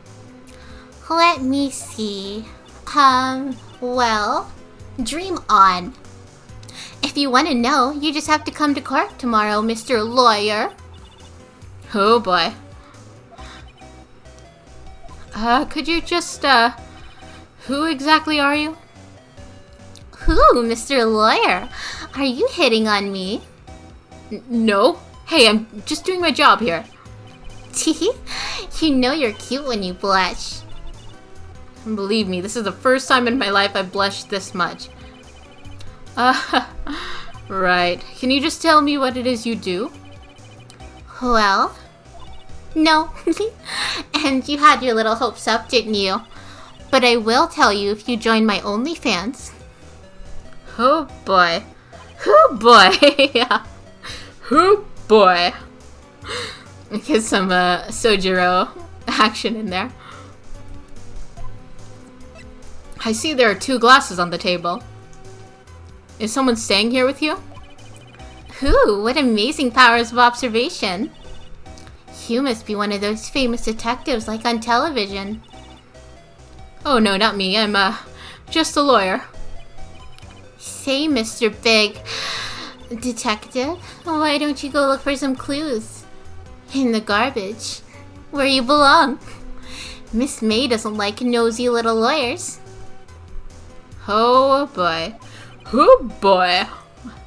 C: Let me see. Well, dream on. If you want to know, you just have to come to court tomorrow, Mr. Lawyer.
A: Oh boy. Could you just, who exactly are you?
C: Who, Mr. Lawyer? Are you hitting on me?
A: No. Hey, I'm just doing my job here.
C: You know you're cute when you blush.
A: And believe me, this is the first time in my life I've blushed this much. Right. Can you just tell me what it is you do?
C: Well, no. And you had your little hopes up, didn't you? But I will tell you if you join my OnlyFans.
A: Oh boy. Oh boy. Yeah. Oh boy. Get some Sojiro action in there. I see there are 2 glasses on the table. Is someone staying here with you?
C: Ooh, what amazing powers of observation. You must be one of those famous detectives like on television.
A: Oh no, not me. I'm just a lawyer.
C: Say, Mr. Big Detective, why don't you go look for some clues? In the garbage, where you belong. Miss May doesn't like nosy little lawyers.
A: Oh boy. Oh boy.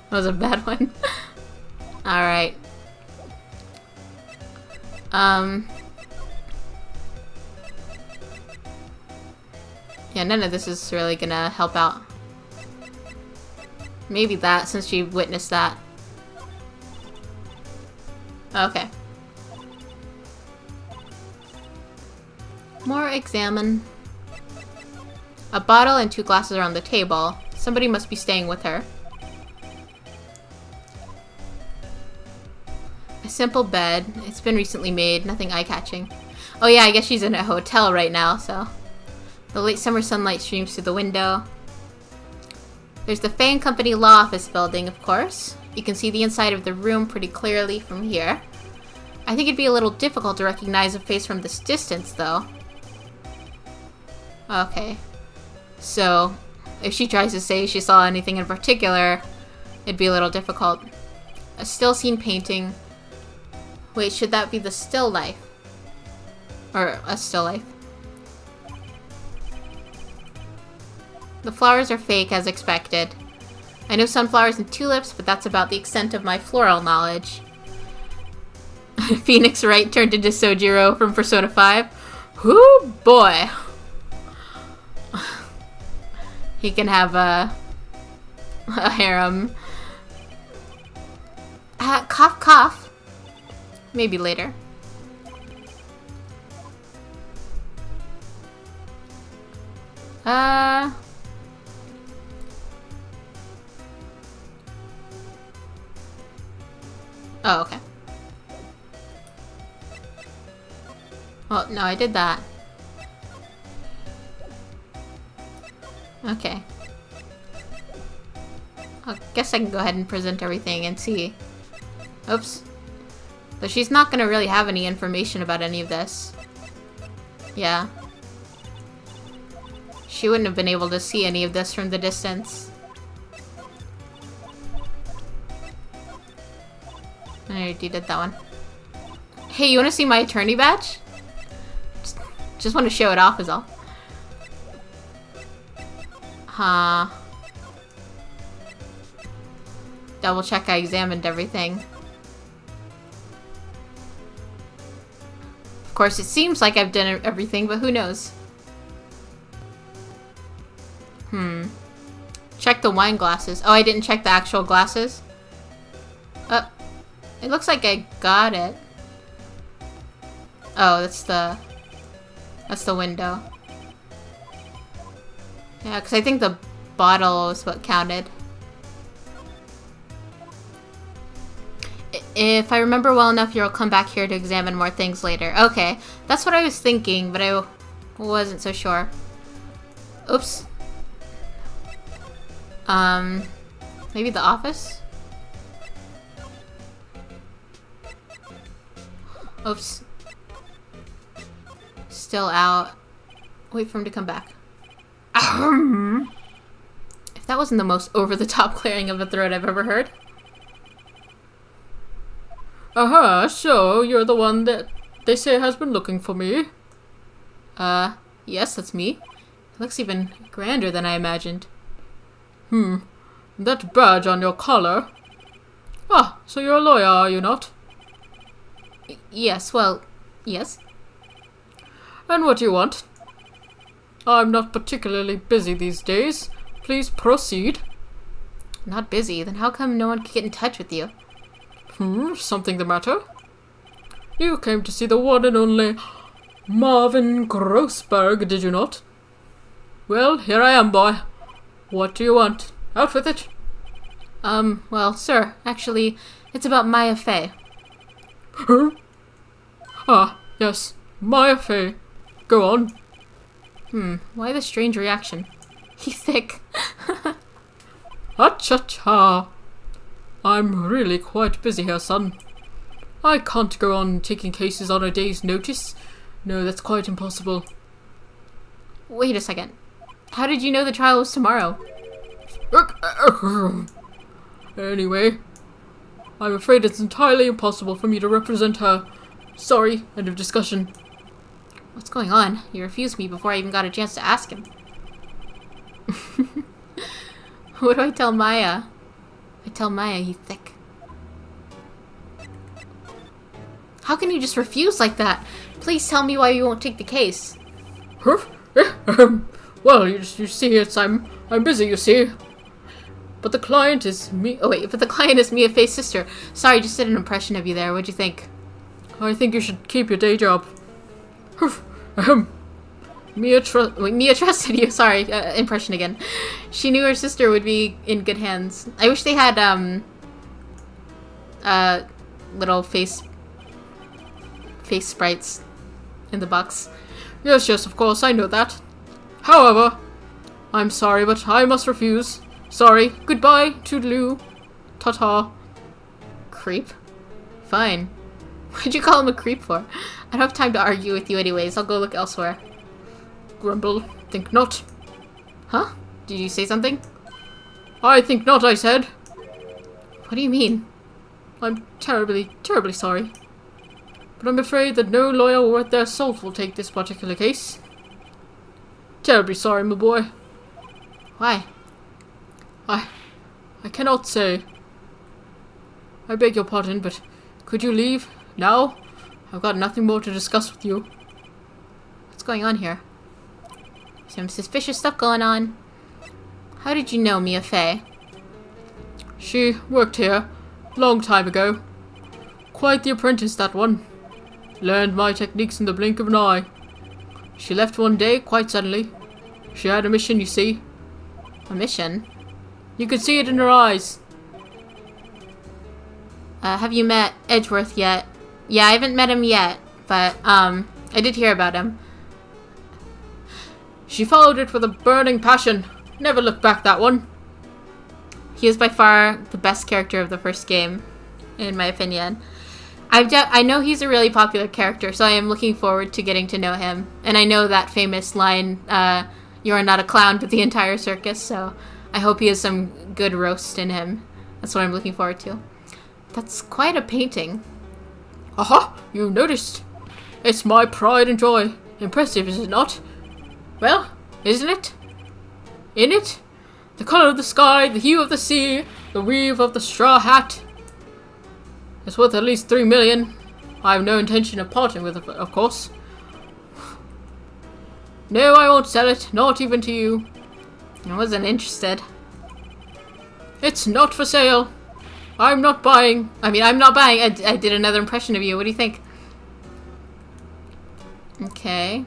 A: That was a bad one. Alright. Yeah, none of this is really gonna help out. Maybe that, since she witnessed that. Okay. More examine. A bottle and 2 glasses are on the table. Somebody must be staying with her. A simple bed. It's been recently made. Nothing eye-catching. Oh yeah, I guess she's in a hotel right now, so... The late summer sunlight streams through the window. There's the Fang Company Law Office building, of course. You can see the inside of the room pretty clearly from here. I think it'd be a little difficult to recognize a face from this distance, though. Okay. So, if she tries to say she saw anything in particular, it'd be a little difficult. A still scene painting. Wait, should that be the still life? Or a still life? The flowers are fake, as expected. I know sunflowers and tulips, but that's about the extent of my floral knowledge. Phoenix Wright turned into Sojiro from Persona 5. Whoo boy! He can have a harem.
C: Cough, cough.
A: Maybe later. Oh, okay. Well, no, I did that. Okay. I guess I can go ahead and present everything and see. Oops. But she's not gonna really have any information about any of this. Yeah. She wouldn't have been able to see any of this from the distance. I already did that one. Hey, you wanna see my attorney badge? Just want to show it off is all. Huh. double check I examined everything. Of course, it seems like I've done everything, but who knows? Check the wine glasses. Oh, I didn't check the actual glasses? It looks like I got it. Oh, that's the window. Yeah, because I think the bottle was what counted. If I remember well enough, you'll come back here to examine more things later. Okay, that's what I was thinking, but I wasn't so sure. Oops. Maybe the office? Oops. Still out. Wait for him to come back. If that wasn't the most over-the-top clearing of the throat I've ever heard.
B: Aha, so you're the one that they say has been looking for me?
A: Yes, that's me. It looks even grander than I imagined.
B: That badge on your collar. Ah, so you're a lawyer, are you not?
A: Yes, well, yes.
B: And what do you want? I'm not particularly busy these days. Please proceed.
A: Not busy? Then how come no one could get in touch with you?
B: Something the matter? You came to see the one and only Marvin Grossberg, did you not? Well, here I am, boy. What do you want? Out with it.
A: Well, sir, actually, it's about Maya Fey.
B: Huh? Ah, yes, Maya Fey. Go on.
A: Why the strange reaction? He's thick.
B: Ha-cha-cha. I'm really quite busy here, son. I can't go on taking cases on a day's notice. No, that's quite impossible.
A: Wait a second. How did you know the trial was tomorrow?
B: Anyway, I'm afraid it's entirely impossible for me to represent her. Sorry, end of discussion.
A: What's going on? He refused me before I even got a chance to ask him. What do I tell Maya? I tell Maya he's thick. How can you just refuse like that? Please tell me why you won't take the case.
B: Well, you see, I'm busy, you see. But the client is me.
A: Oh wait, but the client is Mia Fey's sister. Sorry, just did an impression of you there. What'd you think?
B: I think you should keep your day job.
A: Mia trusted you. Sorry, impression again. She knew her sister would be in good hands. I wish they had little face sprites in the box.
B: Yes, of course, I know that. However, I'm sorry, but I must refuse. Sorry. Goodbye. Toodaloo. Ta-ta.
A: Creep? Fine. What'd you call him a creep for? I don't have time to argue with you anyways. I'll go look elsewhere.
B: Grumble. Think not.
A: Huh? Did you say something?
B: I think not, I said.
A: What do you mean?
B: I'm terribly, terribly sorry. But I'm afraid that no lawyer worth their salt will take this particular case. Terribly sorry, my boy.
A: Why?
B: I cannot say. I beg your pardon, but could you leave now? I've got nothing more to discuss with you.
A: What's going on here? Some suspicious stuff going on. How did you know Mia Fey?
B: She worked here, long time ago. Quite the apprentice, that one. Learned my techniques in the blink of an eye. She left one day, quite suddenly. She had a mission, you see.
A: A mission?
B: You could see it in her eyes.
A: Have you met Edgeworth yet? Yeah, I haven't met him yet, but, I did hear about him.
B: She followed it with a burning passion. Never looked back, that one.
A: He is by far the best character of the first game, in my opinion. I know he's a really popular character, so I am looking forward to getting to know him. And I know that famous line, you are not a clown, but the entire circus, so I hope he has some good roast in him. That's what I'm looking forward to. That's quite a painting.
B: Aha! You noticed. It's my pride and joy. Impressive, is it not? Well, isn't it? In it? The color of the sky, the hue of the sea, The weave of the straw hat. It's worth at least 3 million. I have no intention of parting with it, of course. No, I won't sell it. Not even to you.
A: I wasn't interested.
B: It's not for sale. I'm not buying.
A: I mean, I'm not buying. I did another impression of you. What do you think? Okay.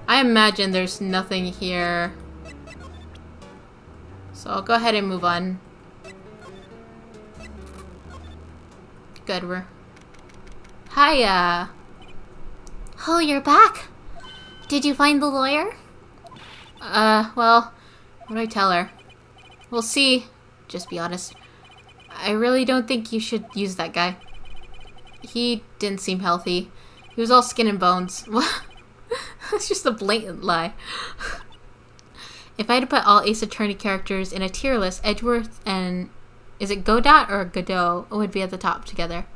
A: I imagine there's nothing here. So I'll go ahead and move on. Good, we're... Hiya!
C: Oh, you're back? Did you find the lawyer?
A: Well, what do I tell her? We'll see. Just be honest. I really don't think you should use that guy. He didn't seem healthy. He was all skin and bones. That's just a blatant lie. If I had to put all Ace Attorney characters in a tier list, Edgeworth and... Is it Godot or Godot would be at the top together.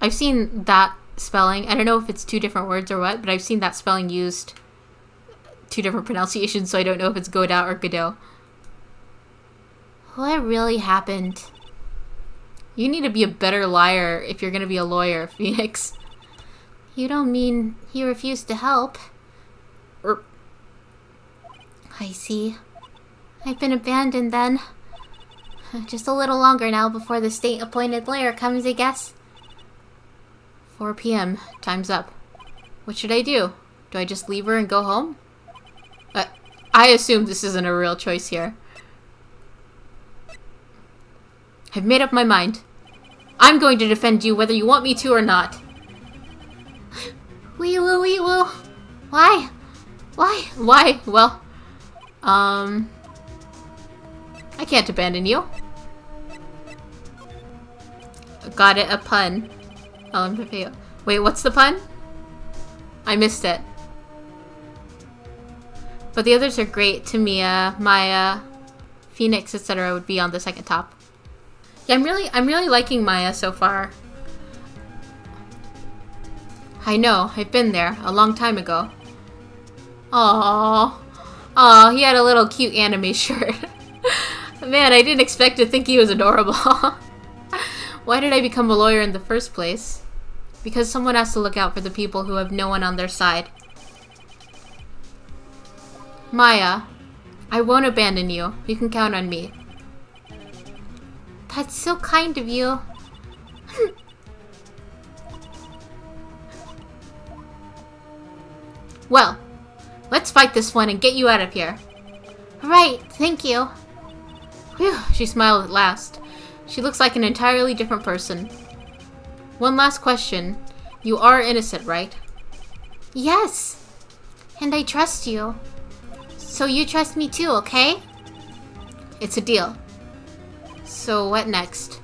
A: I've seen that spelling. I don't know if it's two different words or what, but I've seen that spelling used. Two different pronunciations, so I don't know if it's Godot or Godot.
C: What really happened?
A: You need to be a better liar if you're going to be a lawyer, Phoenix.
C: You don't mean he refused to help? I see. I've been abandoned then. Just a little longer now before the state-appointed lawyer comes, I guess.
A: 4 p.m. Time's up. What should I do? Do I just leave her and go home? I assume this isn't a real choice here. I've made up my mind. I'm going to defend you whether you want me to or not.
C: Wee woo, wee woo. Why? Why?
A: Why? Well, I can't abandon you. Got it, a pun. Wait, what's the pun? I missed it. But the others are great. Tamia, Maya, Phoenix, etc. would be on the second top. Yeah, I'm really liking Maya so far. I know, I've been there a long time ago. Aww, he had a little cute anime shirt. Man, I didn't expect to think he was adorable. Why did I become a lawyer in the first place? Because someone has to look out for the people who have no one on their side. Maya, I won't abandon you. You can count on me.
C: That's so kind of you.
A: Well, let's fight this one and get you out of here.
C: Right, thank you.
A: Whew, she smiled at last. She looks like an entirely different person. One last question. You are innocent, right?
C: Yes. And I trust you. So you trust me too, okay?
A: It's a deal. So what next?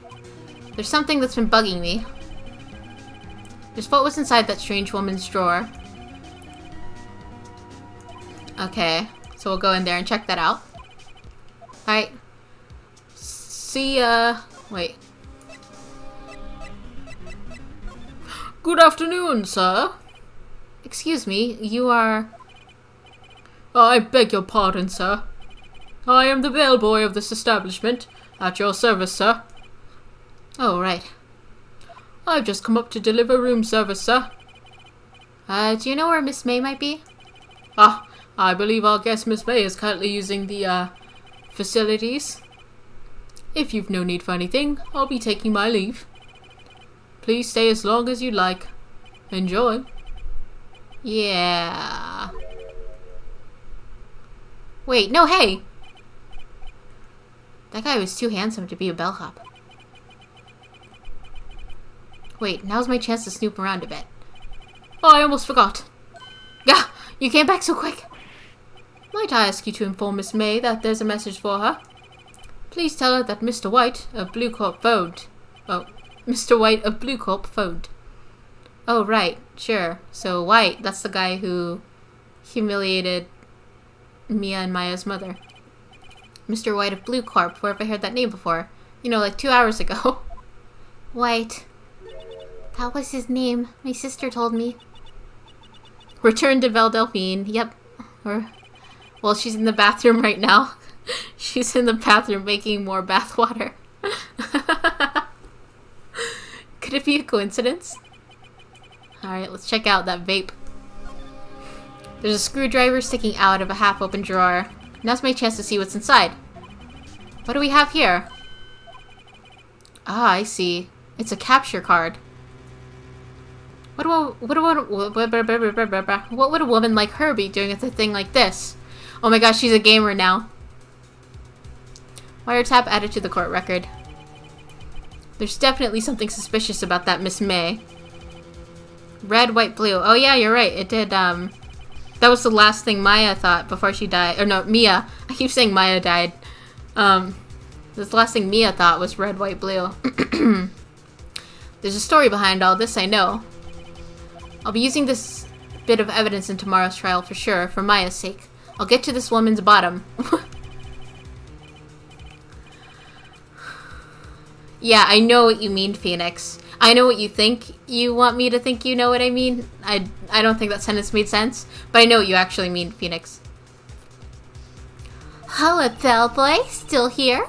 A: There's something that's been bugging me. Just what was inside that strange woman's drawer? Okay, so we'll go in there and check that out. Alright. See, wait.
B: Good afternoon, sir.
A: Excuse me, you are...
B: I beg your pardon, sir. I am the bellboy of this establishment. At your service, sir.
A: Oh, right.
B: I've just come up to deliver room service, sir.
A: Do you know where Miss May might be?
B: Ah, I believe our guest Miss May is currently using the, facilities. If you've no need for anything, I'll be taking my leave. Please stay as long as you'd like. Enjoy.
A: Yeah. Wait, no, hey! That guy was too handsome to be a bellhop. Wait, now's my chance to snoop around a bit.
B: Oh, I almost forgot.
A: Gah! You came back so quick!
B: Might I ask you to inform Miss May that there's a message for her? Please tell her that Mr. White of Blue Corp phoned. Oh, Mr. White of Blue Corp phoned.
A: Oh, right. Sure. So White, that's the guy who humiliated Mia and Maya's mother. Mr. White of Blue Corp. Where have I heard that name before? You know, like 2 hours ago.
C: White. That was his name. My sister told me.
A: Return to Val Delphine. Yep. Well, she's in the bathroom right now. She's in the bathroom making more bathwater. Could it be a coincidence? Alright, let's check out that vape. There's a screwdriver sticking out of a half-open drawer. Now's my chance to see what's inside. What do we have here? Ah, I see. It's a capture card. What would a woman like her be doing with a thing like this? Oh my gosh, she's a gamer now. Wiretap added to the court record. There's definitely something suspicious about that Miss May. Red, white, blue. Oh yeah, you're right. It did, that was the last thing Maya thought before she died. Or no, Mia. I keep saying Maya died. This last thing Mia thought was red, white, blue. There's a story behind all this, I know. I'll be using this bit of evidence in tomorrow's trial for sure, for Maya's sake. I'll get to this woman's bottom. Yeah, I know what you mean, Phoenix. I know what you think you want me to think you know what I mean. I don't think that sentence made sense, but I know what you actually mean, Phoenix.
C: Hello, Bellboy. Still here?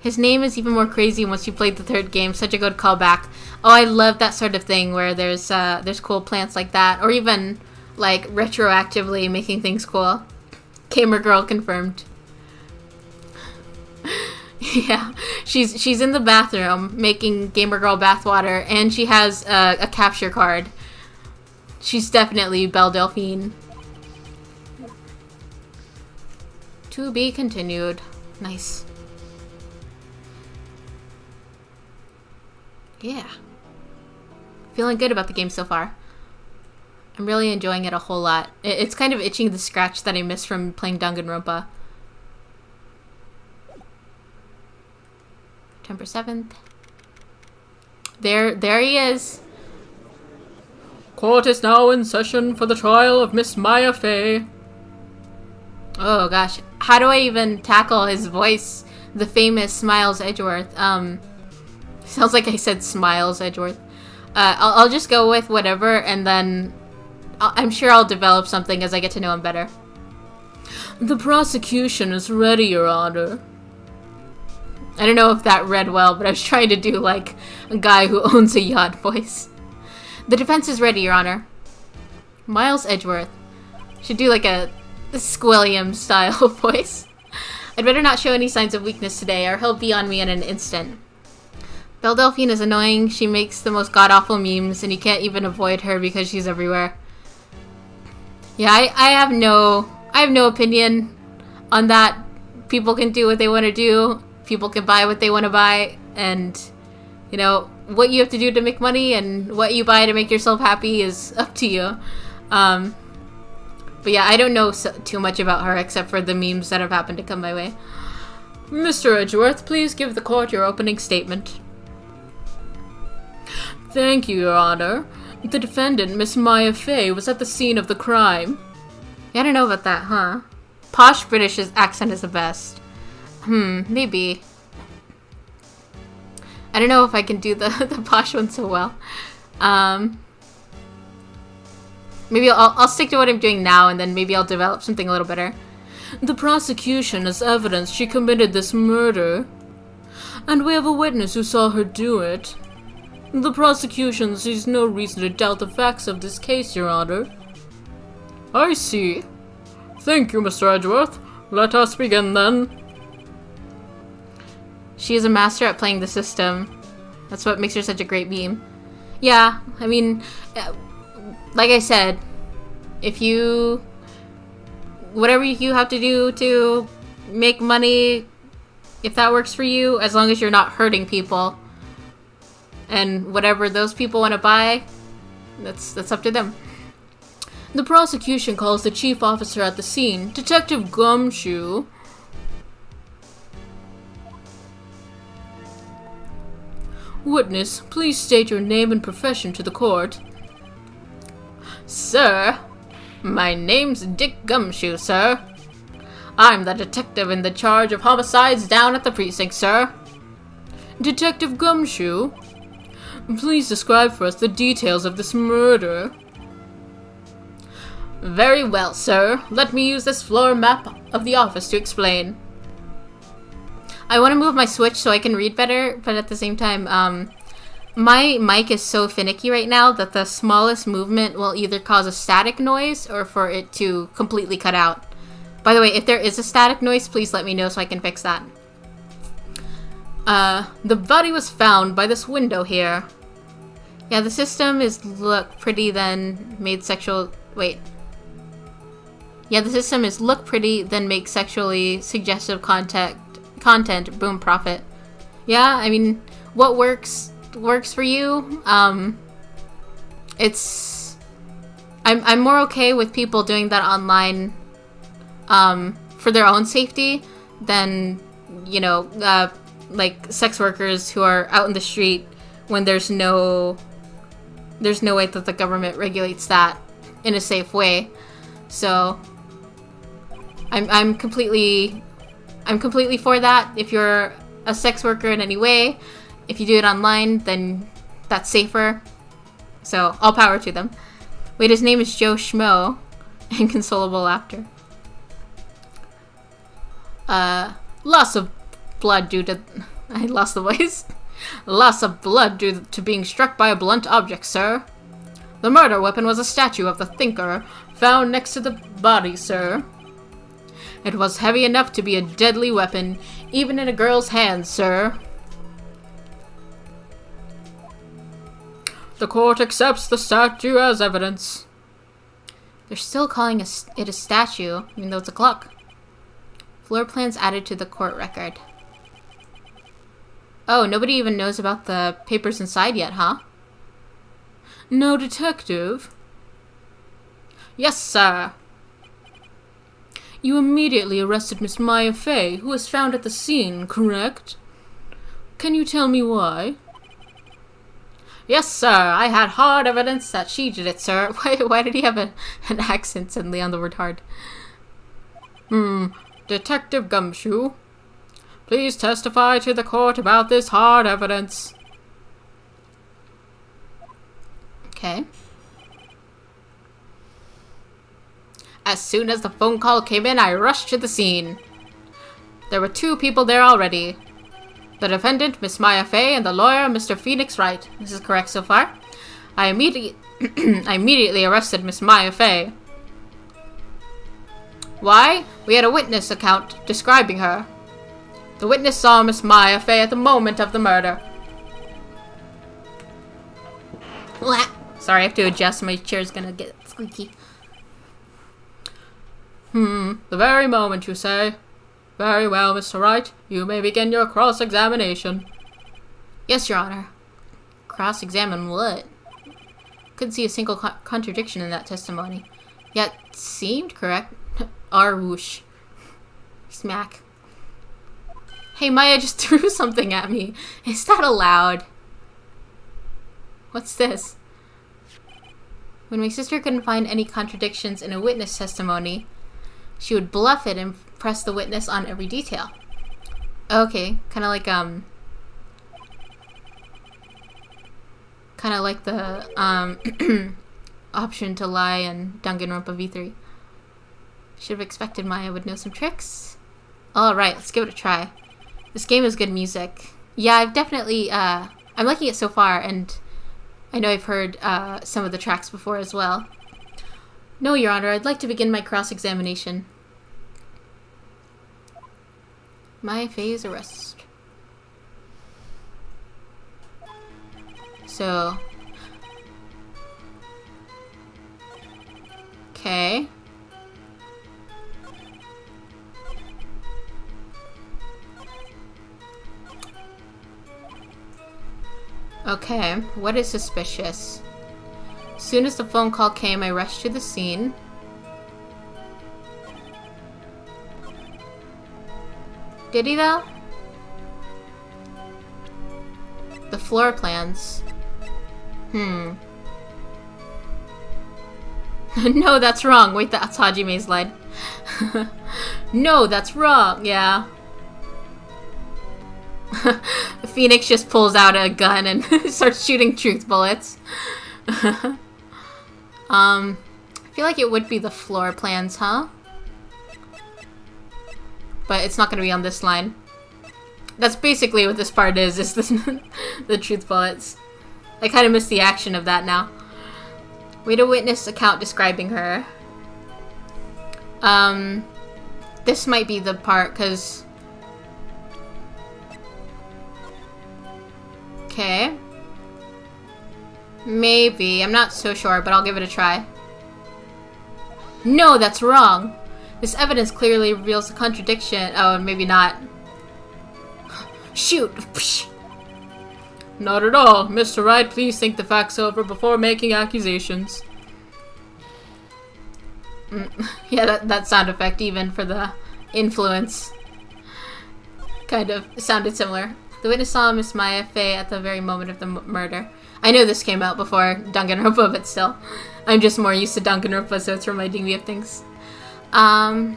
A: His name is even more crazy once you played the third game. Such a good callback. Oh, I love that sort of thing where there's cool plants like that, or even like retroactively making things cool. Gamer girl confirmed. Yeah, she's in the bathroom making gamer girl bathwater, and she has a capture card. She's definitely Belle Delphine. To be continued. Nice. Yeah. Feeling good about the game so far. I'm really enjoying it a whole lot. It's kind of itching the scratch that I missed from playing Danganronpa. September 7th. There he is.
B: Court is now in session for the trial of Miss Maya Fey.
A: Oh gosh, how do I even tackle his voice? The famous Miles Edgeworth. Sounds like I said Smiles Edgeworth. I'll just go with whatever, and then I'm sure I'll develop something as I get to know him better.
B: The prosecution is ready, Your Honor.
A: I don't know if that read well, but I was trying to do like a guy who owns a yacht voice. The defense is ready, Your Honor. Miles Edgeworth. Should do like a Squilliam style voice. I'd better not show any signs of weakness today, or he'll be on me in an instant. Belle Delphine is annoying. She makes the most god-awful memes, and you can't even avoid her because she's everywhere. Yeah, I have no opinion on that. People can do what they want to do. People can buy what they want to buy, and you know what you have to do to make money and what you buy to make yourself happy is up to you. But yeah, I don't know too much about her except for the memes that have happened to come my way.
B: Mr. Edgeworth, please give the court your opening statement. Thank you, Your Honor. The defendant, Miss Maya Fey, was at the scene of the crime.
A: Yeah, I don't know about that, huh? Posh British accent is the best. Maybe. I don't know if I can do the posh one so well. Maybe I'll stick to what I'm doing now, and then maybe I'll develop something a little better.
B: The prosecution has evidence she committed this murder, and we have a witness who saw her do it. The prosecution sees no reason to doubt the facts of this case, Your Honor. I see. Thank you, Mr. Edgeworth. Let us begin, then.
A: She is a master at playing the system. That's what makes her such a great meme. Yeah, I mean, like I said, whatever you have to do to make money, if that works for you, as long as you're not hurting people, and whatever those people want to buy, that's up to them.
B: The prosecution calls the chief officer at the scene, Detective Gumshoe. Witness, please state your name and profession to the court.
A: Sir, my name's Dick Gumshoe, sir. I'm the detective in the charge of homicides down at the precinct, sir.
B: Detective Gumshoe, please describe for us the details of this murder.
A: Very well, sir. Let me use this floor map of the office to explain. I want to move my switch so I can read better, but at the same time, my mic is so finicky right now that the smallest movement will either cause a static noise or for it to completely cut out. By the way, if there is a static noise, please let me know so I can fix that. The body was found by this window here. Yeah, the system is look pretty then made sexual... Wait. Yeah, the system is look pretty then make sexually suggestive content, boom, profit. Yeah, I mean, what works for you. It's... I'm more okay with people doing that online for their own safety than, you know, like sex workers who are out in the street when there's no way that the government regulates that in a safe way. So I'm completely for that. If you're a sex worker in any way, if you do it online, then that's safer. So all power to them. Wait, his name is Joe Schmo. Inconsolable laughter. Loss of blood due to... I lost the voice. Loss of blood due to being struck by a blunt object, sir. The murder weapon was a statue of the thinker found next to the body, sir. It was heavy enough to be a deadly weapon, even in a girl's hands, sir.
B: The court accepts the statue as evidence.
A: They're still calling it a statue, even though it's a clock. Floor plans added to the court record. Oh, nobody even knows about the papers inside yet, huh?
B: No, detective.
A: Yes, sir.
B: You immediately arrested Miss Maya Fey, who was found at the scene, correct? Can you tell me why?
A: Yes, sir. I had hard evidence that she did it, sir. Why did he have an accent suddenly on the word hard?
B: Detective Gumshoe, please testify to the court about this hard evidence.
A: Okay. As soon as the phone call came in, I rushed to the scene. There were 2 people there already. The defendant, Miss Maya Fey, and the lawyer, Mr. Phoenix Wright. This is correct so far. I immediately arrested Miss Maya Fey. Why? We had a witness account describing her. The witness saw Miss Maya Fey at the moment of the murder. Sorry, I have to adjust. My chair's gonna get squeaky.
B: The very moment, you say? Very well, Mr. Wright. You may begin your cross-examination.
A: Yes, Your Honor. Cross-examine what? Couldn't see a single contradiction in that testimony. Yet seemed correct. R whoosh. Smack. Hey, Maya just threw something at me. Is that allowed? What's this? When my sister couldn't find any contradictions in a witness testimony, she would bluff it and press the witness on every detail. Okay, kind of like the option to lie in Danganronpa V3. Should have expected Maya would know some tricks. Alright, let's give it a try. This game has good music. Yeah, I've definitely, I'm liking it so far, and I know I've heard some of the tracks before as well. No, Your Honor, I'd like to begin my cross-examination. Maya Fey's arrest. So... Okay. Okay, what is suspicious? As soon as the phone call came, I rushed to the scene. Did he though? The floor plans. No, that's wrong. Wait, that's Hajime's line. No, that's wrong. Yeah. Phoenix just pulls out a gun and starts shooting truth bullets. I feel feel like it would be the floor plans, huh? But it's not going to be on this line. That's basically what this part is the truth bullets. I kind of miss the action of that now. Way to witness account describing her. This might be the part, because... Okay. Maybe. I'm not so sure, but I'll give it a try. No, that's wrong. This evidence clearly reveals a contradiction. Oh, maybe not. Shoot! Psh.
B: Not at all. Mr. Wright, please think the facts over before making accusations.
A: Yeah, that sound effect, even for the influence, kind of sounded similar. The witness saw Miss Maya Fey at the very moment of the murder. I know this came out before Danganronpa, but still. I'm just more used to Danganronpa, so it's reminding me of things. I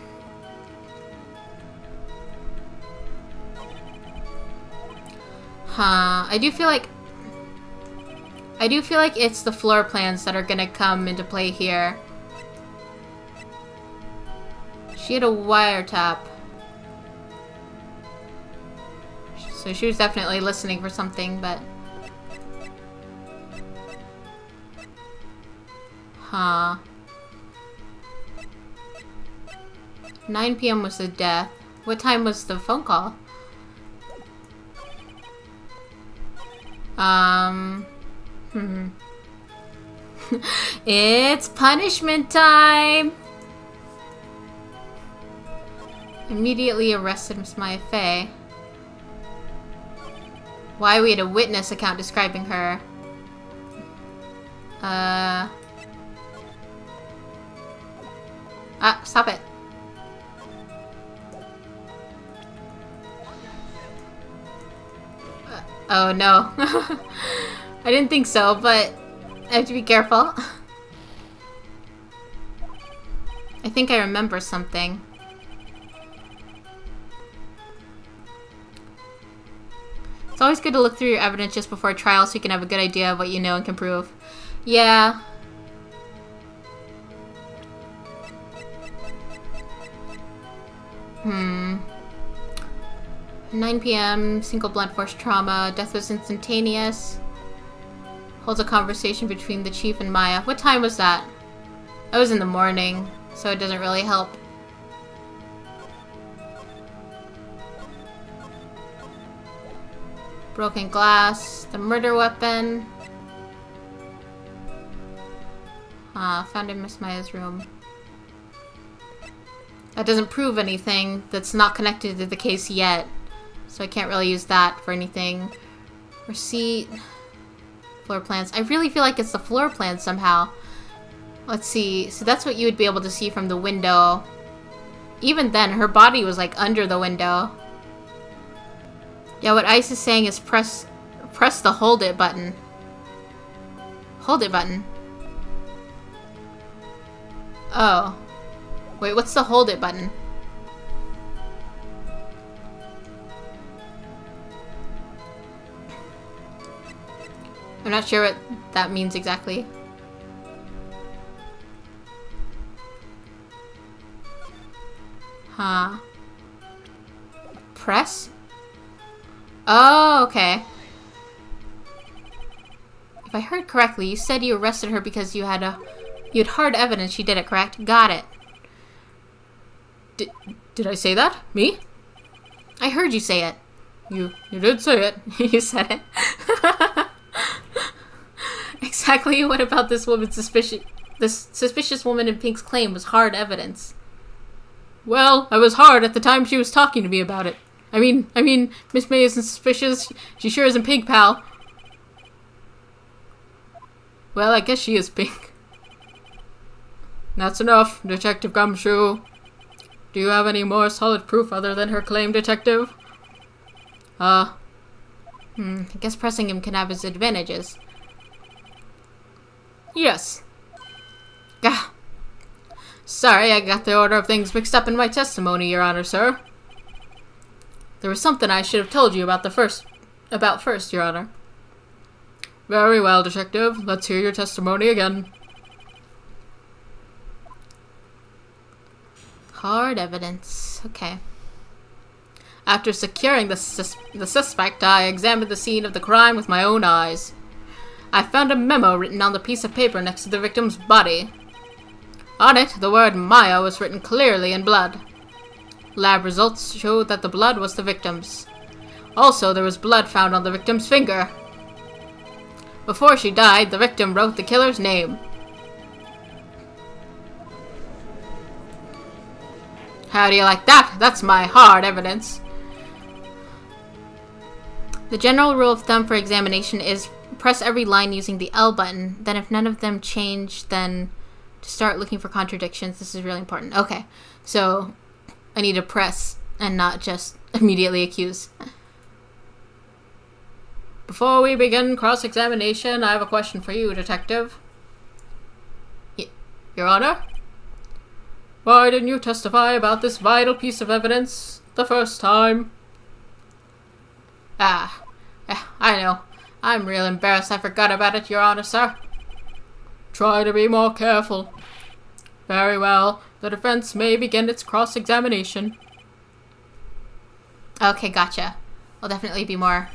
A: do feel like it's the floor plans that are gonna come into play here. She had a wiretap. So she was definitely listening for something, but... 9 p.m. was the death. What time was the phone call? It's punishment time! Immediately arrested Miss Maya Fey. Why we had a witness account describing her. Stop it. Oh no. I didn't think so, but I have to be careful. I think I remember something. It's always good to look through your evidence just before trial so you can have a good idea of what you know and can prove. Yeah. Hmm. 9 p.m., single blunt force trauma, death was instantaneous. Holds a conversation between the chief and Maya. What time was that? That was in the morning, so it doesn't really help. Broken glass, the murder weapon. Found in Miss Maya's room. That doesn't prove anything that's not connected to the case yet. So I can't really use that for anything. Receipt. Floor plans. I really feel like it's the floor plans somehow. Let's see. So that's what you would be able to see from the window. Even then, her body was like under the window. Yeah, what Ice is saying is press the hold it button. Hold it button. Oh. Wait, what's the hold it button? I'm not sure what that means exactly. Press? Oh, okay. If I heard correctly, you said you arrested her because you had hard evidence she did it, correct? Got it.
B: Did I say that? Me?
A: I heard you say it.
B: You did say it.
A: You said it. Exactly what about this woman's this suspicious woman in pink's claim was hard evidence?
B: Well, I was hard at the time she was talking to me about it. I mean, Miss May isn't suspicious. She sure isn't pink, pal. Well, I guess she is pink. That's enough, Detective Gumshoe. Do you have any more solid proof other than her claim, Detective?
A: I guess pressing him can have his advantages.
B: Yes.
A: Gah.
B: Sorry, I got the order of things mixed up in my testimony, Your Honor, sir. There was something I should have told you about first, Your Honor. Very well, Detective. Let's hear your testimony again.
A: Hard evidence. Okay. After securing the suspect, I examined the scene of the crime with my own eyes. I found a memo written on the piece of paper next to the victim's body. On it, the word Maya was written clearly in blood. Lab results showed that the blood was the victim's. Also, there was blood found on the victim's finger. Before she died, the victim wrote the killer's name. How do you like that? That's my hard evidence. The general rule of thumb for examination is press every line using the L button. Then if none of them change, then to start looking for contradictions. This is really important. Okay, so I need to press and not just immediately accuse. Before we begin cross-examination, I have a question for you, Detective. Your Honor? Why didn't you testify about this vital piece of evidence the first time? I know. I'm real embarrassed I forgot about it, Your Honor, sir. Try to be more careful. Very well. The defense may begin its cross-examination. Okay, gotcha. I'll definitely be more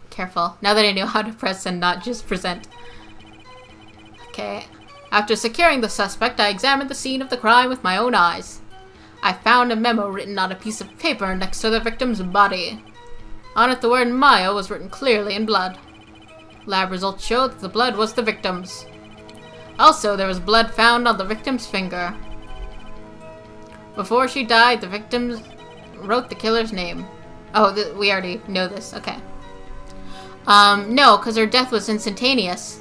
A: careful now that I know how to press and not just present. Okay. After securing the suspect, I examined the scene of the crime with my own eyes. I found a memo written on a piece of paper next to the victim's body. On it, the word Maya was written clearly in blood. Lab results showed that the blood was the victim's. Also, there was blood found on the victim's finger. Before she died, the victim wrote the killer's name. Oh, we already know this. Okay. No, because her death was instantaneous.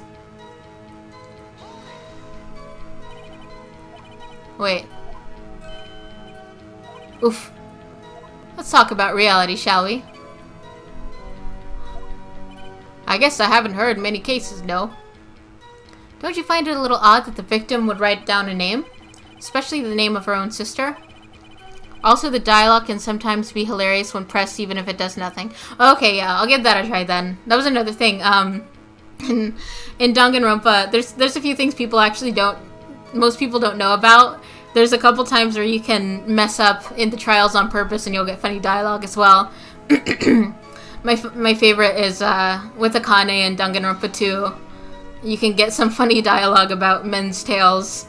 A: Wait. Oof. Let's talk about reality, shall we? I guess I haven't heard many cases, no. Don't you find it a little odd that the victim would write down a name? Especially the name of her own sister? Also, the dialogue can sometimes be hilarious when pressed, even if it does nothing. Okay, yeah, I'll give that a try then. That was another thing. In Danganronpa, there's a few things most people don't know about. There's a couple times where you can mess up in the trials on purpose and you'll get funny dialogue as well. My favorite is with Akane and Danganronpa 2. You can get some funny dialogue about men's tales.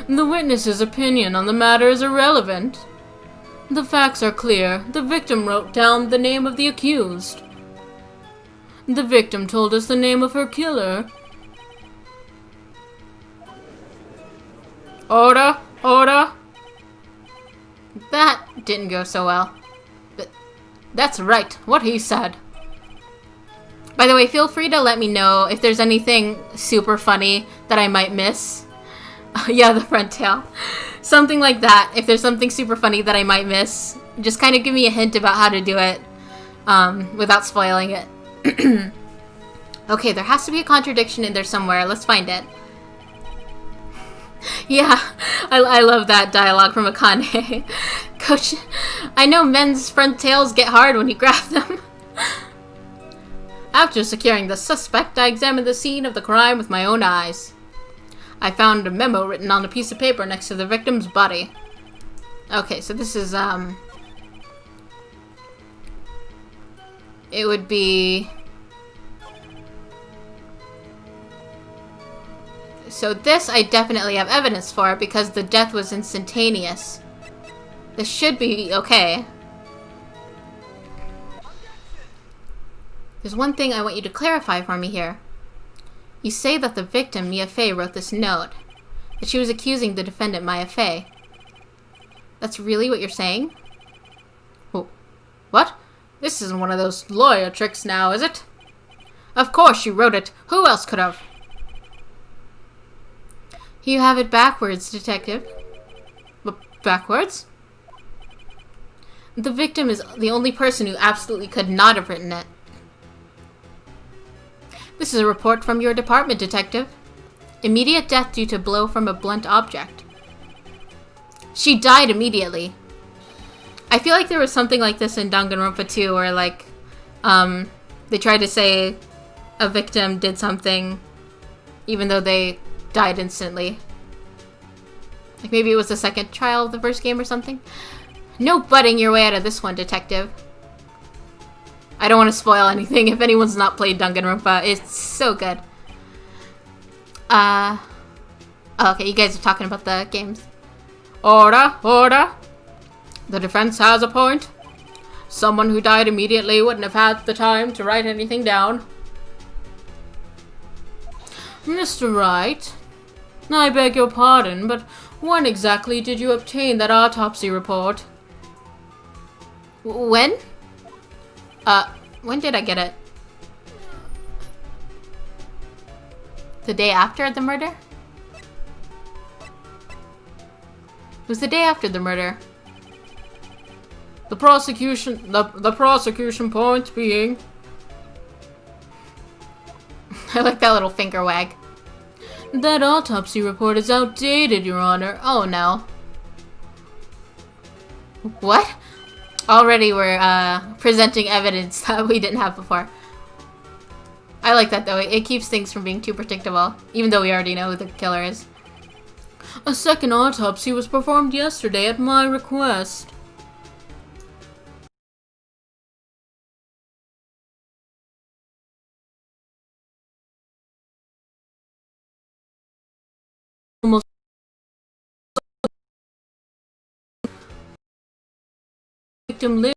A: The witness's opinion on the matter is irrelevant. The facts are clear. The victim wrote down the name of the accused. The victim told us the name of her killer. Order! Order! That didn't go so well. But that's right, what he said. By the way, feel free to let me know if there's anything super funny that I might miss. Yeah, the front tail. Something like that. If there's something super funny that I might miss, just kind of give me a hint about how to do it without spoiling it. Okay, there has to be a contradiction in there somewhere. Let's find it. Yeah, I love that dialogue from Akane. Coach, I know men's front tails get hard when you grab them. After securing the suspect, I examined the scene of the crime with my own eyes. I found a memo written on a piece of paper next to the victim's body. Okay, so this is, it would be... So this I definitely have evidence for because the death was instantaneous. This should be okay. There's one thing I want you to clarify for me here. You say that the victim, Mia Fey, wrote this note. That she was accusing the defendant, Maya Fey. That's really what you're saying? Oh, what? This isn't one of those lawyer tricks now, is it? Of course she wrote it. Who else could have? You have it backwards, Detective. Backwards? The victim is the only person who absolutely could not have written it. This is a report from your department, Detective. Immediate death due to blow from a blunt object. She died immediately. I feel like there was something like this in Danganronpa 2 where, like, they tried to say a victim did something even though they died instantly. Like maybe it was the second trial of the first game or something. No butting your way out of this one, detective. I don't want to spoil anything if anyone's not played Danganronpa. It's so good. Oh, okay, you guys are talking about the games.
B: Order, order. The defense has a point. Someone who died immediately wouldn't have had the time to write anything down. Mr. Wright, I beg your pardon, but when exactly did you obtain that autopsy report?
A: When? When did I get it? The day after the murder? It was the day after the murder.
B: The prosecution point being...
A: I like that little finger wag.
B: That autopsy report is outdated, Your Honor.
A: Oh no. What? Already we're presenting evidence that we didn't have before. I like that though. It keeps things from being too predictable, even though we already know who the killer is.
B: A second autopsy was performed yesterday at my request. Almost victim lived.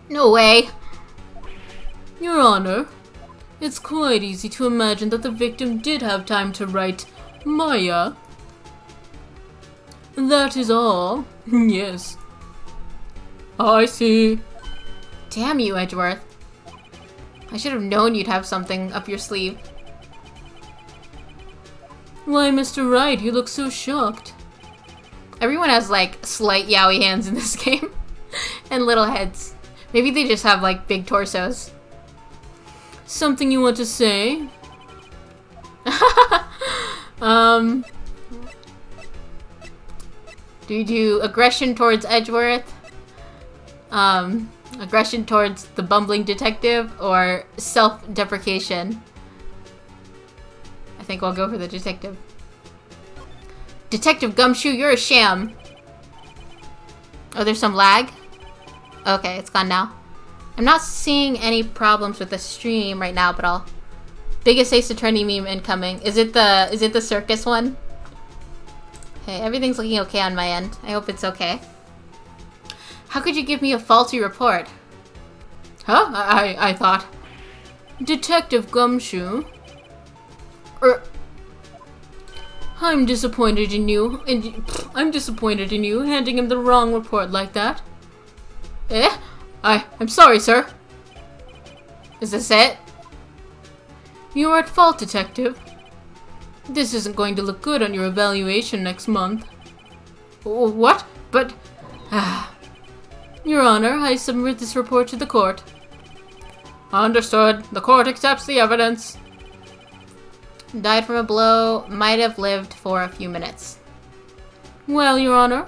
A: No way.
B: Your Honor, it's quite easy to imagine that the victim did have time to write Maya. That is all. Yes. I see.
A: Damn you, Edgeworth. I should have known you'd have something up your sleeve.
B: Why, Mr. Wright, you look so shocked.
A: Everyone has, like, slight yaoi hands in this game. And little heads. Maybe they just have, like, big torsos.
B: Something you want to say?
A: Do you do aggression towards Edgeworth? Aggression towards the bumbling detective? Or self-deprecation? I think I'll go for the detective. Detective Gumshoe, you're a sham. Oh, there's some lag? Okay, it's gone now. I'm not seeing any problems with the stream right now, but I'll... Biggest Ace Attorney meme incoming. Is it the circus one? Okay, everything's looking okay on my end. I hope it's okay. How could you give me a faulty report?
B: Huh? I thought... Detective Gumshoe? I'm disappointed in you. I'm disappointed in you handing him the wrong report like that.
A: Eh?
B: I'm sorry, sir.
A: Is this it?
B: You're at fault, detective. This isn't going to look good on your evaluation next month.
A: What? But...
B: Your Honor, I submit this report to the court. Understood. The court accepts the evidence.
A: Died from a blow. Might have lived for a few minutes.
B: Well, Your Honor,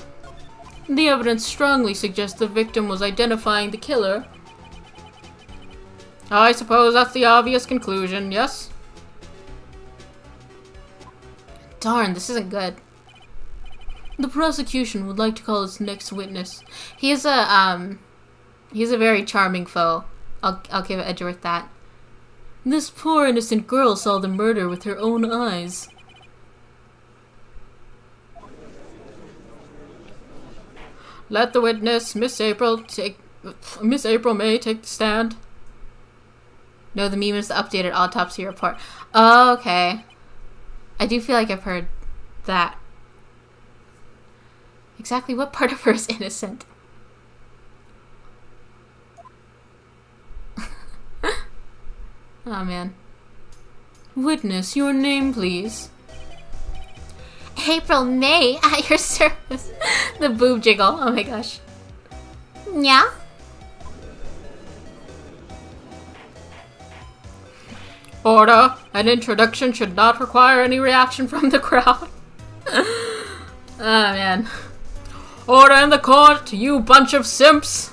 B: the evidence strongly suggests the victim was identifying the killer. I suppose that's the obvious conclusion, yes?
A: Darn, this isn't good.
B: The prosecution would like to call its next witness.
A: He's a very charming foe. I'll give Edgeworth that.
B: This poor innocent girl saw the murder with her own eyes. Let the witness, Miss April May, take the stand.
A: No, the meme is the updated autopsy report. Oh, okay. I do feel like I've heard that. Exactly what part of her is innocent?
B: Oh, man. Witness, your name, please.
C: April May, at your service.
A: The boob jiggle. Oh my gosh.
C: Yeah?
B: Order. An introduction should not require any reaction from the crowd.
A: Oh, man.
B: Order in the court, you bunch of simps.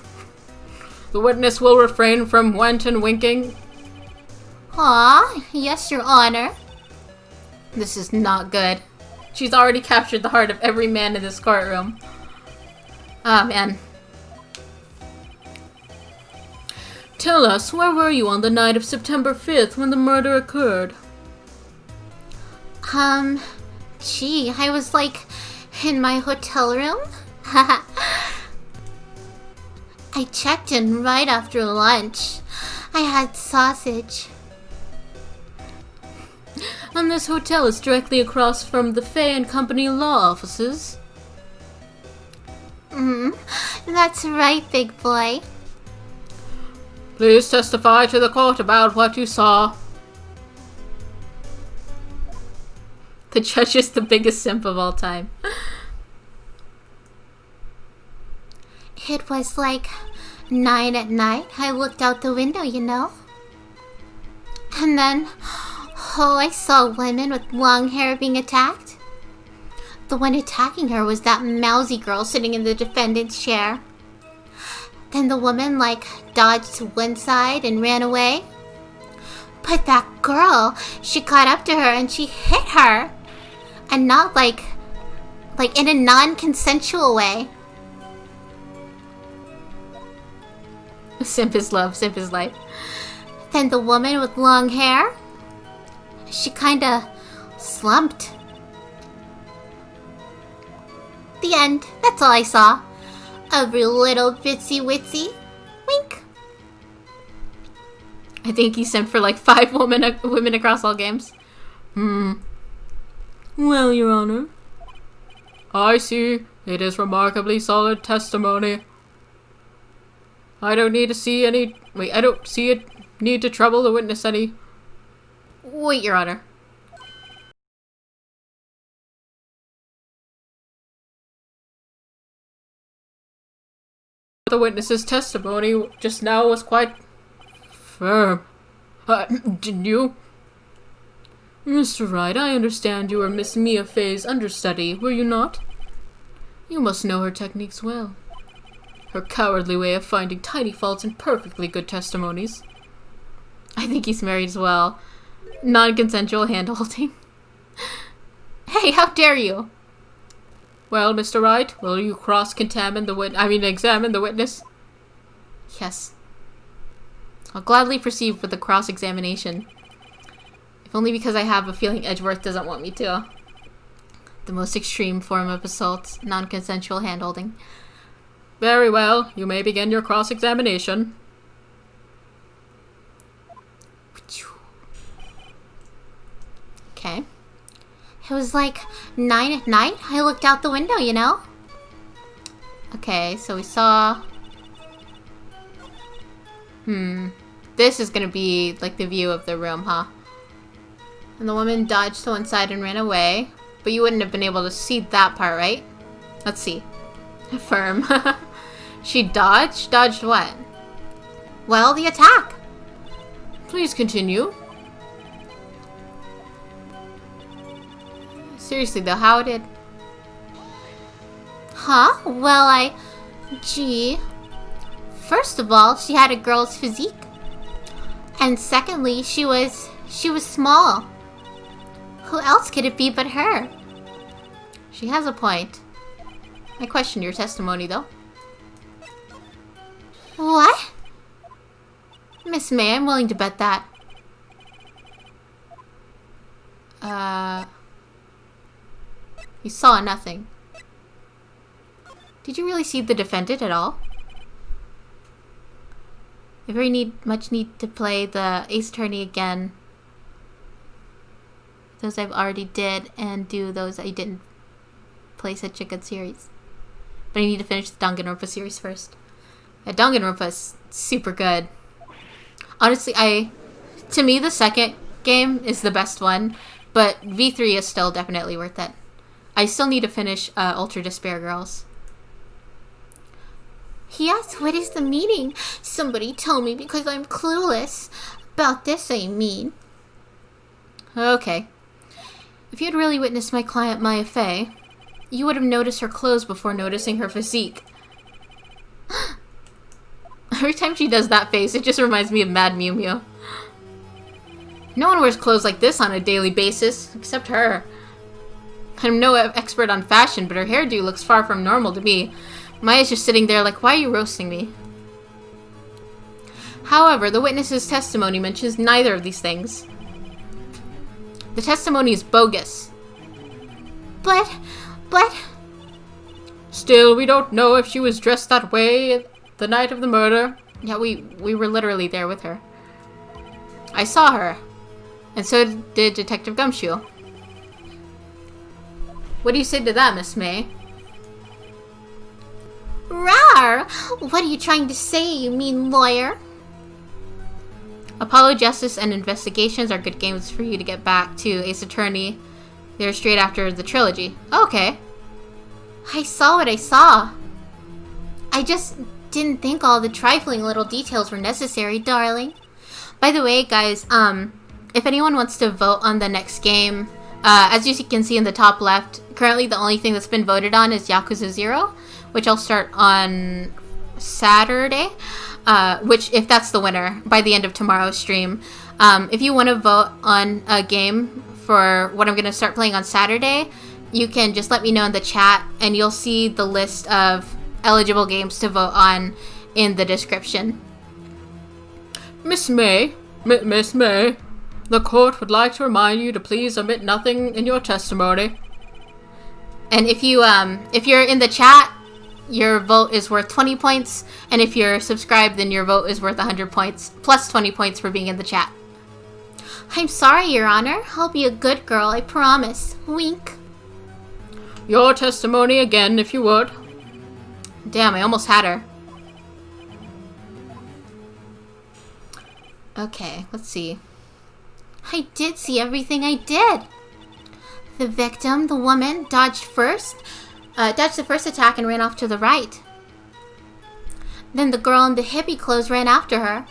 B: The witness will refrain from went and winking.
C: Aw, yes, Your Honor.
A: This is not good. She's already captured the heart of every man in this courtroom. Ah, man. Tell us, where were you on the night of September 5th when the murder occurred?
C: Gee, I was like in my hotel room. I checked in right after lunch. I had sausage.
A: And this hotel is directly across from the Fay and Company law offices.
C: That's right, big boy.
B: Please testify to the court about what you saw.
A: The judge is the biggest simp of all time.
C: It was like 9 at night. I looked out the window, you know. And then, I saw women with long hair being attacked. The one attacking her was that mousy girl sitting in the defendant's chair. Then the woman, dodged to one side and ran away. But that girl, she caught up to her and she hit her. And not like in a non-consensual way.
A: Simp is love, simp is life.
C: Then the woman with long hair, she kinda slumped. The end. That's all I saw. Every little bitsy witsy. Wink.
A: I think he sent for 5 women across all games. Well, Your Honor.
B: I see. It is remarkably solid testimony. I don't need to see any... Wait, I don't see it need to trouble the witness any...
A: Wait, Your Honor.
B: The witness's testimony just now was quite firm. Didn't you?
A: Mr. Wright, I understand you were Miss Mia Fay's understudy, were you not? You must know her techniques well. Her cowardly way of finding tiny faults in perfectly good testimonies. I think he's married as well. Non-consensual hand-holding. Hey, how dare you?
B: Well, Mr. Wright, will you examine the witness?
A: Yes. I'll gladly proceed with the cross-examination. If only because I have a feeling Edgeworth doesn't want me to. The most extreme form of assault, non-consensual hand-holding.
B: Very well, you may begin your cross-examination.
A: Okay.
C: It was 9 at night. I looked out the window, you know.
A: Okay, so we saw... This is gonna be the view of the room, huh? And the woman dodged to one side and ran away. But you wouldn't have been able to see that part, right? Let's see. Affirm. She dodged? Dodged what?
C: Well, the attack.
A: Please continue. Seriously though, how did...
C: Huh? Well, Gee. First of all, she had a girl's physique. And secondly, she was small. Who else could it be but her?
A: She has a point. I question your testimony, though.
C: What?
A: Miss May, I'm willing to bet that. You saw nothing. Did you really see the defendant at all? I very much need to play the Ace Attorney again. Those I've already did, and do those I didn't play such a good series. But I need to finish the Danganronpa series first. Danganronpa is super good. Honestly, to me the second game is the best one, but V3 is still definitely worth it. I still need to finish Ultra Despair Girls.
C: Yes, what is the meaning? Somebody tell me because I'm clueless. About this, I mean.
A: Okay. If you had really witnessed my client Maya Fey, you would have noticed her clothes before noticing her physique. Every time she does that face, it just reminds me of Mad Mew Mew. No one wears clothes like this on a daily basis, except her. I'm no expert on fashion, but her hairdo looks far from normal to me. Maya's just sitting there like, why are you roasting me? However, the witness's testimony mentions neither of these things. The testimony is bogus.
C: But...
B: Still, we don't know if she was dressed that way the night of the murder.
A: Yeah, we were literally there with her. I saw her. And so did Detective Gumshoe. What do you say to that, Miss May?
C: Rar! What are you trying to say, you mean lawyer?
A: Apollo Justice and Investigations are good games for you to get back to Ace Attorney. They're straight after the trilogy. Okay.
C: I saw what I saw. I just didn't think all the trifling little details were necessary, darling.
A: By the way, guys, if anyone wants to vote on the next game, as you can see in the top left, currently the only thing that's been voted on is Yakuza 0, which I'll start on Saturday, which, if that's the winner, by the end of tomorrow's stream. If you want to vote on a game for what I'm going to start playing on Saturday, you can just let me know in the chat, and you'll see the list of eligible games to vote on in the description.
B: Miss May, Miss May, the court would like to remind you to please omit nothing in your testimony.
A: And if you're in the chat, your vote is worth 20 points, and if you're subscribed, then your vote is worth 100 points, plus 20 points for being in the chat.
C: I'm sorry, Your Honor. I'll be a good girl, I promise. Wink.
B: Your testimony again, if you would.
A: Damn, I almost had her. Okay, let's see.
C: I did see everything I did. The victim, the woman, dodged the first attack and ran off to the right. Then the girl in the hippie clothes ran after her.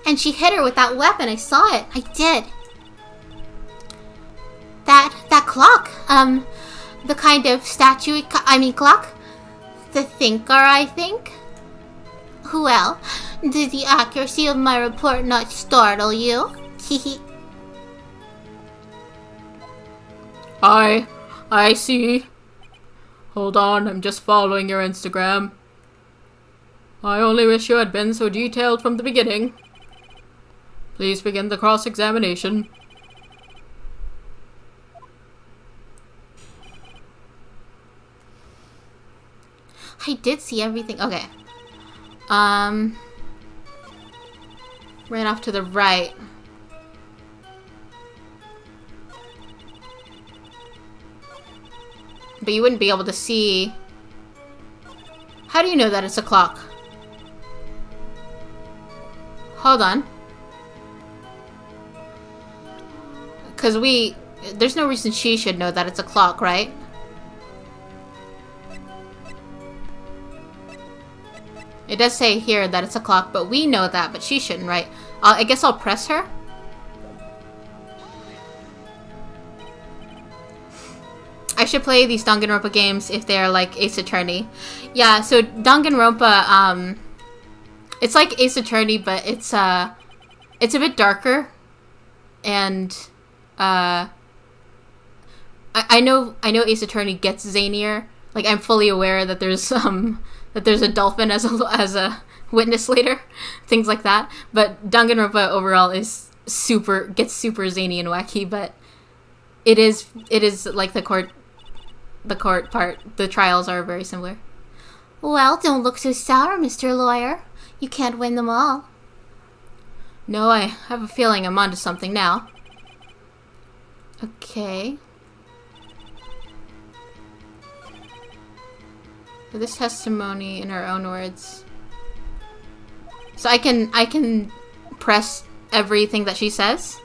C: And she hit her with that weapon. I saw it. I did. That clock. The kind of clock. The thinker, I think. Well, did the accuracy of my report not startle you? Hehe.
B: I see. Hold on, I'm just following your Instagram. I only wish you had been so detailed from the beginning. Please begin the cross-examination.
A: I did see everything. Okay. Ran off to the right. But you wouldn't be able to see. How do you know that it's a clock? Hold on. Because there's no reason she should know that it's a clock, right? It does say here that it's a clock, but we know that, but she shouldn't, right? I guess I'll press her. I should play these Danganronpa games if they're like Ace Attorney. Yeah, so Danganronpa, it's like Ace Attorney, but it's a bit darker. And, I know Ace Attorney gets zanier. Like, I'm fully aware that there's a dolphin as a witness later, things like that. But Danganronpa overall gets super zany and wacky. But it is like the court part. The trials are very similar.
C: Well, don't look so sour, Mr. Lawyer. You can't win them all.
A: No, I have a feeling I'm onto something now. Okay. This testimony in her own words. So I can press everything that she says.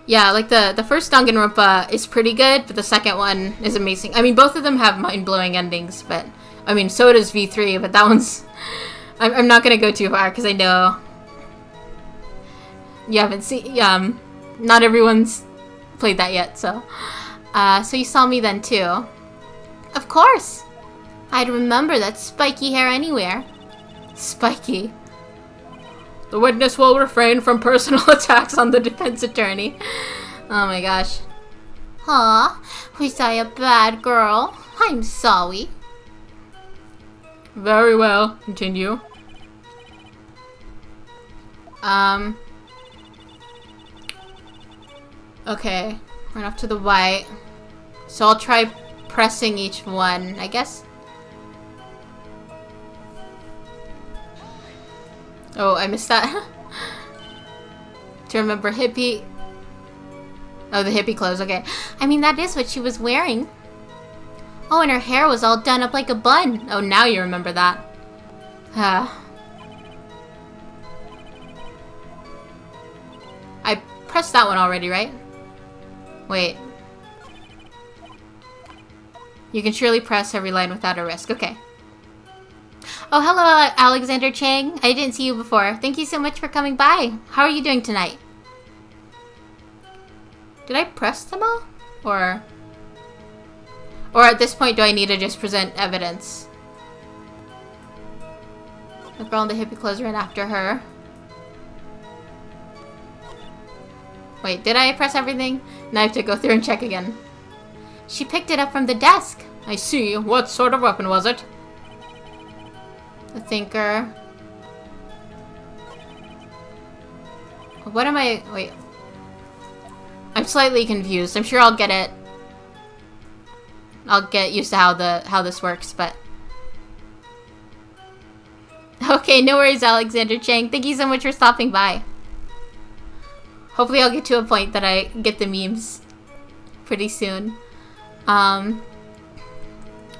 A: Yeah, like the first Danganronpa is pretty good, but the second one is amazing. I mean, both of them have mind-blowing endings, but I mean, so does V3, but that one's I'm not gonna go too far because I know you haven't seen. Not everyone's played that yet, so. So you saw me then too.
C: Of course. I'd remember that spiky hair anywhere. Spiky.
B: The witness will refrain from personal attacks on the defense attorney.
C: Oh my gosh. Aw, was I a bad girl? I'm sorry.
B: Very well. Continue.
C: Okay. Run up to the white. So I'll try pressing each one, I guess. Oh, I missed that. To remember hippie. Oh, the hippie clothes, okay. I mean, that is what she was wearing. Oh, and her hair was all done up like a bun. Oh, now you remember that. I pressed that one already, right? Wait. You can surely press every line without a risk. Okay. Oh, hello, Alexander Chang. I didn't see you before. Thank you so much for coming by. How are you doing tonight? Did I press them all? Or at this point, do I need to just present evidence? The girl in the hippie clothes ran after her. Wait, did I press everything? Now I have to go through and check again. She picked it up from the desk.
B: I see. What sort of weapon was it?
C: The thinker. What am I... Wait. I'm slightly confused. I'm sure I'll get it. I'll get used to how this works, but... Okay, no worries, Alexander Chang. Thank you so much for stopping by. Hopefully I'll get to a point that I get the memes pretty soon.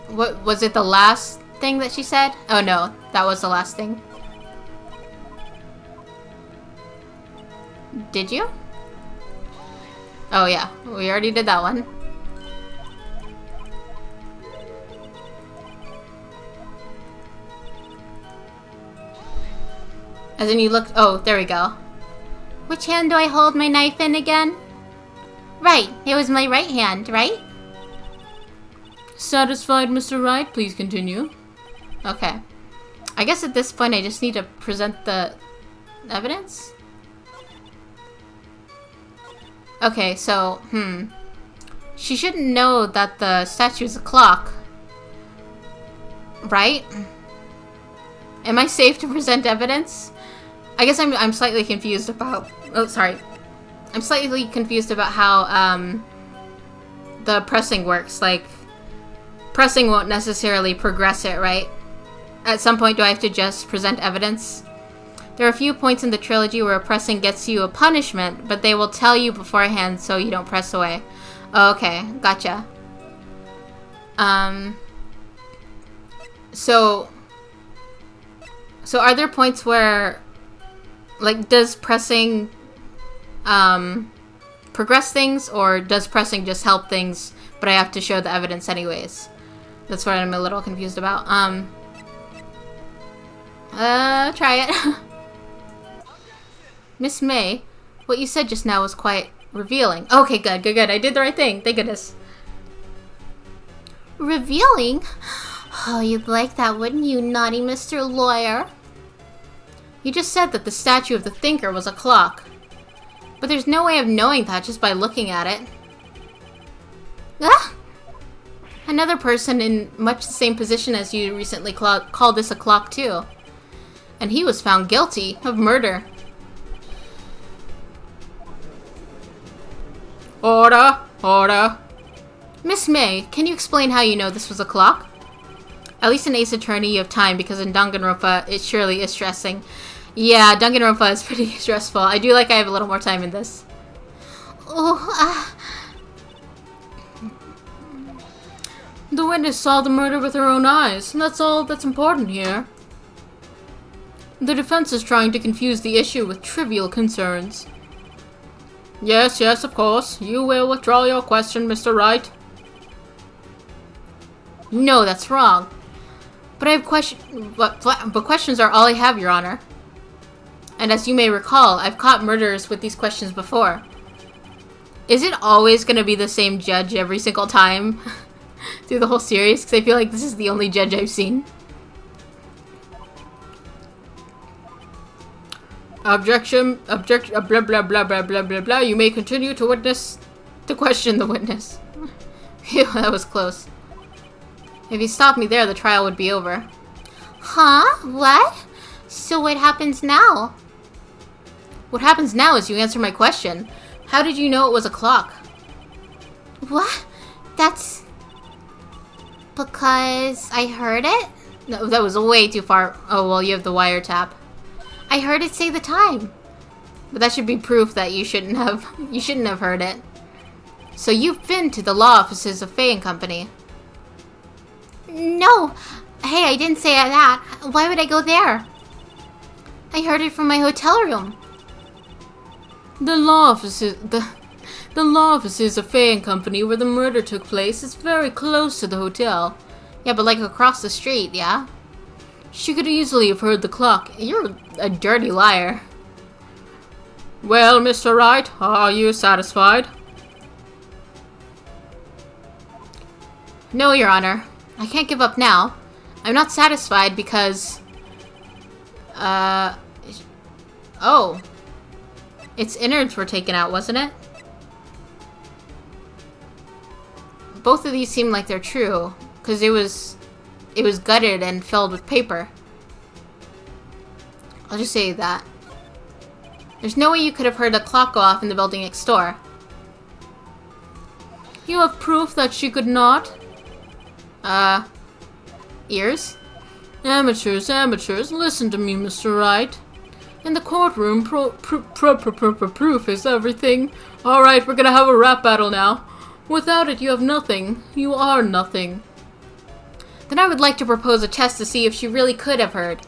C: What was it, the last thing that she said? Oh no, that was the last thing. Did you? Oh yeah, we already did that one. As in you look, oh, there we go. Which hand do I hold my knife in again? Right, it was my right hand, right?
B: Satisfied, Mr. Wright? Please continue.
C: Okay. I guess at this point I just need to present the evidence? Okay, so, she shouldn't know that the statue is a clock. Right? Am I safe to present evidence? I guess I'm slightly confused about... Oh, sorry. I'm slightly confused about how, the pressing works. Like, pressing won't necessarily progress it, right? At some point, do I have to just present evidence? There are a few points in the trilogy where pressing gets you a punishment, but they will tell you beforehand so you don't press away. Oh, okay, gotcha. So are there points where, like, does pressing, progress things, or does pressing just help things, but I have to show the evidence anyways? That's what I'm a little confused about. Try it. Miss May, what you said just now was quite revealing. Okay, good. I did the right thing. Thank goodness. Revealing? Oh, you'd like that, wouldn't you, naughty Mr. Lawyer? You just said that the statue of the thinker was a clock. But there's no way of knowing that just by looking at it. Ah! Another person in much the same position as you recently called this a clock too. And he was found guilty of murder.
B: Order! Order!
C: Miss May, can you explain how you know this was a clock? At least in Ace Attorney you have time, because in Danganronpa it surely is stressing. Yeah, Danganronpa is pretty stressful. I do like I have a little more time in this.
B: The witness saw the murder with her own eyes, and that's all that's important here. The defense is trying to confuse the issue with trivial concerns. Yes, of course. You will withdraw your question, Mr. Wright.
C: No, that's wrong. But I have but questions are all I have, Your Honor. And as you may recall, I've caught murderers with these questions before. Is it always going to be the same judge every single time?
A: through the whole series, because I feel like this is the only judge I've seen.
B: Objection, blah, blah, blah, blah, blah, blah, blah. You may continue to question the witness.
A: Phew, that was close. If you stopped me there, the trial would be over.
C: Huh? What? So what happens now?
A: What happens now is you answer my question. How did you know it was a clock?
C: What? That's... because I heard it?
A: No, that was way too far. Oh, well, you have the wiretap.
C: I heard it say the time.
A: But that should be proof that you shouldn't have heard it. So you've been to the law offices of Faye and Company.
C: No. Hey, I didn't say that. Why would I go there? I heard it from my hotel room.
A: The law offices of Faye and Company where the murder took place is very close to the hotel. Yeah, but like across the street, yeah? She could easily have heard the clock. You're a dirty liar.
B: Well, Mr. Wright, are you satisfied?
A: No, Your Honor. I can't give up now. I'm not satisfied because... Oh. Its innards were taken out, wasn't it? Both of these seem like they're true, because it was gutted and filled with paper. I'll just say that. There's no way you could have heard a clock go off in the building next door. You have proof that she could not? Ears? Amateurs, listen to me, Mr. Wright. In the courtroom, proof is everything. Alright, we're gonna have a rap battle now. Without it, you have nothing. You are nothing. Then I would like to propose a test to see if she really could have heard.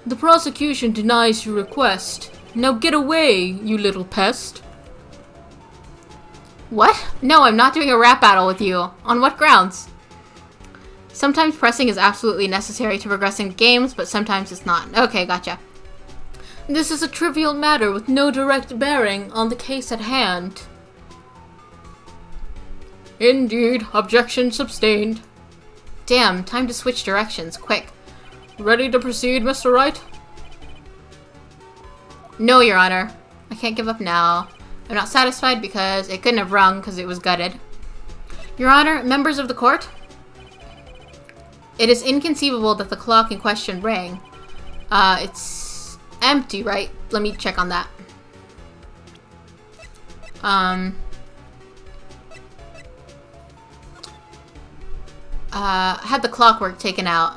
A: The prosecution denies your request. Now get away, you little pest. What? No, I'm not doing a rap battle with you. On what grounds? Sometimes pressing is absolutely necessary to progress in games, but sometimes it's not. Okay, gotcha. This is a trivial matter with no direct bearing on the case at hand.
B: Indeed. Objection sustained.
A: Damn, time to switch directions, quick.
B: Ready to proceed, Mr. Wright?
A: No, Your Honor. I can't give up now. I'm not satisfied because it couldn't have rung because it was gutted. Your Honor, members of the court, it is inconceivable that the clock in question rang. It's empty, right? Let me check on that. Had the clockwork taken out.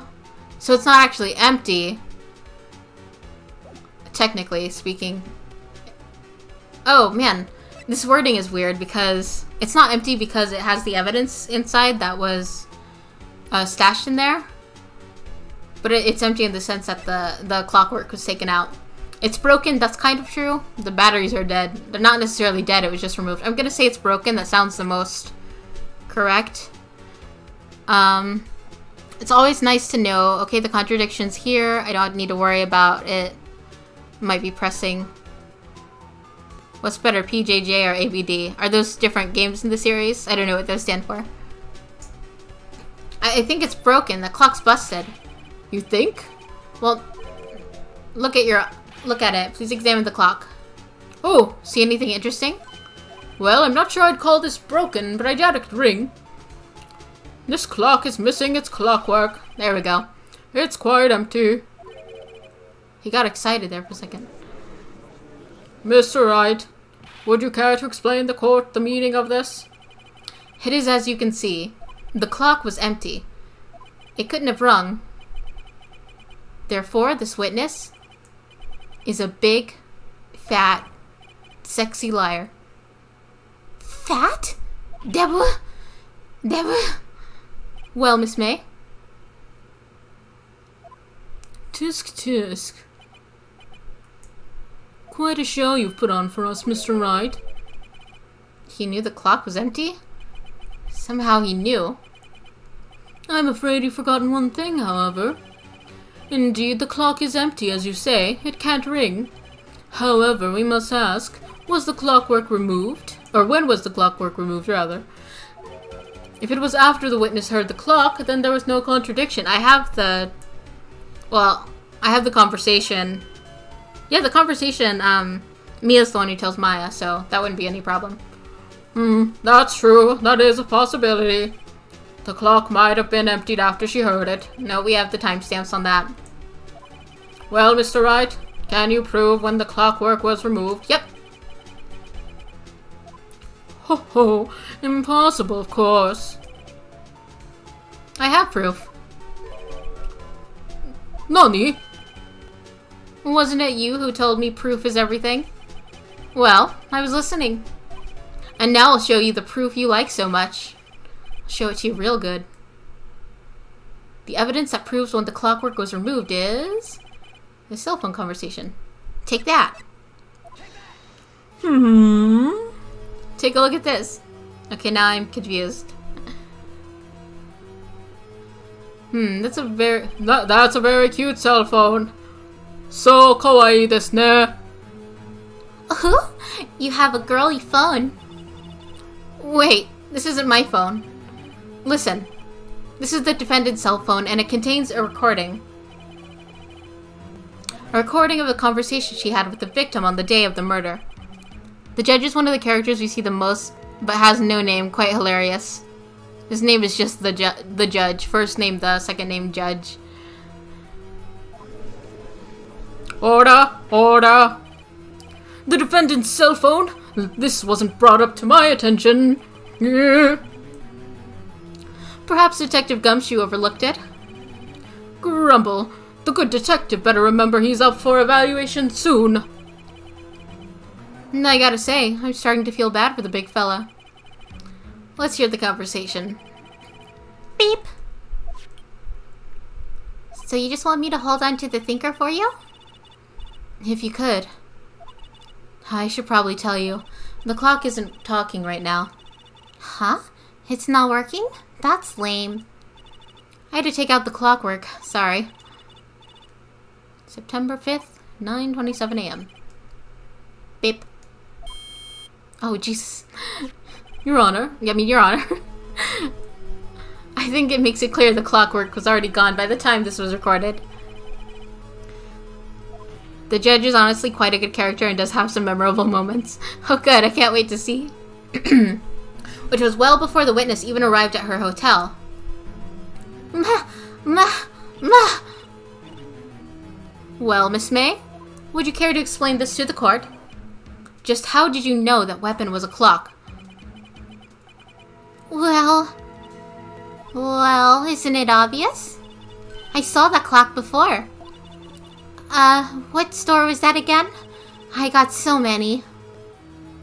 A: So it's not actually empty. Technically speaking. Oh, man. This wording is weird because it's not empty because it has the evidence inside that was stashed in there. But it's empty in the sense that the clockwork was taken out. It's broken, that's kind of true. The batteries are dead. They're not necessarily dead, it was just removed. I'm gonna say it's broken, that sounds the most correct. It's always nice to know, okay, the contradiction's here. I don't need to worry about it. Might be pressing. What's better, PJJ or ABD? Are those different games in the series? I don't know what those stand for. I think it's broken. The clock's busted.
B: You think?
A: Well, look at it. Please examine the clock. Oh, see anything interesting?
B: Well, I'm not sure I'd call this broken, but I doubt it could ring. This clock is missing its clockwork.
A: There we go.
B: It's quite empty.
A: He got excited there for a second.
B: Mr. Wright, would you care to explain the court the meaning of this?
A: It is as you can see. The clock was empty. It couldn't have rung. Therefore, this witness is a big, fat, sexy liar.
C: Fat? Deborah?
A: Well, Miss May?
B: Tisk tisk. Quite a show you've put on for us, Mr. Wright.
A: He knew the clock was empty? Somehow he knew.
B: I'm afraid you've forgotten one thing, however. Indeed, the clock is empty, as you say. It can't ring. However, we must ask, was the clockwork removed? Or when was the clockwork removed, rather? If it was after the witness heard the clock, then there was no contradiction. I have the conversation. Yeah, the conversation, Mia's the one who tells Maya, so that wouldn't be any problem. That's true. That is a possibility. The clock might have been emptied after she heard it.
A: No, we have the timestamps on that.
B: Well, Mr. Wright, can you prove when the clockwork was removed?
A: Yep.
B: Ho ho, impossible, of course.
A: I have proof.
B: Nani?
A: Wasn't it you who told me proof is everything? Well, I was listening. And now I'll show you the proof you like so much. I'll show it to you real good. The evidence that proves when the clockwork was removed is the cell phone conversation. Take that. Take a look at this. Okay, now I'm confused.
B: That's a very cute cell phone. So kawaii desu ne.
C: Oh, you have a girly phone.
A: Wait, this isn't my phone. Listen. This is the defendant's cell phone, and it contains a recording. A recording of a conversation she had with the victim on the day of the murder. The judge is one of the characters we see the most, but has no name. Quite hilarious. His name is just the judge. First name the, second name judge.
B: Order! Order! The defendant's cell phone? This wasn't brought up to my attention. Yeah.
A: Perhaps Detective Gumshoe overlooked it.
B: Grumble. The good detective better remember he's up for evaluation soon.
A: I gotta say, I'm starting to feel bad for the big fella. Let's hear the conversation.
C: Beep. So you just want me to hold on to the thinker for you?
A: If you could. I should probably tell you, the clock isn't talking right now.
C: Huh? It's not working? That's lame.
A: I had to take out the clockwork. Sorry. September 5th, 9:27 a.m.
C: Beep.
A: Oh, Jesus. Your Honor. Your Honor. I think it makes it clear the clockwork was already gone by the time this was recorded. The judge is honestly quite a good character and does have some memorable moments. Oh good, I can't wait to see. Which was well before the witness even arrived at her hotel. Well, Miss May, would you care to explain this to the court? Just how did you know that weapon was a clock?
C: Well, isn't it obvious? I saw that clock before. What store was that again? I got so many.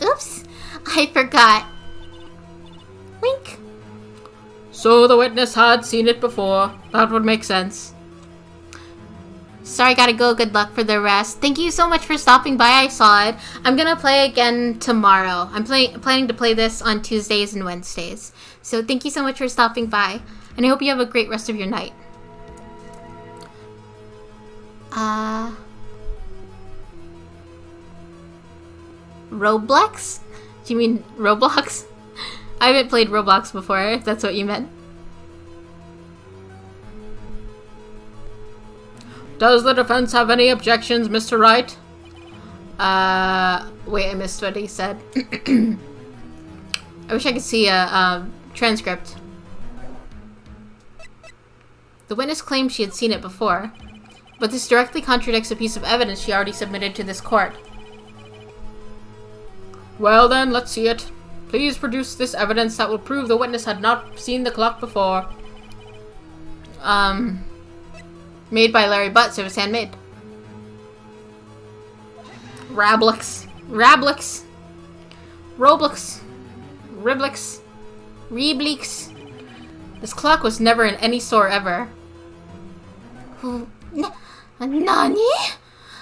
C: Oops, I forgot. Wink.
B: So the witness had seen it before. That would make sense.
C: Sorry, gotta go. Good luck for the rest. Thank you so much for stopping by. I saw it. I'm gonna play again tomorrow. I'm planning to play this on Tuesdays and Wednesdays. So thank you so much for stopping by. And I hope you have a great rest of your night. Roblox? Do you mean Roblox? I haven't played Roblox before, if that's what you meant.
B: Does the defense have any objections, Mr. Wright?
A: Wait, I missed what he said. I wish I could see a transcript. The witness claimed she had seen it before, but this directly contradicts a piece of evidence she already submitted to this court.
B: Well then, let's see it. Please produce this evidence that will prove the witness had not seen the clock before.
A: Made by Larry Butts, it was handmade. Rablix. Rablix. Roblox. Riblix. Reblix. This clock was never in any store ever.
C: Nani?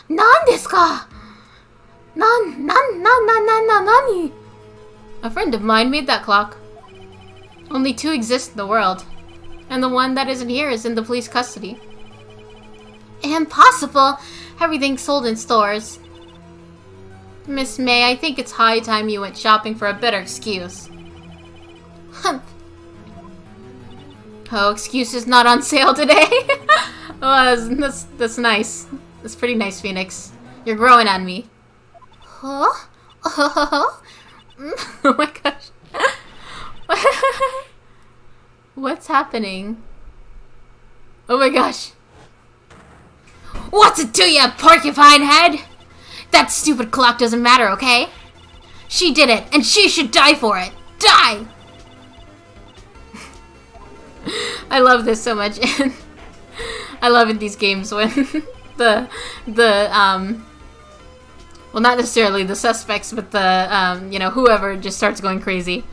C: Nan desu ka? Nani?
A: A friend of mine made that clock. Only two exist in the world, and the one that isn't here is in the police custody.
C: Impossible. Everything's sold in stores.
A: Miss May, I think it's high time you went shopping for a better excuse.
C: Humph.
A: Oh, excuses not on sale today? Oh, that's nice. That's pretty nice, Phoenix. You're growing on me.
C: Huh? Oh.
A: Oh my gosh. What's happening? Oh my gosh. What's it to you, porcupine head? That stupid clock doesn't matter, okay? She did it, and she should die for it. Die! I love this so much. I love in these games when well, not necessarily the suspects, but the, whoever just starts going crazy.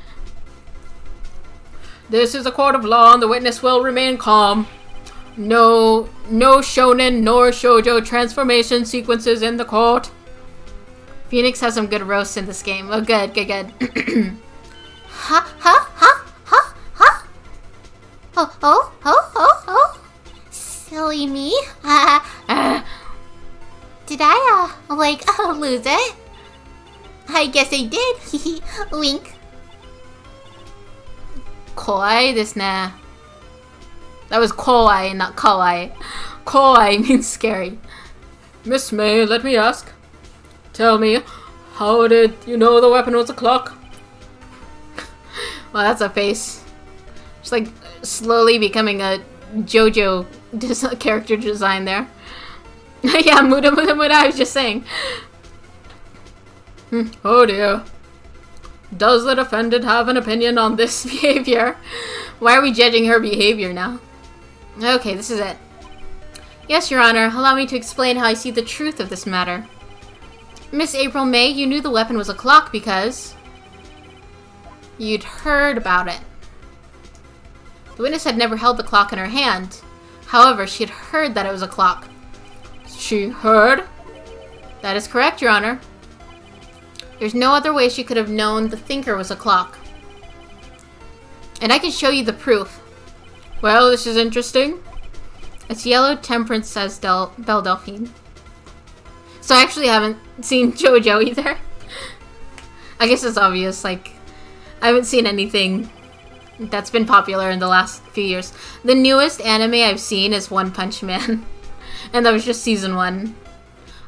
B: This is a court of law, and the witness will remain calm. No shonen nor shoujo transformation sequences in the court.
A: Phoenix has some good roasts in this game. Oh, good.
C: Ha ha ha ha ha. Oh. Silly me. Did I, lose it? I guess I did. Wink.
A: Koi this nah. That was koi, not kawaii. Koi means scary.
B: Miss May, let me ask. Tell me, how did you know the weapon was a clock?
A: Well, that's a face. Just like slowly becoming a JoJo character design there. Yeah, Muda, I was just saying.
B: Oh dear. Does the defendant have an opinion on this behavior?
A: Why are we judging her behavior now? Okay, this is it. Yes, Your Honor, allow me to explain how I see the truth of this matter. Miss April May, you knew the weapon was a clock because you'd heard about it. The witness had never held the clock in her hand. However, she had heard that it was a clock.
B: She heard?
A: That is correct, Your Honor. There's no other way she could have known the thinker was a clock. And I can show you the proof.
B: Well, this is interesting.
A: It's yellow temperance, says Belle Delphine. So I actually haven't seen JoJo either. I guess it's obvious, like, I haven't seen anything that's been popular in the last few years. The newest anime I've seen is One Punch Man. And that was just season 1.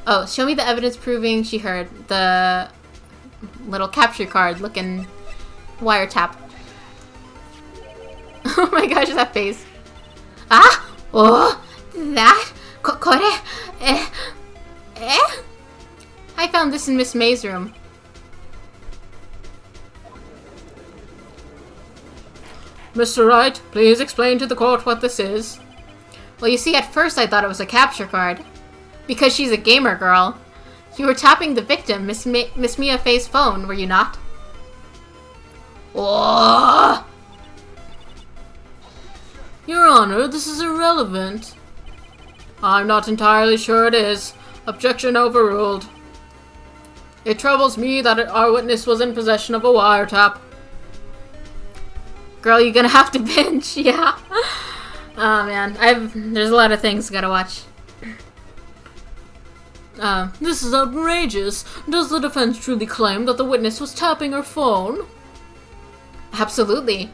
A: Oh, show me the evidence proving she heard. The little capture card looking wiretap. Oh my gosh, that face. Ah! Oh! That? Kore? I found this in Miss May's room.
B: Mr. Wright, please explain to the court what this is.
A: Well, you see, at first I thought it was a capture card. Because she's a gamer girl. You were tapping the victim, Miss Mia Faye's phone, were you not? Oh!
B: Your Honor, this is irrelevant. I'm not entirely sure it is. Objection overruled. It troubles me that our witness was in possession of a wiretap.
A: Girl, you're gonna have to binge, yeah. Oh man, there's a lot of things I gotta watch.
B: This is outrageous. Does the defense truly claim that the witness was tapping her phone?
A: Absolutely.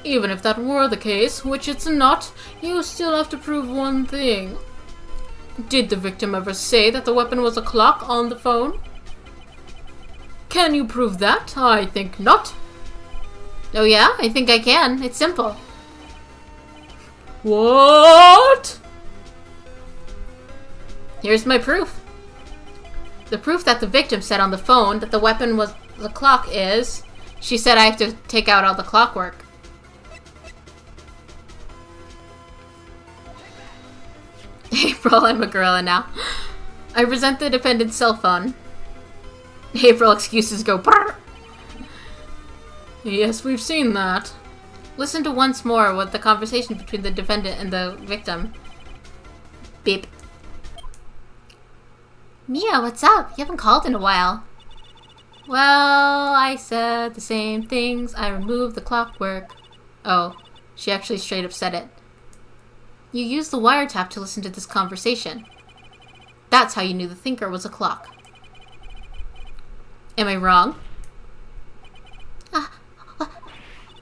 B: Even if that were the case, which it's not, you still have to prove one thing. Did the victim ever say that the weapon was a clock on the phone? Can you prove that? I think not.
A: Oh yeah? I think I can. It's simple.
B: What?
A: Here's my proof. The proof that the victim said on the phone that the weapon was the clock is, she said I have to take out all the clockwork. April, I'm a gorilla now. I present the defendant's cell phone. April excuses go brr.
B: Yes, we've seen that.
A: Listen to once more what the conversation between the defendant and the victim. Beep. Mia, what's up? You haven't called in a while. Well, I said the same things. I removed the clockwork. Oh, she actually straight up said it. You used the wiretap to listen to this conversation. That's how you knew the thinker was a clock. Am I wrong?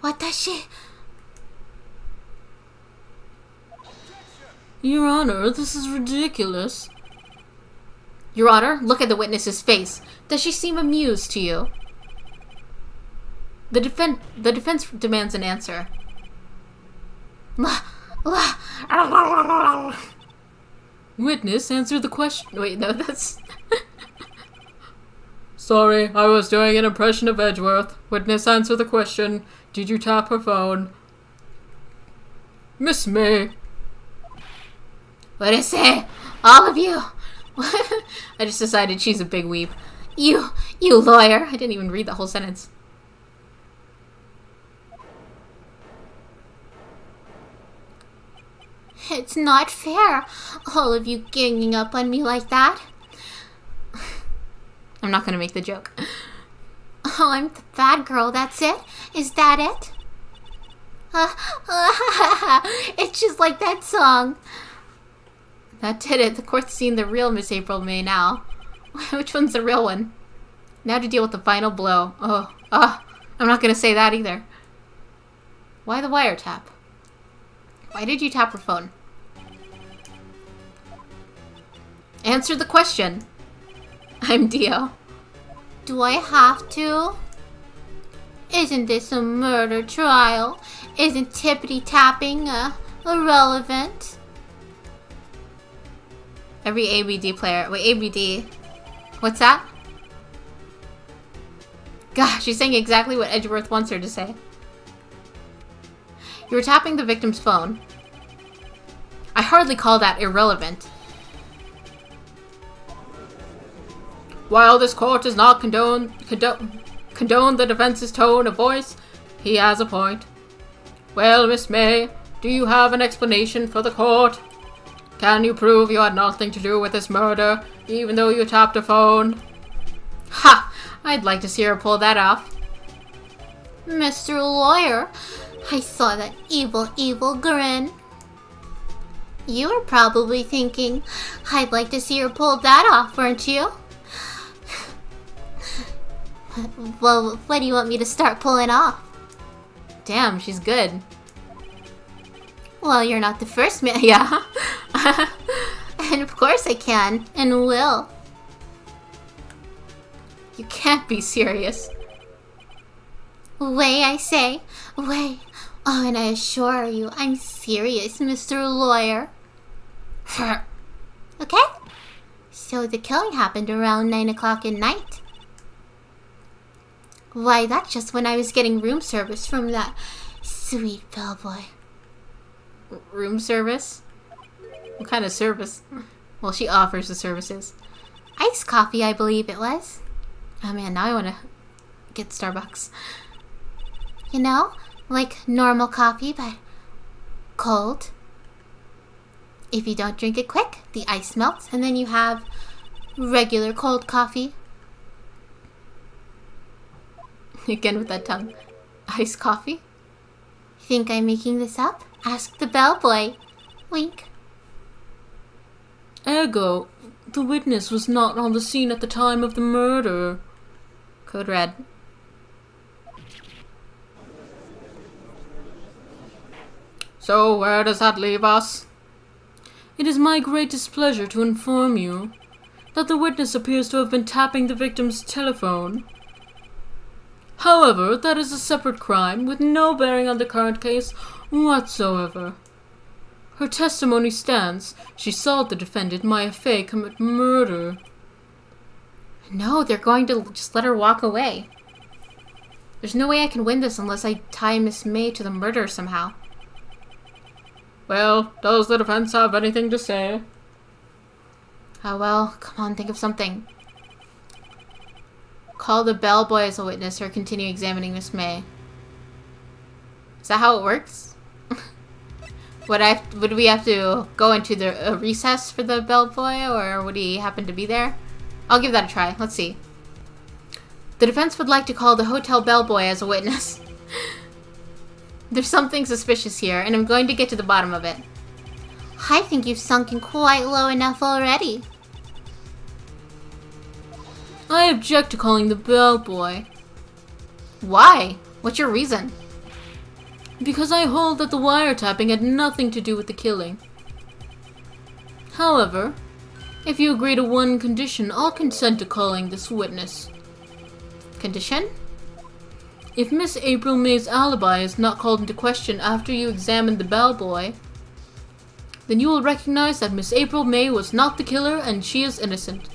C: What does she...
B: Your Honor, this is ridiculous.
A: Your Honor, look at the witness's face. Does she seem amused to you? The defense demands an answer.
B: Witness, answer the question.
A: Wait, no, that's...
B: Sorry, I was doing an impression of Edgeworth. Witness, answer the question. Did you tap her phone? Miss May.
C: What I say? All of you.
A: I just decided she's a big weep.
C: You lawyer.
A: I didn't even read the whole sentence.
C: It's not fair. All of you ganging up on me like that.
A: I'm not gonna make the joke.
C: Oh, I'm the bad girl, that's it? Is that it? It's just like that song.
A: That did it. The court's seen the real Miss April May now. Which one's the real one? Now to deal with the final blow. I'm not gonna say that either. Why the wiretap? Why did you tap her phone? Answer the question. I'm Dio.
C: Do I have to? Isn't this a murder trial? Isn't tippity-tapping irrelevant?
A: Every ABD player... Wait, ABD... What's that? Gosh, she's saying exactly what Edgeworth wants her to say. You were tapping the victim's phone. I hardly call that irrelevant.
B: While this court does not condone the defense's tone of voice, he has a point. Well, Miss May, do you have an explanation for the court? Can you prove you had nothing to do with this murder, even though you tapped a phone?
A: Ha! I'd like to see her pull that off.
C: Mr. Lawyer, I saw that evil grin. You were probably thinking, I'd like to see her pull that off, weren't you? Well, what do you want me to start pulling off?
A: Damn, she's good.
C: Well, you're not the first man.
A: Yeah.
C: And of course I can, and will.
A: You can't be serious.
C: Way, I say. Way. Oh, and I assure you, I'm serious, Mr. Lawyer. Okay? So the killing happened around 9 o'clock at night. Why, that's just when I was getting room service from that sweet bellboy.
A: Room service? What kind of service? Well, she offers the services.
C: Iced coffee, I believe it was.
A: Oh man, now I want to get Starbucks.
C: You know, like normal coffee, but cold. If you don't drink it quick, the ice melts, and then you have regular cold coffee.
A: Again with that tongue. Iced coffee?
C: Think I'm making this up? Ask the bellboy. Wink.
B: Ergo, the witness was not on the scene at the time of the murder.
A: Code red.
B: So, where does that leave us?
D: It is my greatest pleasure to inform you that the witness appears to have been tapping the victim's telephone. However, that is a separate crime with no bearing on the current case whatsoever. Her testimony stands. She saw the defendant, Maya Fey, commit murder.
A: No, they're going to just let her walk away. There's no way I can win this unless I tie Miss May to the murder somehow.
B: Well, does the defense have anything to say?
A: Oh well, come on, think of something. Call the bellboy as a witness or continue examining Miss May. Is that how it works? Would we have to go into the recess for the bellboy, or would he happen to be there? I'll give that a try. Let's see. The defense would like to call the hotel bellboy as a witness. There's something suspicious here, and I'm going to get to the bottom of it.
C: I think you've sunken quite low enough already.
D: I object to calling the bellboy.
A: Why? What's your reason?
D: Because I hold that the wiretapping had nothing to do with the killing. However, if you agree to one condition, I'll consent to calling this witness.
A: Condition?
D: If Miss April May's alibi is not called into question after you examine the bellboy, then you will recognize that Miss April May was not the killer and she is innocent.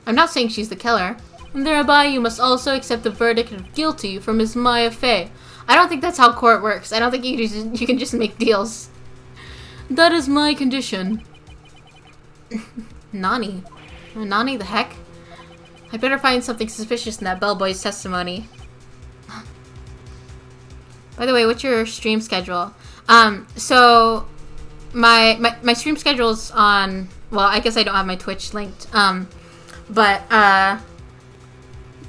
A: I'm not saying she's the killer.
D: And thereby you must also accept the verdict of guilty for Miss Maya Fey.
A: I don't think that's how court works. I don't think you can just make deals.
D: That is my condition.
A: Nani? Nani the heck? I better find something suspicious in that bellboy's testimony. By the way, what's your stream schedule? So my stream schedule's on, well, I guess I don't have my Twitch linked. But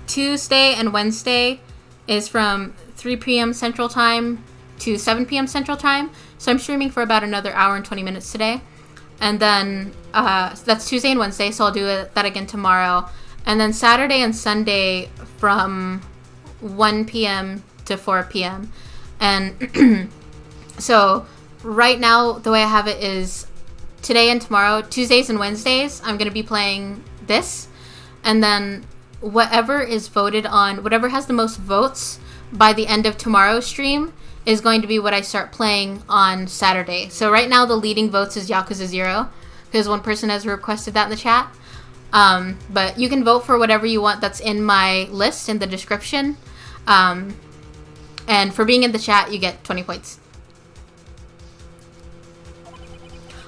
A: Tuesday and Wednesday is from 3 p.m. Central Time to 7 p.m. Central Time. So I'm streaming for about another hour and 20 minutes today. And then that's Tuesday and Wednesday, so I'll do that again tomorrow. And then Saturday and Sunday from 1 p.m. to 4 p.m. And so right now, the way I have it is today and tomorrow, Tuesdays and Wednesdays, I'm going to be playing this. And then whatever is voted on, whatever has the most votes by the end of tomorrow's stream is going to be what I start playing on Saturday. So right now the leading votes is Yakuza 0 because one person has requested that in the chat. But you can vote for whatever you want that's in my list in the description. And for being in the chat, you get 20 points.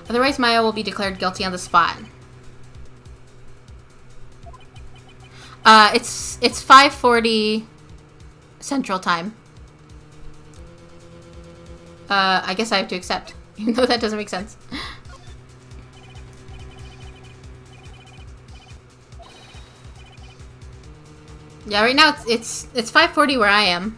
A: Otherwise, Maya will be declared guilty on the spot. It's 5:40 Central Time. I guess I have to accept, even though that doesn't make sense. Yeah, right now it's 5:40 where I am.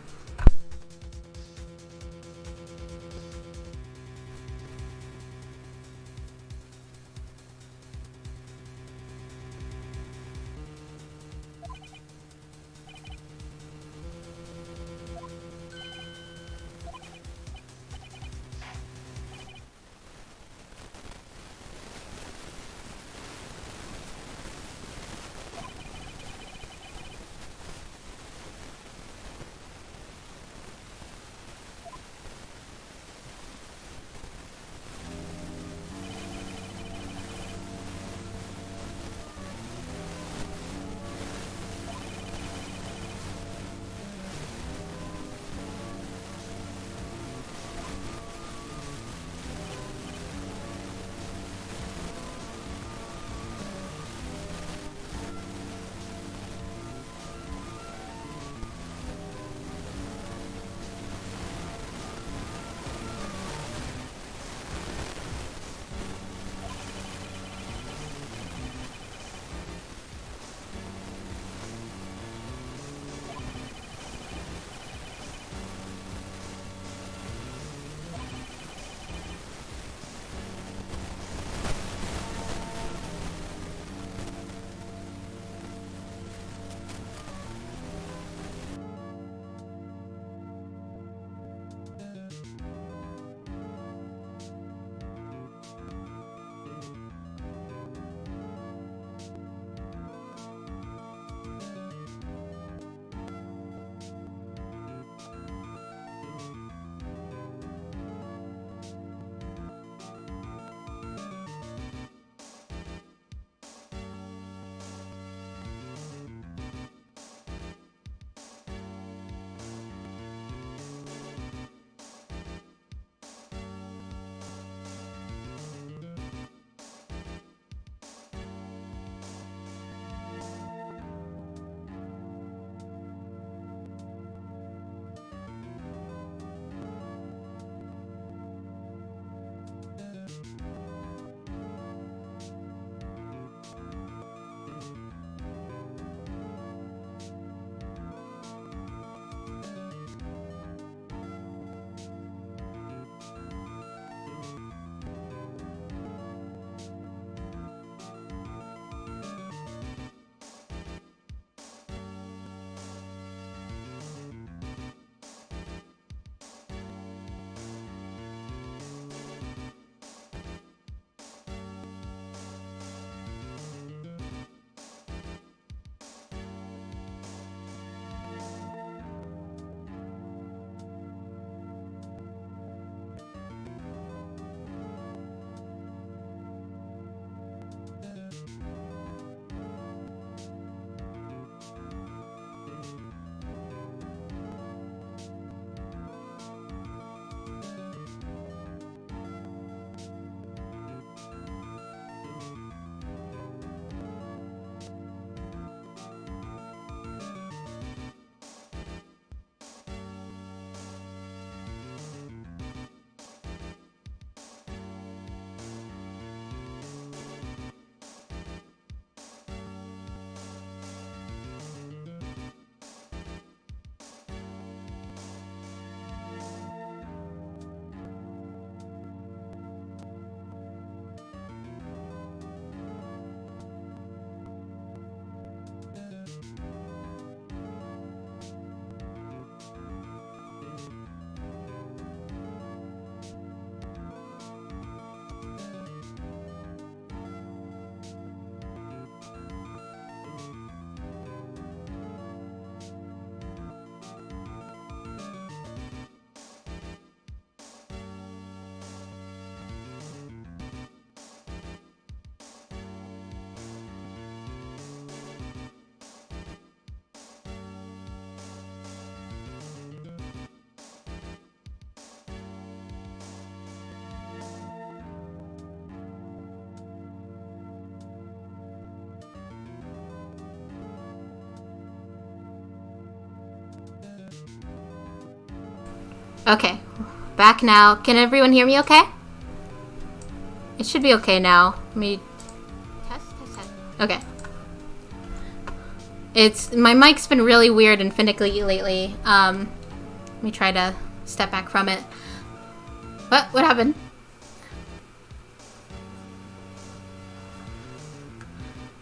C: Okay, back now. Can everyone hear me okay? It should be okay now. Let me... Test. Okay. My mic's been really weird and finicky lately. Let me try to step back from it. What happened?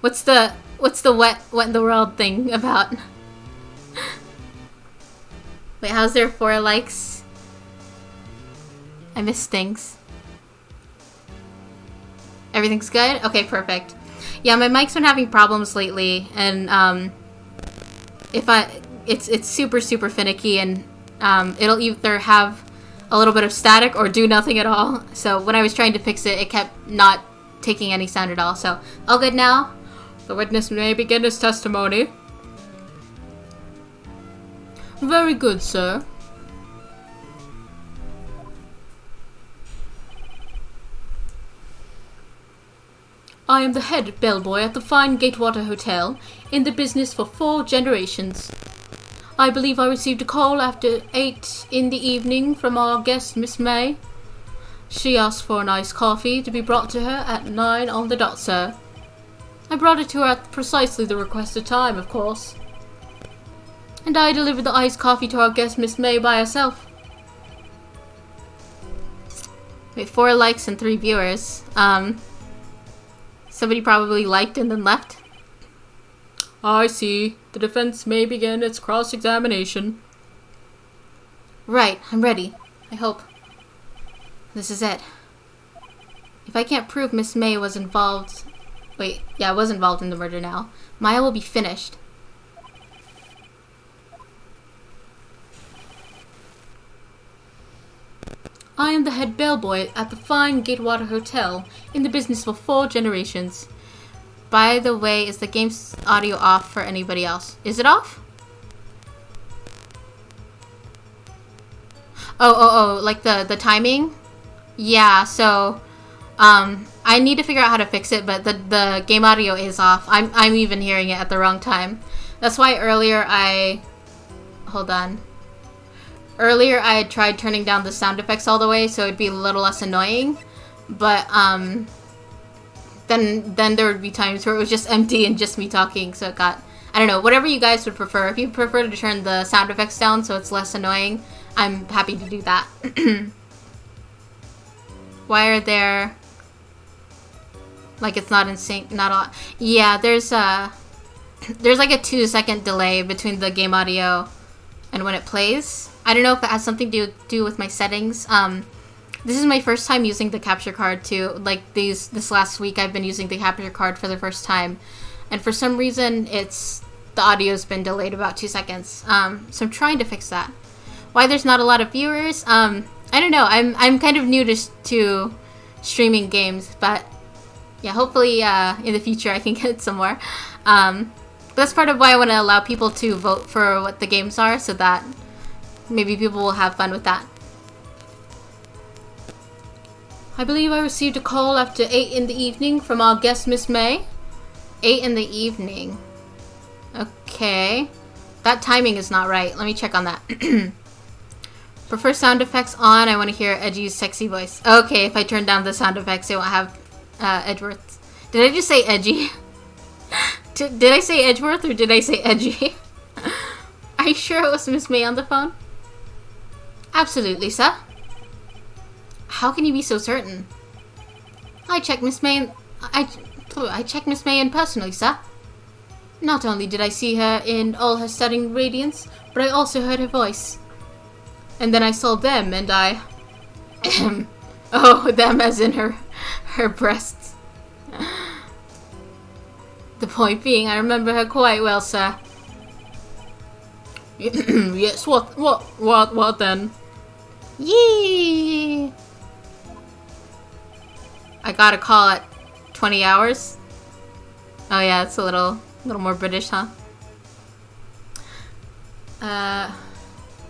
C: What's the what in the world thing about? Wait, how's there 4 likes? I missed things. Everything's good? Okay, perfect. Yeah, my mic's been having problems lately, and it's super finicky, and it'll either have a little bit of static or do nothing at all. So when I was trying to fix it, it kept not taking any sound at all. So all good now.
B: The witness may begin his testimony.
D: Very good, sir. I am the head bellboy at the fine Gatewater Hotel, in the business for 4 generations. I believe I received a call after 8 in the evening from our guest, Miss May. She asked for an iced coffee to be brought to her at 9 on the dot, sir. I brought it to her at precisely the requested time, of course. And I delivered the iced coffee to our guest, Miss May, by herself.
C: Wait, 4 likes and 3 viewers. Somebody probably liked and then left.
B: I see. The defense may begin its cross-examination.
C: Right, I'm ready. I hope. This is it. If I can't prove Miss May was involved... Wait, yeah, I was involved in the murder now. Maya will be finished.
D: I am the head bellboy at the fine Gatewater Hotel, in the business for 4 generations.
C: By the way, is the game's audio off for anybody else? Is it off? Oh, like the timing? Yeah, so, I need to figure out how to fix it, but the game audio is off. I'm even hearing it at the wrong time. That's why earlier hold on. Earlier I had tried turning down the sound effects all the way so it'd be a little less annoying, but, then there would be times where it was just empty and just me talking, so it got, I don't know, whatever you guys would prefer. If you prefer to turn the sound effects down so it's less annoying, I'm happy to do that. Why are there, like it's not in sync, not all, yeah, there's like a 2-second delay between the game audio and when it plays. I don't know if it has something to do with my settings. This is my first time using the capture card too. Like this last week I've been using the capture card for the first time. And for some reason the audio's been delayed about 2 seconds. So I'm trying to fix that. Why there's not a lot of viewers? I don't know. I'm kind of new to streaming games, but yeah, hopefully in the future I can get some more. But that's part of why I want to allow people to vote for what the games are, so that maybe people will have fun with that.
D: I believe I received a call after 8 in the evening from our guest, Miss May.
C: 8 in the evening. Okay. That timing is not right. Let me check on that. Prefer sound effects on. I want to hear Edgy's sexy voice. Okay, if I turn down the sound effects, it won't have Edgeworth. Did I just say Edgy? Did I say Edgeworth or did I say Edgy? Are you sure it was Miss May on the phone? Absolutely, sir. How can you be so certain? I checked Miss May. I checked Miss May in personally, sir. Not only did I see her in all her stunning radiance, but I also heard her voice. And then I saw them, and I... oh, them as in her breasts. The point being, I remember her quite well, sir.
B: Yes, what then?
C: Yee! I got a call at 20 hours. Oh yeah, it's a little more British, huh?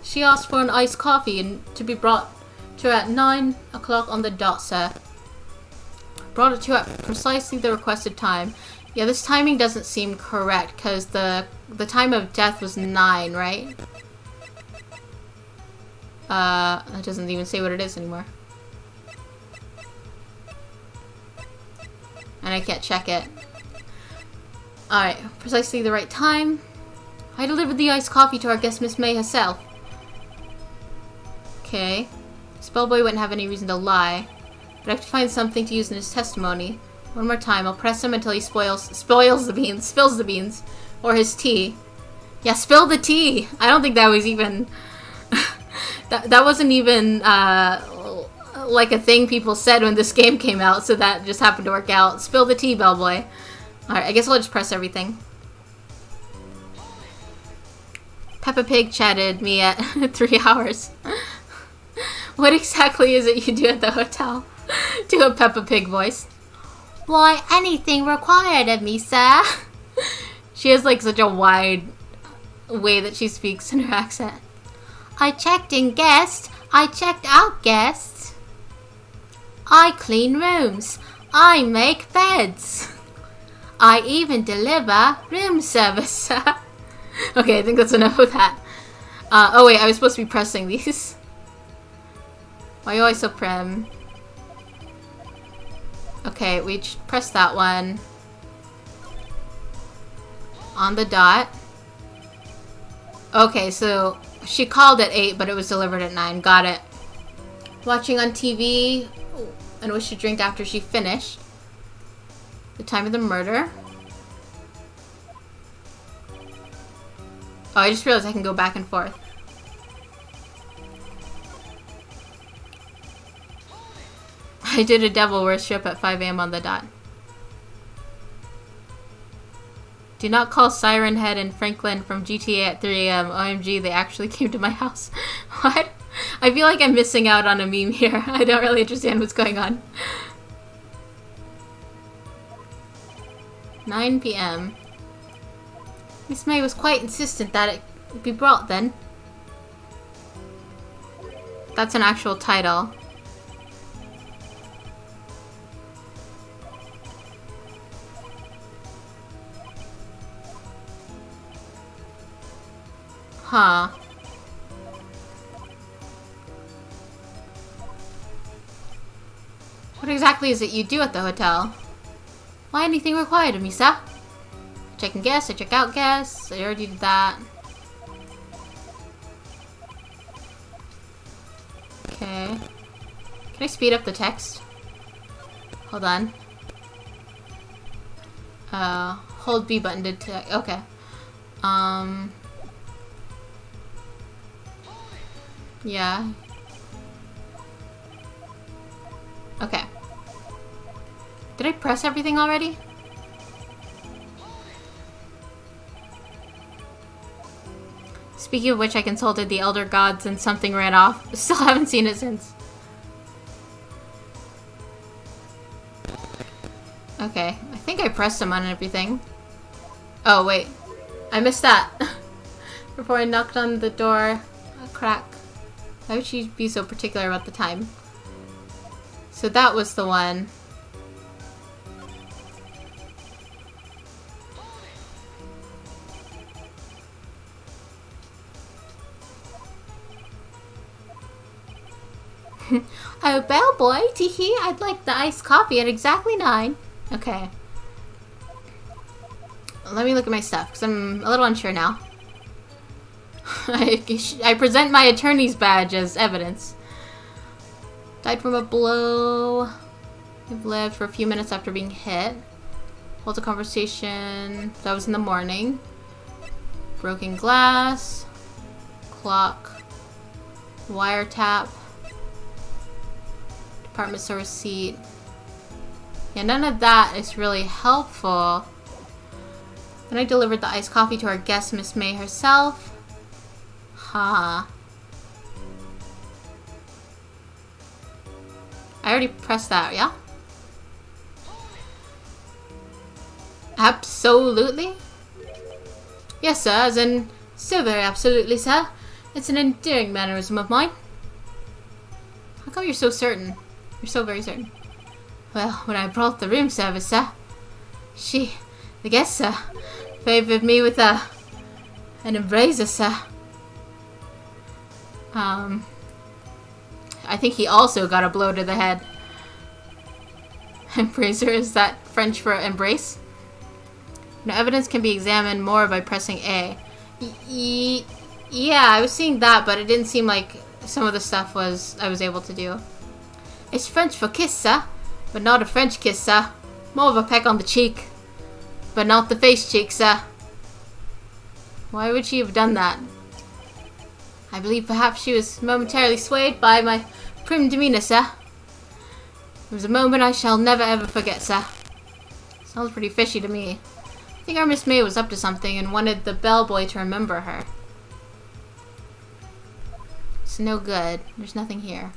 D: She asked for an iced coffee and to be brought to her at 9 o'clock on the dot, sir.
C: Brought it to her at precisely the requested time. Yeah, this timing doesn't seem correct, because the time of death was 9, right?
A: That doesn't even say what it is anymore. And I can't check it. Alright, precisely the right time. I delivered the iced coffee to our guest, Miss May herself. Okay. Spellboy wouldn't have any reason to lie. But I have to find something to use in his testimony. One more time, I'll press him until he spills the beans. Or his tea. Yeah, spill the tea! I don't think that was even... that wasn't even, like a thing people said when this game came out, so that just happened to work out. Spill the tea, bellboy. Alright, I guess I'll just press everything. Peppa Pig chatted me at 3 hours. What exactly is it you do at the hotel? Do a Peppa Pig voice.
C: Why, anything required of me, sir.
A: She has like such a wide way that she speaks in her accent.
C: I checked in guests. I checked out guests. I clean rooms. I make beds. I even deliver room service, sir.
A: Okay, I think that's enough of that. Oh wait, I was supposed to be pressing these. Why are you always so prim? Okay, we press that one. On the dot. Okay, so she called at 8, but it was delivered at 9. Got it. Watching on TV and wish to drink after she finished. The time of the murder. Oh, I just realized I can go back and forth. I did a devil worship at 5 a.m. on the dot. Do not call Siren Head and Franklin from GTA at 3 a.m. OMG, they actually came to my house. What? I feel like I'm missing out on a meme here. I don't really understand what's going on. 9 p.m. Miss May was quite insistent that it be brought then. That's an actual title. Huh. What exactly is it you do at the hotel? Why, anything required of me, sir? Check in guests, I check out guests. I already did that. Okay. Can I speed up the text? Hold on. Hold B button to okay. Yeah. Okay. Did I press everything already? Speaking of which, I consulted the Elder Gods and something ran off. Still haven't seen it since. Okay, I think I pressed them on everything. Oh, wait. I missed that. Before I knocked on the door, a crack. Why would she be so particular about the time? So that was the one.
C: Oh, bellboy, teehee, I'd like the iced coffee at exactly 9.
A: Okay. Let me look at my stuff, because I'm a little unsure now. I present my attorney's badge as evidence. Died from a blow. I've lived for a few minutes after being hit. Holds a conversation. That was in the morning. Broken glass. Clock. Wiretap. Department store receipt. Yeah, none of that is really helpful. Then I delivered the iced coffee to our guest, Miss May herself. Huh. I already pressed that, yeah? Absolutely? Yes, sir, as in, so very absolutely, sir. It's an endearing mannerism of mine. How come you're so certain? You're so very certain. Well, when I brought the room service, sir, the guest, sir, favored me with an embracer, sir. I think he also got a blow to the head. Embracer, is that French for embrace? No, evidence can be examined more by pressing A. Yeah, I was seeing that, but it didn't seem like some of the stuff I was able to do. It's French for kiss, sir. But not a French kiss, sir. More of a peck on the cheek. But not the face cheek, sir. Why would she have done that? I believe perhaps she was momentarily swayed by my prim demeanor, sir. It was a moment I shall never ever forget, sir. Sounds pretty fishy to me. I think our Miss May was up to something and wanted the bellboy to remember her. It's no good. There's nothing here.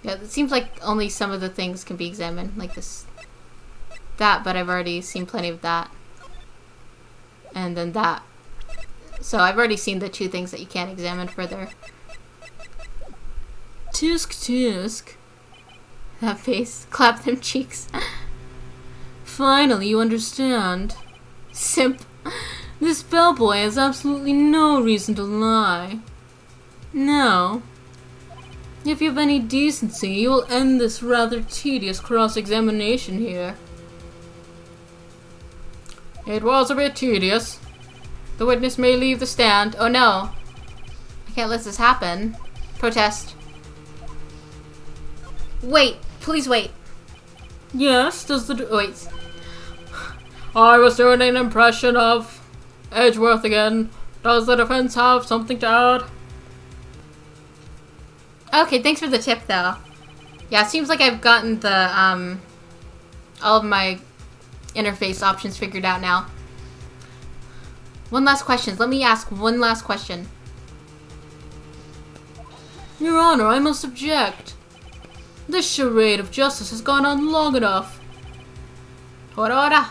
A: Yeah, it seems like only some of the things can be examined, like this. That, but I've already seen plenty of that. And then that. So I've already seen the two things that you can't examine further. Tisk tisk. That face. Clap them cheeks. Finally, you understand. Simp. This bellboy has absolutely no reason to lie. No. If you have any decency, you will end this rather tedious cross-examination here. It was a bit tedious. The witness may leave the stand. Oh no. I can't let this happen. Protest. Wait. Please wait.
B: Yes, does the...
A: Wait.
B: I was doing an impression of Edgeworth again. Does the defense have something to add?
A: Okay, thanks for the tip, though. Yeah, it seems like I've gotten the, all of my interface options figured out now. One last question. Let me ask one last question.
B: Your Honor, I must object. This charade of justice has gone on long enough.
A: Orora.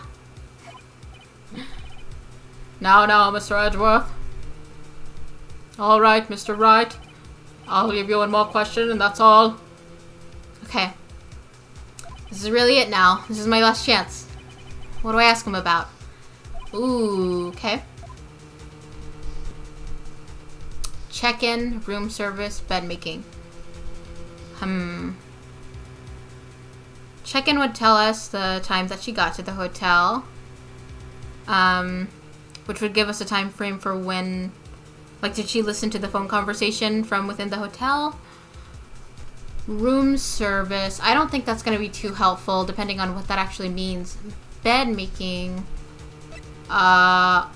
B: Now, Mr. Edgeworth. All right, Mr. Wright. I'll give you one more question, and that's all.
A: Okay. This is really it now. This is my last chance. What do I ask him about? Ooh, okay. Check-in, room service, bed making. Check-in would tell us the time that she got to the hotel. Which would give us a time frame for when... Like, did she listen to the phone conversation from within the hotel? Room service. I don't think that's going to be too helpful, depending on what that actually means. Bed making. I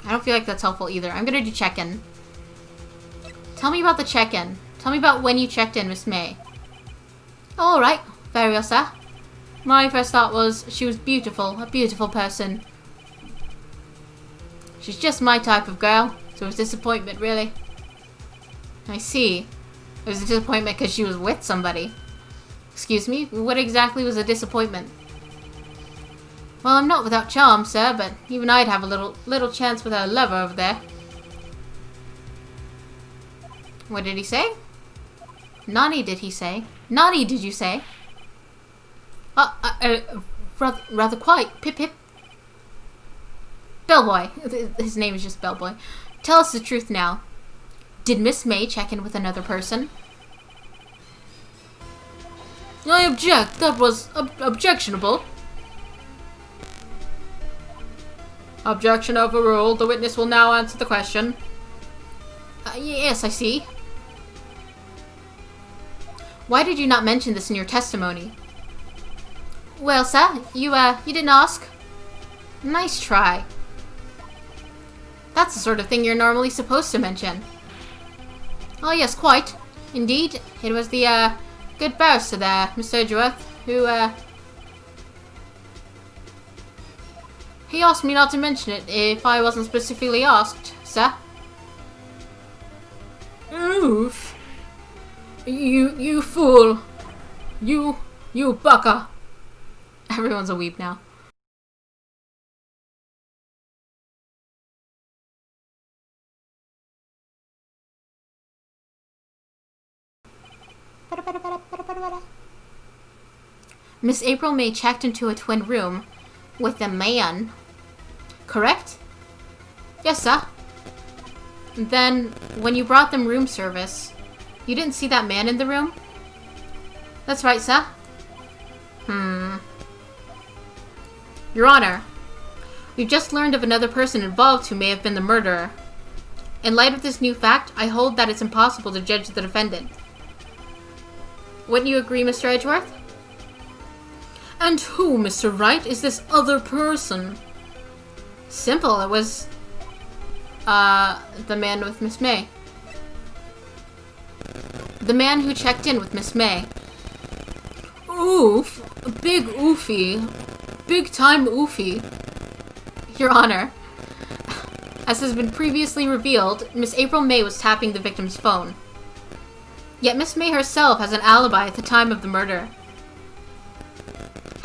A: don't feel like that's helpful either. I'm going to do check-in. Tell me about the check-in. Tell me about when you checked in, Miss May. All right. Very well, sir. My first thought was she was beautiful. A beautiful person. She's just my type of girl. So it was disappointment, really. I see. It was a disappointment because she was with somebody. Excuse me? What exactly was a disappointment? Well, I'm not without charm, sir, but even I'd have a little chance with her lover over there. What did he say? Nani, did he say? Nani, did you say? Rather quite. Pip pip. Bellboy. His name is just Bellboy. Tell us the truth now. Did Miss May check in with another person?
B: I object. That was objectionable. Objection overruled. The witness will now answer the question.
A: Yes, I see. Why did you not mention this in your testimony? Well, sir, you didn't ask. Nice try. That's the sort of thing you're normally supposed to mention. Oh, yes, quite. Indeed, it was the, good barrister there, Mr. Edgeworth, who, he asked me not to mention it if I wasn't specifically asked, sir.
B: Oof. You fool. You bucka.
A: Everyone's a weep now. Miss April May checked into a twin room with a man. Correct? Yes, sir. Then, when you brought them room service, You didn't see that man in the room? That's right, sir. Your Honor, we've just learned of another person involved who may have been the murderer. In light of this new fact, I hold that it's impossible to judge the defendant. Wouldn't you agree, Mr. Edgeworth?
D: And who, Mr. Wright, is this other person?
A: Simple. It was, the man with Miss May. The man who checked in with Miss May.
D: Oof. Big oofy. Big time oofy.
A: Your Honor, as has been previously revealed, Miss April May was tapping the victim's phone. Yet Miss May herself has an alibi at the time of the murder.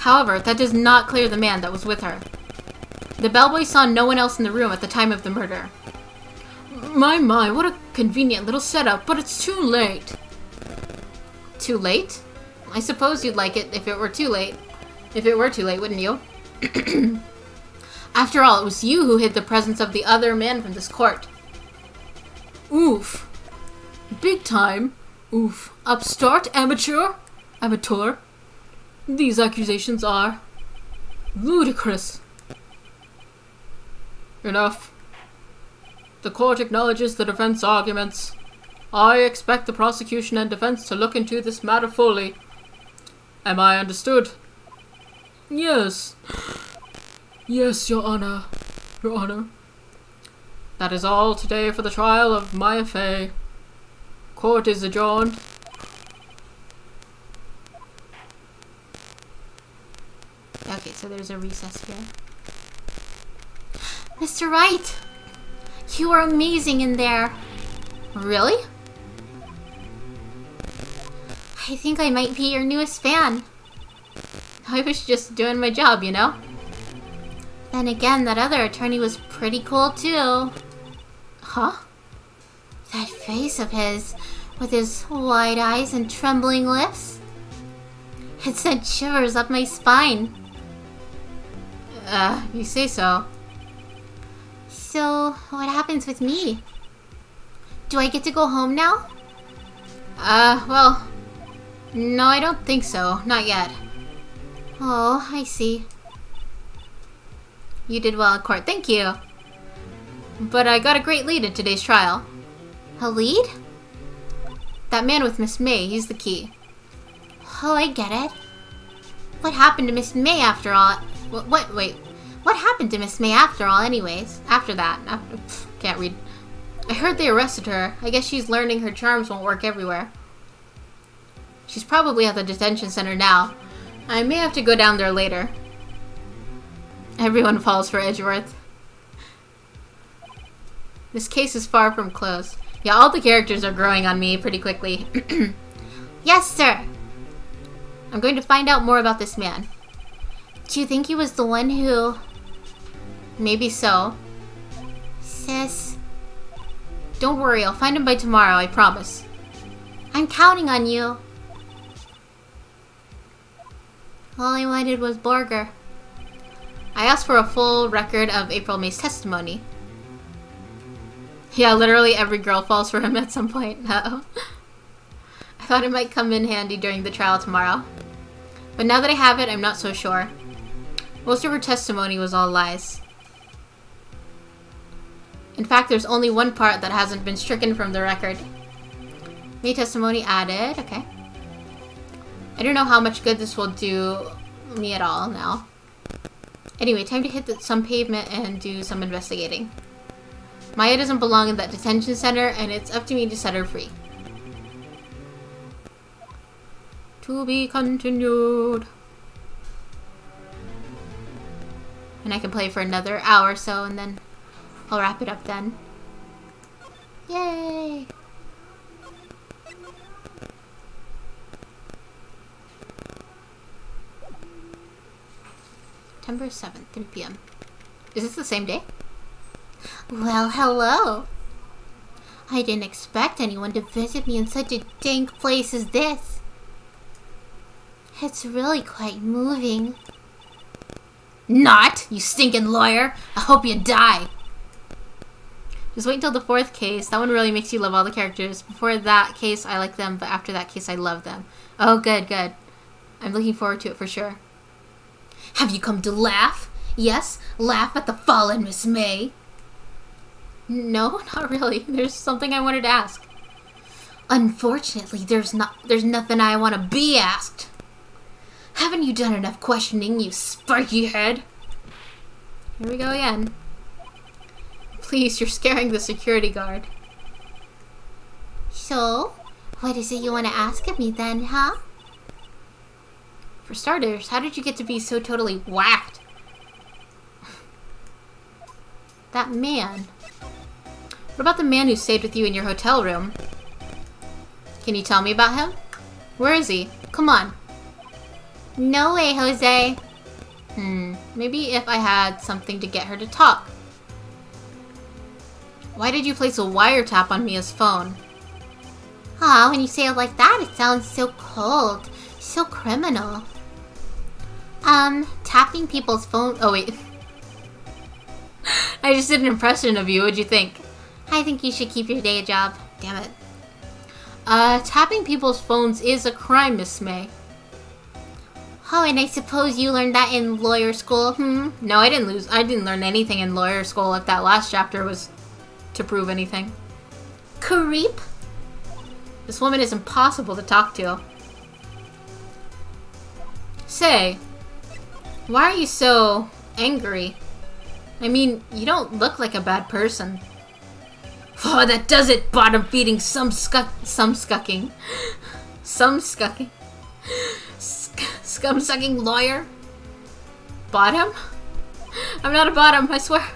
A: However, that does not clear the man that was with her. The bellboy saw no one else in the room at the time of the murder.
D: My, what a convenient little setup, but it's too late.
A: Too late? I suppose you'd like it if it were too late. If it were too late, wouldn't you? After all, it was you who hid the presence of the other man from this court.
D: Oof. Big time. Oof. Upstart, amateur. These accusations are ludicrous.
B: Enough. The court acknowledges the defense arguments. I expect the prosecution and defense to look into this matter fully. Am I understood?
D: Yes. Yes, Your Honor. Your Honor.
B: That is all today for the trial of Maya Fey. Court is adjourned.
A: Okay, so there's a recess here.
C: Mr. Wright, you were amazing in there.
A: Really?
C: I think I might be your newest fan.
A: I was just doing my job, you know?
C: Then again, that other attorney was pretty cool too.
A: Huh?
C: That face of his, with his wide eyes and trembling lips. It sent shivers up my spine.
A: You say so.
C: So, what happens with me? Do I get to go home now?
A: Well, no, I don't think so. Not yet.
C: Oh, I see.
A: You did well in court, thank you. But I got a great lead in today's trial.
C: A lead?
A: That man with Miss May, he's the key.
C: Oh, I get it. What happened to Miss May after all?
A: Wait.
C: What happened to Miss May after all, anyways?
A: After that, can't read. I heard they arrested her. I guess she's learning her charms won't work everywhere. She's probably at the detention center now. I may have to go down there later. Everyone falls for Edgeworth. This case is far from closed. Yeah, all the characters are growing on me pretty quickly.
C: Yes, sir.
A: I'm going to find out more about this man.
C: Do you think he was the one who...
A: Maybe so.
C: Sis,
A: Don't worry, I'll find him by tomorrow, I promise.
C: I'm counting on you. All I wanted was Borger.
A: I asked for a full record of April May's testimony. Yeah, literally every girl falls for him at some point. I thought it might come in handy during the trial tomorrow. But now that I have it, I'm not so sure. Most of her testimony was all lies. In fact, there's only one part that hasn't been stricken from the record. May testimony added. Okay. I don't know how much good this will do me at all now. Anyway, time to hit some pavement and do some investigating. Maya doesn't belong in that detention center, and it's up to me to set her free. To be continued. And I can play for another hour or so, and then I'll wrap it up then. Yay! September 7th, 3 p.m. Is this the same day?
C: Well, hello. I didn't expect anyone to visit me in such a dank place as this. It's really quite moving.
A: Not, you stinking lawyer. I hope you die. Just wait until the 4th case. That one really makes you love all the characters. Before that case, I like them, but after that case, I love them. Oh, good, good. I'm looking forward to it for sure.
C: Have you come to laugh? Yes, laugh at the fallen Miss May.
A: No, not really. There's something I wanted to ask.
C: Unfortunately, there's nothing I want to be asked. Haven't you done enough questioning, you sparky head?
A: Here we go again. Please, you're scaring the security guard.
C: So, what is it you want to ask of me then, huh?
A: For starters, how did you get to be so totally whacked? That man. What about the man who stayed with you in your hotel room? Can you tell me about him? Where is he? Come on.
C: No way, Jose.
A: Maybe if I had something to get her to talk. Why did you place a wiretap on Mia's phone?
C: Aw, when you say it like that, it sounds so cold. So criminal. Tapping people's phone. Oh, wait.
A: I just did an impression of you. What'd you think?
C: I think you should keep your day job.
A: Damn it. Tapping people's phones is a crime, Miss May.
C: Oh, and I suppose you learned that in lawyer school,
A: No, I didn't learn anything in lawyer school if that last chapter was to prove anything.
C: Creep?
A: This woman is impossible to talk to. Say, why are you so angry? I mean, you don't look like a bad person. Oh, that does it! Bottom feeding scum sucking lawyer. Bottom? I'm not a bottom, I swear.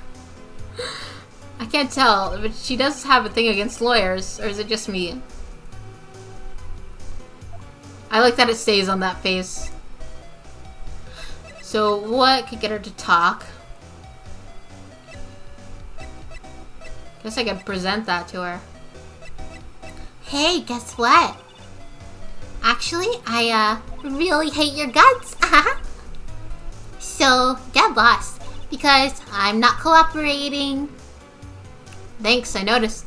A: I can't tell, but she does have a thing against lawyers, or is it just me? I like that it stays on that face. So what could get her to talk? Guess I could present that to her.
C: Hey, guess what? Actually, I really hate your guts. So, get lost, because I'm not cooperating.
A: Thanks, I noticed.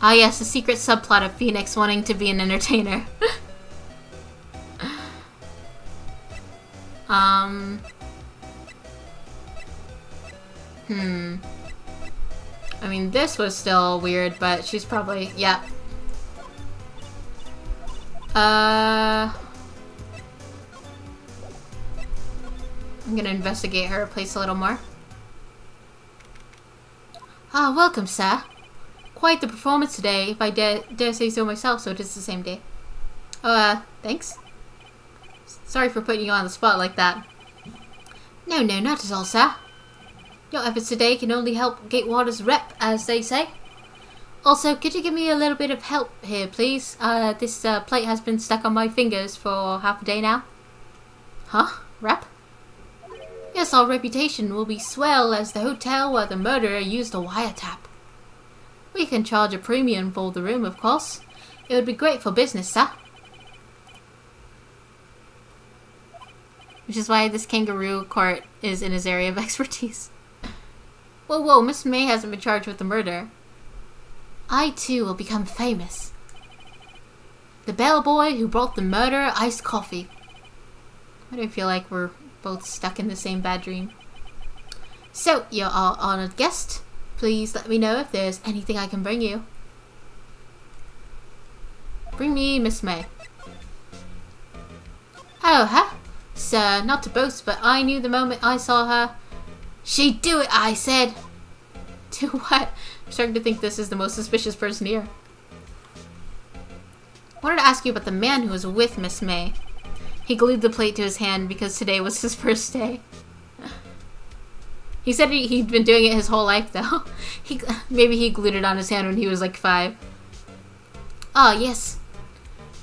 A: Ah yes, the secret subplot of Phoenix wanting to be an entertainer. I mean, this was still weird, but she's probably, yeah. I'm gonna investigate her place a little more. Ah, welcome, sir. Quite the performance today, if I dare say so myself, so it is the same day. Thanks. Sorry for putting you on the spot like that.
C: No, not at all, sir.
A: Your efforts today can only help Gatewater's rep, as they say. Also, could you give me a little bit of help here, please? This plate has been stuck on my fingers for half a day now. Huh? Rep? Yes, our reputation will be swell as the hotel where the murderer used a wiretap. We can charge a premium for the room, of course. It would be great for business, sir. Which is why this kangaroo court is in his area of expertise. Whoa, Miss May hasn't been charged with the murder. I too will become famous. The bellboy who brought the murderer iced coffee. Why do I feel like we're both stuck in the same bad dream? So, you're our honored guest. Please let me know if there's anything I can bring you. Bring me Miss May. Oh, huh? Sir, not to boast, but I knew the moment I saw her. She'd do it, I said. Do what? I'm starting to think this is the most suspicious person here. I wanted to ask you about the man who was with Miss May. He glued the plate to his hand because today was his first day. He said he'd been doing it his whole life, though. Maybe he glued it on his hand when he was like 5. Ah, yes.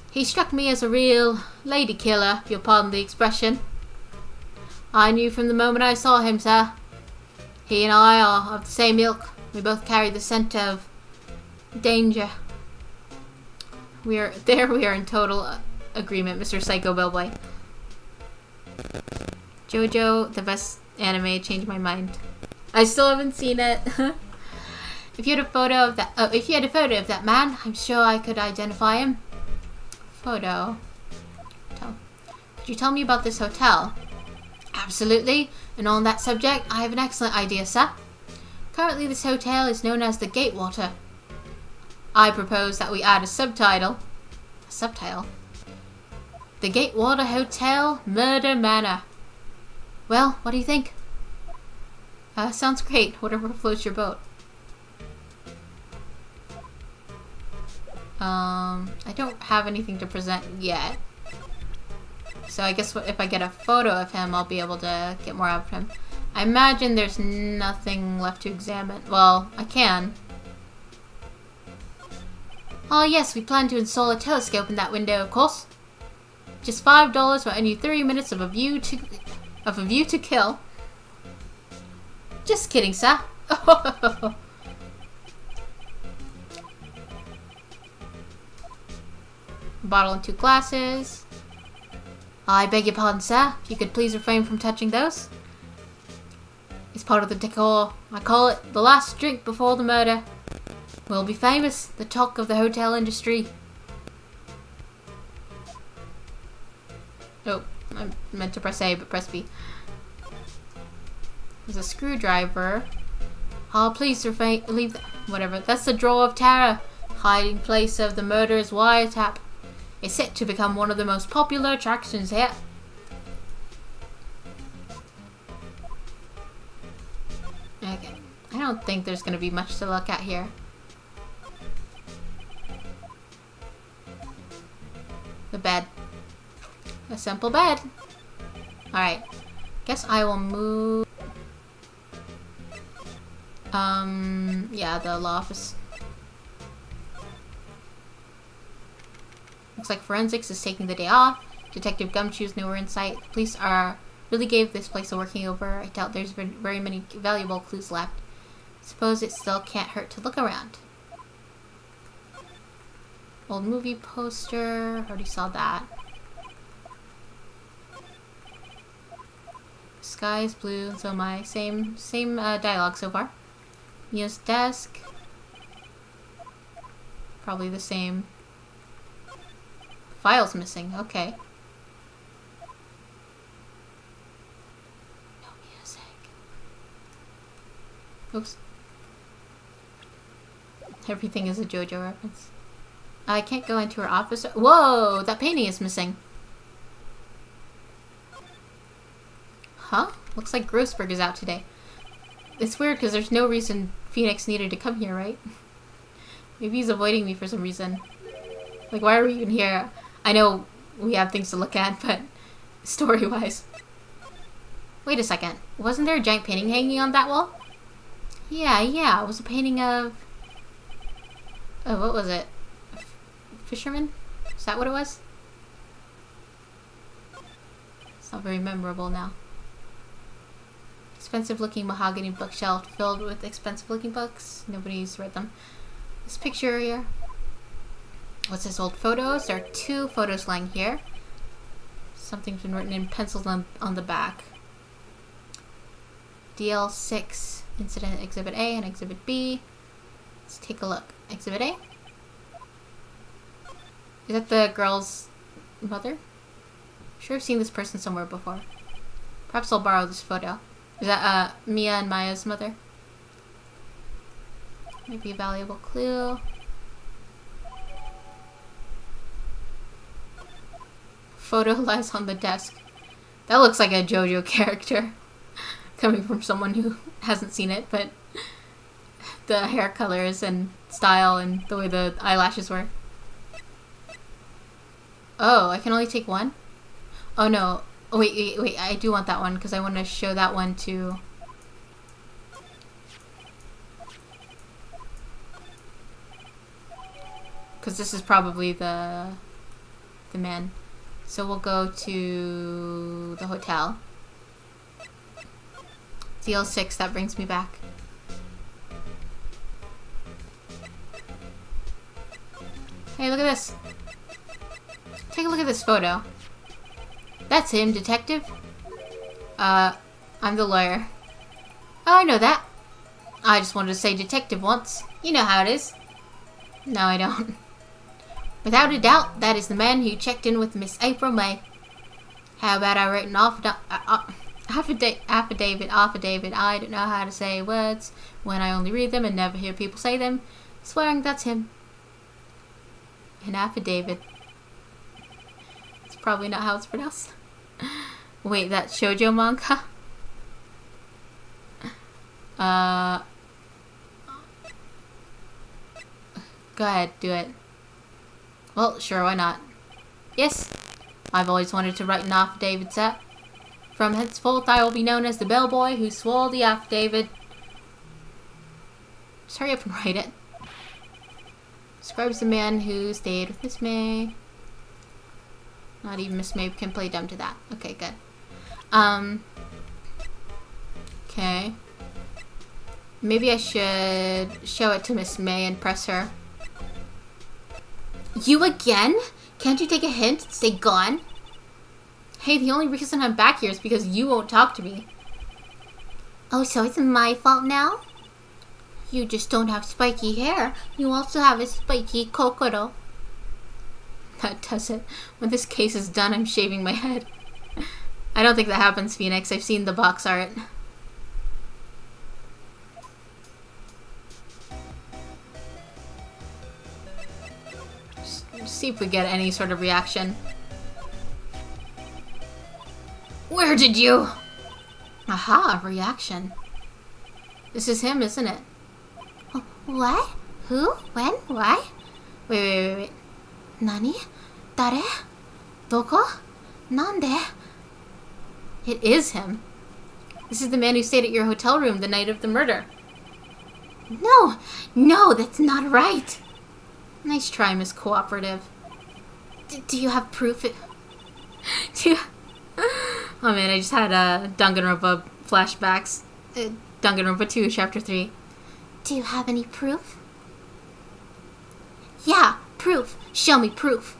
A: He struck me as a real lady killer, if you'll pardon the expression. I knew from the moment I saw him, sir. He and I are of the same ilk. We both carry the scent of danger. We are in total agreement, Mr. Psycho Bellboy. JoJo, the best anime, changed my mind. I still haven't seen it.
C: If you had a photo of that, man, I'm sure I could identify him. Photo. Could you tell me about this hotel? Absolutely. And on that subject, I have an excellent idea, sir. Currently, this hotel is known as the Gatewater. I propose that we add a subtitle. A subtitle? The Gatewater Hotel, Murder Manor. Well, what do you think? Sounds great. Whatever floats your boat. I don't have anything to present yet. So I guess if I get a photo of him, I'll be able to get more out of him. I imagine there's nothing left to examine. Well, I can. Oh yes, we plan to install a telescope in that window, of course. Just $5 for any 30 minutes of a view to kill. Just kidding, sir. Bottle and 2 glasses. I beg your pardon, sir. If you could please refrain from touching those. It's part of the decor. I call it the last drink before the murder. We'll be famous. The talk of the hotel industry. Oh, I meant to press A, but press B. There's a screwdriver. Oh, please refrain. Leave. Whatever. That's the drawer of terror. Hiding place of the murderer's wiretap. It's set to become one of the most popular attractions here. Okay. I don't think there's going to be much to look at here. The bed. A simple bed. Alright. Guess I will move... yeah, the law office. Looks like forensics is taking the day off. Detective Gumshoe's nowhere in sight. The police really gave this place a working over. I doubt there's been very many valuable clues left. Suppose it still can't hurt to look around. Old movie poster. Already saw that. Sky is blue, and so am I. Same dialogue so far. Mia's desk. Probably the same. File's missing. Okay. No music. Oops. Everything is a JoJo reference. I can't go into her office. Whoa! That painting is missing. Huh? Looks like Grossberg is out today. It's weird because there's no reason Phoenix needed to come here, right? Maybe he's avoiding me for some reason. Like, why are we even here? I know we have things to look at, but story-wise. Wait a second. Wasn't there a giant painting hanging on that wall? Yeah. It was a painting of... Oh, what was it? Fisherman? Is that what it was? It's not very memorable now. Expensive-looking mahogany bookshelf filled with expensive-looking books. Nobody's read them. This picture here. What's this, old photos? There are 2 photos lying here. Something's been written in pencils on the back. DL6 Incident Exhibit A and Exhibit B. Let's take a look. Exhibit A? Is that the girl's mother? I'm sure I've seen this person somewhere before. Perhaps I'll borrow this photo. Is that Mia and Maya's mother? Maybe a valuable clue. Photo lies on the desk. That looks like a JoJo character. Coming from someone who hasn't seen it, but the hair colors and style and the way the eyelashes were. Oh, I can only take one? Oh no. Oh, wait. I do want that one because I want to show that one to... Because this is probably the man. So we'll go to the hotel. DL6, that brings me back. Hey, look at this. Take a look at this photo. That's him, detective. I'm the lawyer. Oh, I know that. I just wanted to say detective once. You know how it is. No, I don't. Without a doubt, that is the man who checked in with Miss April May. How about I write an affidavit, I don't know how to say words when I only read them and never hear people say them. Swearing that's him. An affidavit. It's probably not how it's pronounced. Wait, that's shoujo manga? Go ahead, do it. Well, sure, why not? Yes, I've always wanted to write an affidavit, sir. From henceforth, I will be known as the bellboy who swore the affidavit. Just hurry up and write it. Describes the man who stayed with Miss May. Not even Miss May can play dumb to that. Okay, good. Okay. Maybe I should show it to Miss May and press her. You again? Can't you take a hint and stay gone? Hey, the only reason I'm back here is because you won't talk to me. Oh, so it's my fault now? You just don't have spiky hair. You also have a spiky kokoro. That does it. When this case is done, I'm shaving my head. I don't think that happens, Phoenix. I've seen the box art. Just see if we get any sort of reaction. Where did you? Aha, reaction. This is him, isn't it? What? Who? When? Why? Wait. Nani? Dare? Doko? Nande? It is him. This is the man who stayed at your hotel room the night of the murder. No, that's not right. Nice try, Miss Cooperative. Do you have proof? Oh man, I just had Danganronpa flashbacks. Danganronpa 2, Chapter 3. Do you have any proof? Yeah, proof. Show me proof.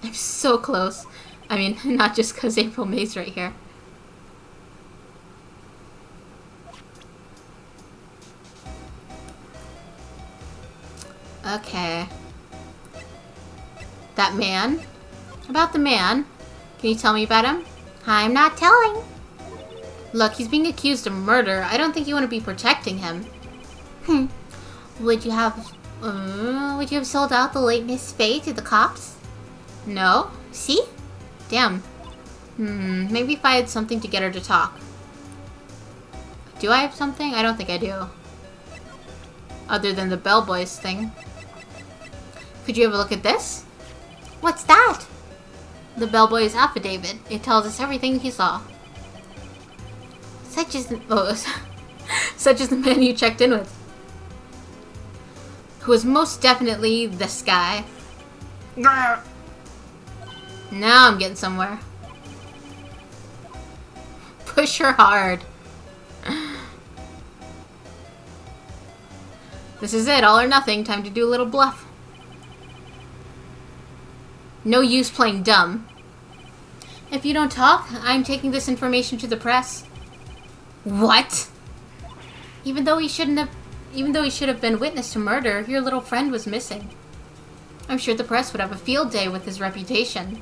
C: I'm so close. I mean, not just because April May's right here. Okay. That man? About the man? Can you tell me about him? I'm not telling. Look, he's being accused of murder. I don't think you want to be protecting him. Would you have sold out the late Miss Faye to the cops? No. See? Damn. Maybe if I had something to get her to talk. Do I have something? I don't think I do. Other than the bellboys thing. Could you have a look at this? What's that? The bellboy's affidavit. It tells us everything he saw. Such as the man you checked in with. Who was most definitely this guy. Now I'm getting somewhere. Push her hard. This is it, all or nothing. Time to do a little bluff. No use playing dumb. If you don't talk, I'm taking this information to the press. What? Even though he should have been witness to murder, your little friend was missing. I'm sure the press would have a field day with his reputation.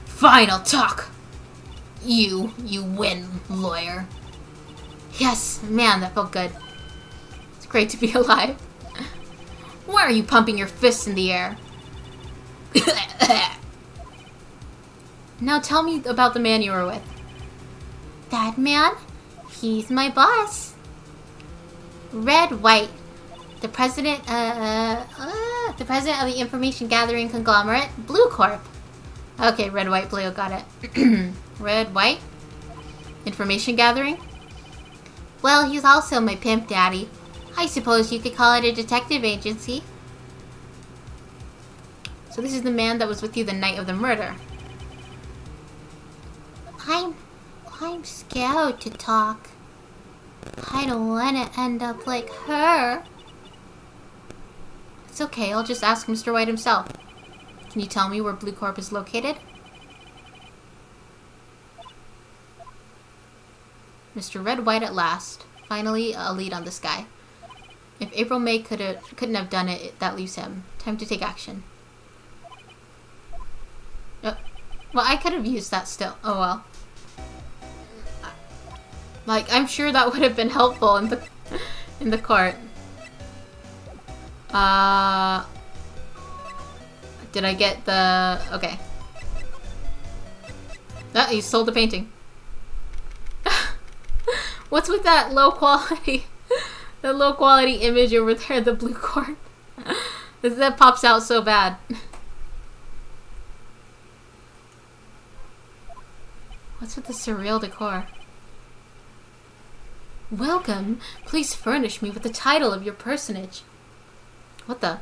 C: Fine, I'll talk. You win, lawyer. Yes, man, that felt good. It's great to be alive. Why are you pumping your fists in the air? Now tell me about the man you were with. That man? He's my boss. Wright, the president of the information gathering conglomerate, Blue Corp. Okay, red, white, blue, got it. Red, white? Information gathering? Well, he's also my pimp daddy. I suppose you could call it a detective agency. So this is the man that was with you the night of the murder. I'm scared to talk. I don't want to end up like her. It's okay, I'll just ask Mr. White himself. Can you tell me where Blue Corp is located?
A: Mr. Red White at last. Finally, a lead on this guy. If April May couldn't have done it, that leaves him. Time to take action. Well, I could have used that still. Oh well. Like, I'm sure that would have been helpful in the court. Did I get the... Okay. Ah, he sold the painting. What's with that low quality... that low quality image over there, the blue court? That pops out so bad. What's with the surreal decor? Welcome. Please furnish me with the title of your personage. What the?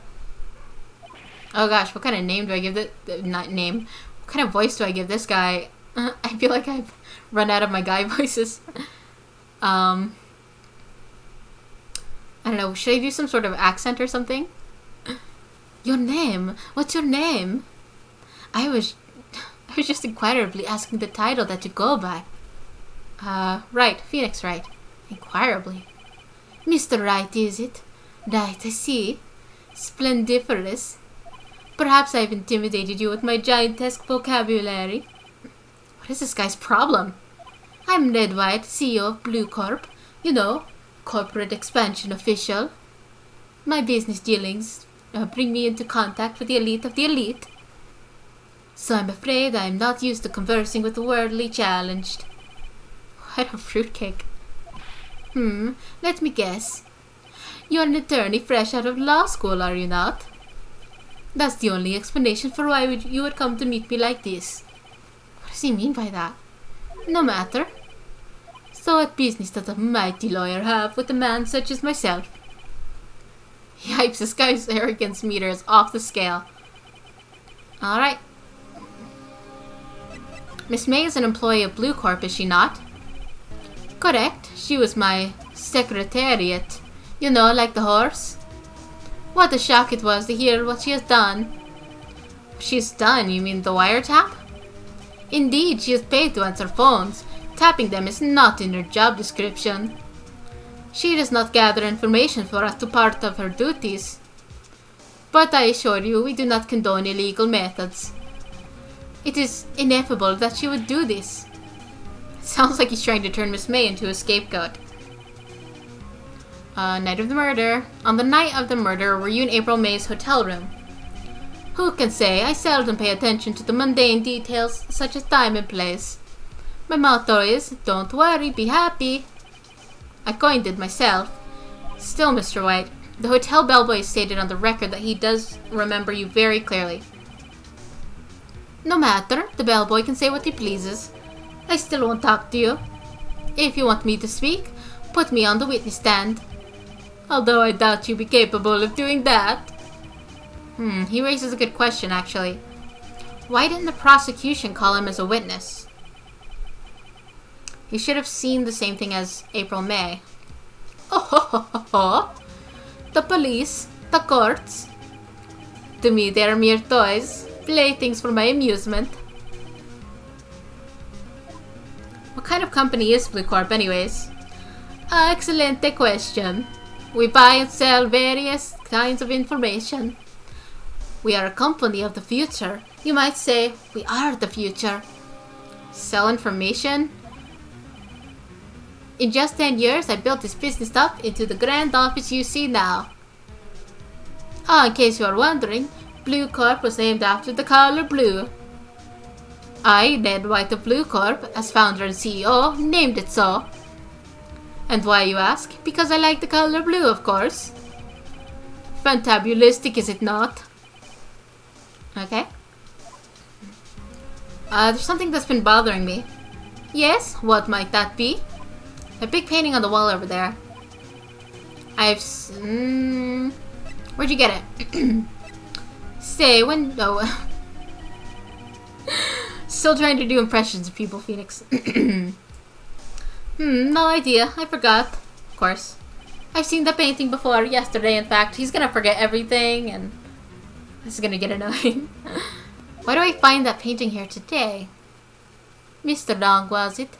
A: Oh gosh, what kind of name do I give this? Not name. What kind of voice do I give this guy? I feel like I've run out of my guy voices. I don't know. Should I do some sort of accent or something? Your name? What's your name? I was just inquirably asking the title that you go by. Wright. Phoenix Wright. Inquirably. Mr. Wright, is it? Right, I see. Splendiferous. Perhaps I've intimidated you with my giantesque vocabulary. What is this guy's problem? I'm Red White, CEO of Blue Corp. You know, corporate expansion official. My business dealings bring me into contact with the elite of the elite. So I'm afraid I'm not used to conversing with the worldly challenged. What a fruitcake. Let me guess. You're an attorney fresh out of law school, are you not? That's the only explanation for why you would come to meet me like this. What does he mean by that? No matter. So what business does a mighty lawyer have with a man such as myself? Yipes, this guy's arrogance meter is off the scale. Alright. Miss May is an employee of Blue Corp, is she not? Correct. She was my secretariat. You know, like the horse. What a shock it was to hear what she has done. She's done? You mean the wiretap? Indeed, she is paid to answer phones. Tapping them is not in her job description. She does not gather information for us to part of her duties. But I assure you, we do not condone illegal methods. It is ineffable that she would do this. Sounds like he's trying to turn Miss May into a scapegoat. Night of the murder. On the night of the murder, were you in April May's hotel room? Who can say? I seldom pay attention to the mundane details, such as time and place. My motto is, don't worry, be happy. I coined it myself. Still, Mr. White, the hotel bellboy stated on the record that he does remember you very clearly. No matter, the bellboy can say what he pleases. I still won't talk to you. If you want me to speak, put me on the witness stand. Although I doubt you'd be capable of doing that. He raises a good question, actually. Why didn't the prosecution call him as a witness? He should have seen the same thing as April May. Oh ho ho ho ho! The police, the courts. To me, they are mere toys, playthings for my amusement. What kind of company is Blue Corp, anyways? Excellent question. We buy and sell various kinds of information. We are a company of the future. You might say, we are the future. Sell information? In just 10 years, I built this business up into the grand office you see now. In case you are wondering, Blue Corp was named after the color blue. I, Red White of Blue Corp, as founder and CEO, named it so. And why, you ask? Because I like the color blue, of course. Fantabulistic, is it not? Okay. There's something that's been bothering me. Yes, what might that be? A big painting on the wall over there. Where'd you get it? Say, when... Oh. Still trying to do impressions of people, Phoenix. No idea. I forgot. Of course. I've seen the painting before, yesterday in fact. He's gonna forget everything and this is gonna get annoying. Why do I find that painting here today? Mr. Long, was it?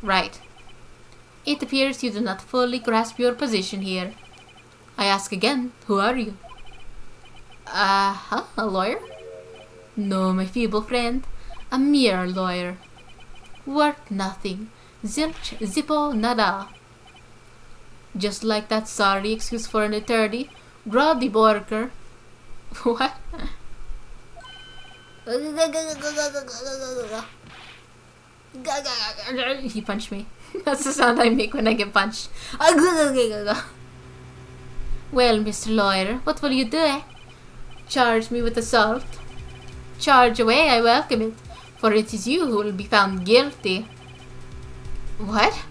A: Right.
D: It appears you do not fully grasp your position here. I ask again, who are you?
C: A lawyer?
D: No, my feeble friend. A mere lawyer. Worth nothing. Zilch, zippo, nada. Just like that sorry excuse for an attorney. Grody Borger. What? He punched me. That's the sound I make when I get punched. Well, Mr. Lawyer, what will you do, eh? Charge me with assault? Charge away, I welcome it, for it is you who will be found guilty.
C: What?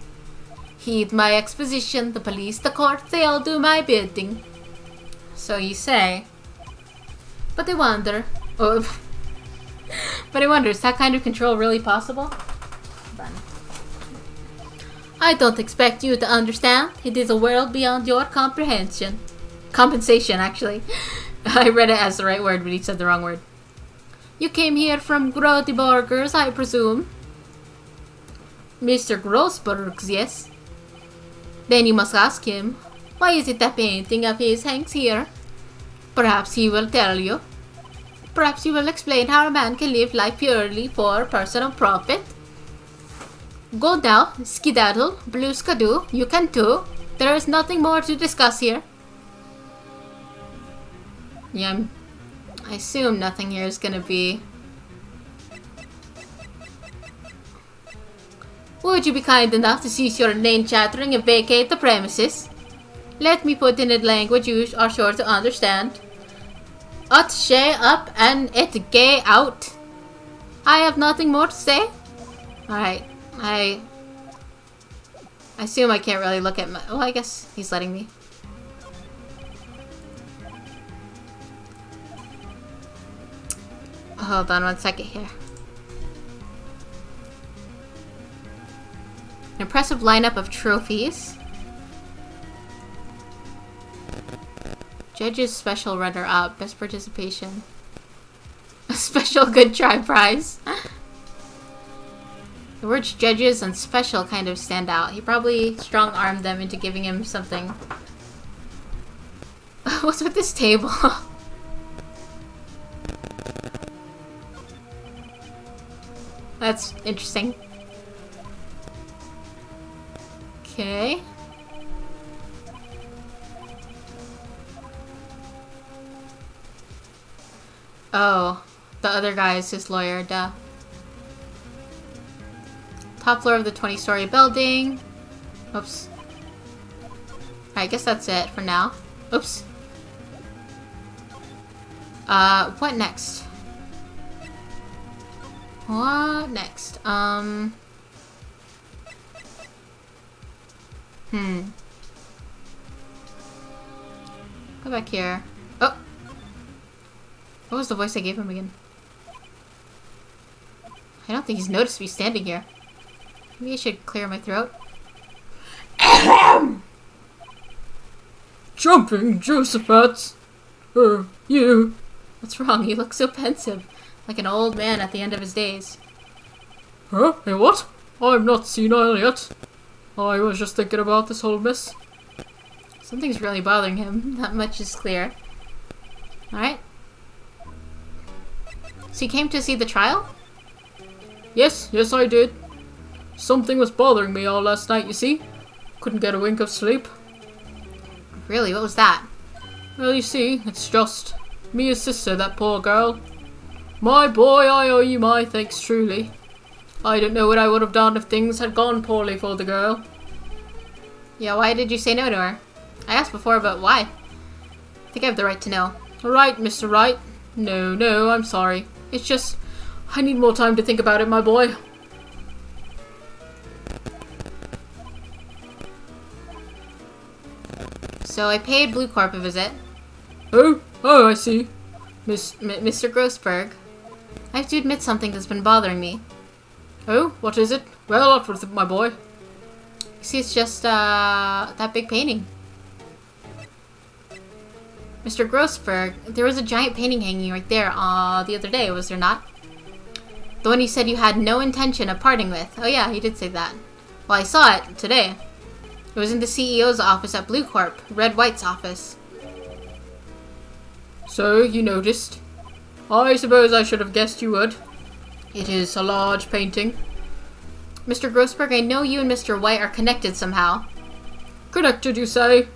D: Heed my exposition, the police, the court, they all do my bidding.
A: So you say.
D: But I wonder, oh,
A: But I wonder, is that kind of control really possible?
D: I don't expect you to understand. It is a world beyond your comprehension.
A: Compensation, actually. I read it as the right word, but he said the wrong word.
D: You came here from Grody Borgers, I presume. Mr. Grossberg's, yes. Then you must ask him, why is it that painting of his hangs here? Perhaps he will tell you. Perhaps he will explain how a man can live life purely for personal profit. Go now, skedaddle, blue skadoo, you can too. There is nothing more to discuss here.
A: Yeah, I assume nothing here is gonna be...
D: Would you be kind enough to cease your inane chattering and vacate the premises? Let me put in a language you are sure to understand. Ut she up and et gay out. I have nothing more to say.
A: Alright, I assume I can't really look at my... Well, I guess he's letting me. Hold on 1 second here. An impressive lineup of trophies. Judges special runner-up. Best participation. A special good try prize. The words judges and special kind of stand out. He probably strong-armed them into giving him something. What's with this table? That's interesting. Okay. Oh, the other guy is his lawyer, duh. Top floor of the 20-story building. Oops. I guess that's it for now. Oops. What next? What next? Go back here. Oh! What was the voice I gave him again? I don't think he's noticed me standing here. Maybe I should clear my throat.
B: Jumping Josephets! You!
A: What's wrong? You look so pensive. Like an old man at the end of his days.
B: Huh? Hey, what? I'm not senile yet. I was just thinking about this whole mess.
A: Something's really bothering him. Not much is clear. Alright. So you came to see the trial?
B: Yes, I did. Something was bothering me all last night, you see. Couldn't get a wink of sleep.
A: Really? What was that?
B: Well, you see, it's just Mia's sister, that poor girl. My boy, I owe you my thanks truly. I don't know what I would have done if things had gone poorly for the girl.
A: Yeah, why did you say no to her? I asked before, but why? I think I have the right to know.
B: Right, Mr. Wright. No, I'm sorry. It's just, I need more time to think about it, my boy.
A: So I paid Blue Corp a visit.
B: Oh, I see.
A: Mr. Grossberg. I have to admit something that's been bothering me.
B: Oh, what is it? Well, up with it, my boy.
A: You see, it's just, that big painting. Mr. Grossberg, there was a giant painting hanging right there, the other day, was there not? The one you said you had no intention of parting with. Oh yeah, he did say that. Well, I saw it today.
C: It was in the CEO's office at Blue Corp, Red White's office.
B: So, you noticed? I suppose I should have guessed you would. It is a large painting.
C: Mr. Grossberg, I know you and Mr. White are connected somehow.
B: Connected, you say?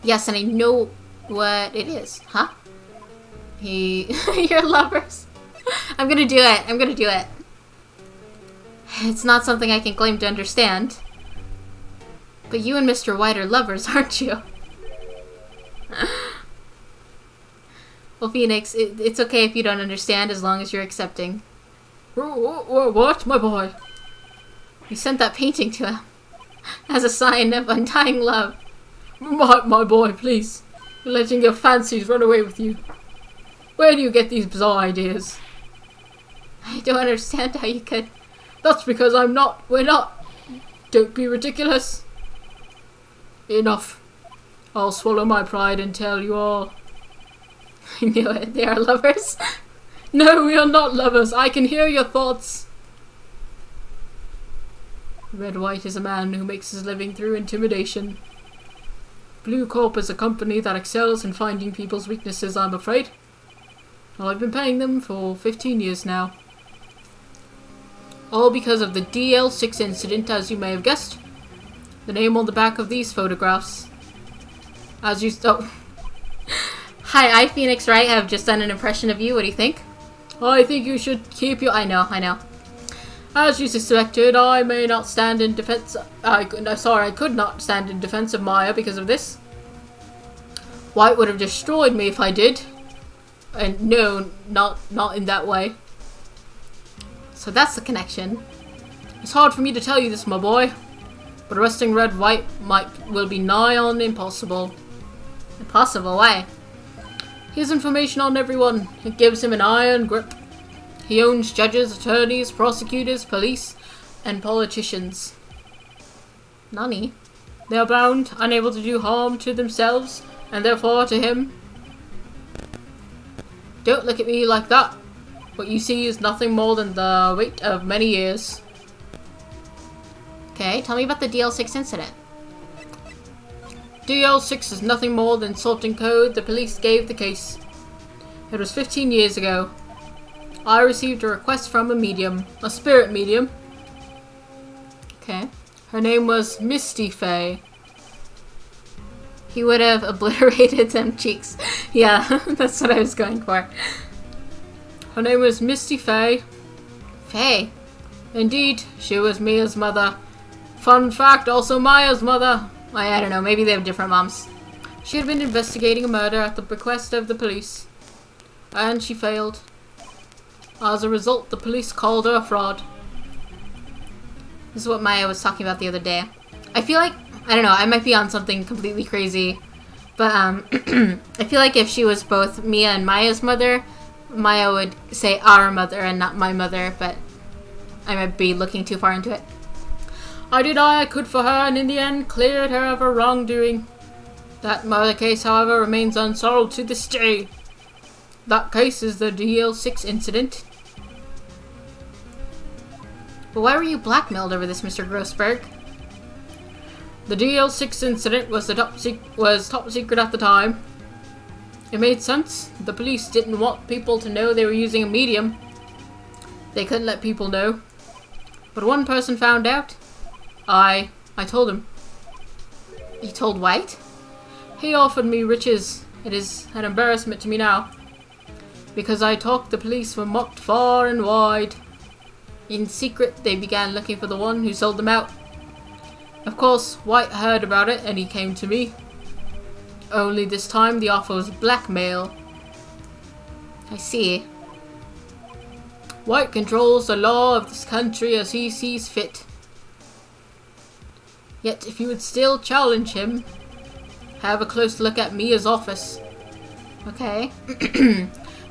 C: Yes, and I know what it is. Huh? You're lovers. I'm gonna do it. I'm gonna do it. It's not something I can claim to understand. But you and Mr. White are lovers, aren't you? Well, Phoenix, it's okay if you don't understand as long as you're accepting.
B: What, my boy?
C: You sent that painting to him as a sign of undying love.
B: My boy, please. You're letting your fancies run away with you. Where do you get these bizarre ideas?
C: I don't understand how you could.
B: That's because we're not. Don't be ridiculous. Enough. I'll swallow my pride and tell you all.
C: I knew it. They are lovers.
B: No, we are not lovers. I can hear your thoughts. Red White is a man who makes his living through intimidation. Blue Corp is a company that excels in finding people's weaknesses, I'm afraid. I've been paying them for 15 years now. All because of the DL6 incident, as you may have guessed. The name on the back of these photographs. As you... Oh.
C: Hi, I, Phoenix Wright, have just done an impression of you. What do you think?
B: I think you should keep your...
C: I know.
B: As you suspected, I may not stand in defense... I could not stand in defense of Maya because of this. White would have destroyed me if I did. And no, not in that way.
C: So that's the connection.
B: It's hard for me to tell you this, my boy. But arresting Red White will be nigh on impossible.
C: Impossible? Why?
B: He has information on everyone. It gives him an iron grip. He owns judges, attorneys, prosecutors, police, and politicians.
C: Nani?
B: They are bound, unable to do harm to themselves, and therefore to him. Don't look at me like that. What you see is nothing more than the weight of many years.
C: Okay, tell me about the DL6 incident.
B: DL6 is nothing more than sorting code the police gave the case. It was 15 years ago. I received a request from a medium, a spirit medium.
C: Okay.
B: Her name was Misty Faye.
C: He would have obliterated them cheeks. Yeah, that's what I was going for.
B: Her name was Misty Faye.
C: Faye?
B: Indeed, she was Mia's mother. Fun fact, also Maya's mother.
C: I don't know, maybe they have different moms.
B: She had been investigating a murder at the bequest of the police. And she failed. As a result, the police called her a fraud.
C: This is what Maya was talking about the other day. I feel like, I don't know, I might be on something completely crazy. But, I feel like if she was both Mia and Maya's mother, Maya would say our mother and not my mother, but I might be looking too far into it.
B: I did all I could for her, and in the end cleared her of her wrongdoing. That murder case, however, remains unsolved to this day. That case is the DL6 incident.
C: But why were you blackmailed over this, Mr. Grossberg?
B: The DL6 incident was top secret at the time. It made sense. The police didn't want people to know they were using a medium. They couldn't let people know. But one person found out. I told him.
C: You told White?
B: He offered me riches. It is an embarrassment to me now. Because I talked, the police were mocked far and wide. In secret, they began looking for the one who sold them out. Of course, White heard about it and he came to me. Only this time the offer was blackmail.
C: I see.
B: White controls the law of this country as he sees fit. Yet if you would still challenge him, have a close look at Mia's office.
C: Okay.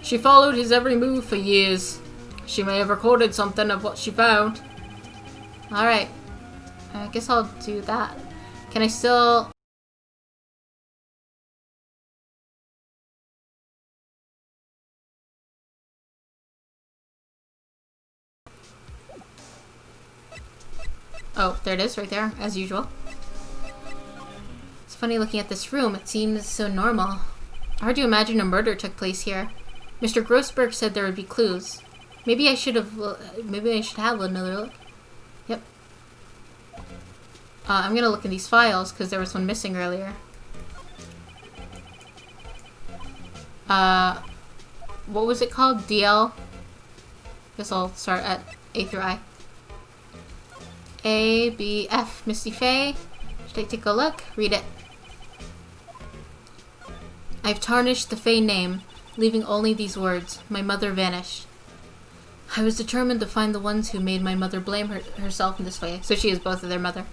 B: She followed his every move for years. She may have recorded something of what she found.
C: Alright. I guess I'll do that. Can I still... Oh, there it is, right there, as usual.
A: funny looking at this room. It seems so normal. Hard to imagine a murder took place here. Mr. Grossberg said there would be clues. Maybe I should have another look. Yep. I'm gonna look in these files because there was one missing earlier. What was it called? DL? Guess I'll start at A through I. A, B, F. Misty Faye. Should I take a look? Read it. I've tarnished the Faye name, leaving only these words. My mother vanished. I was determined to find the ones who made my mother blame herself in this way. So she is both of their mother.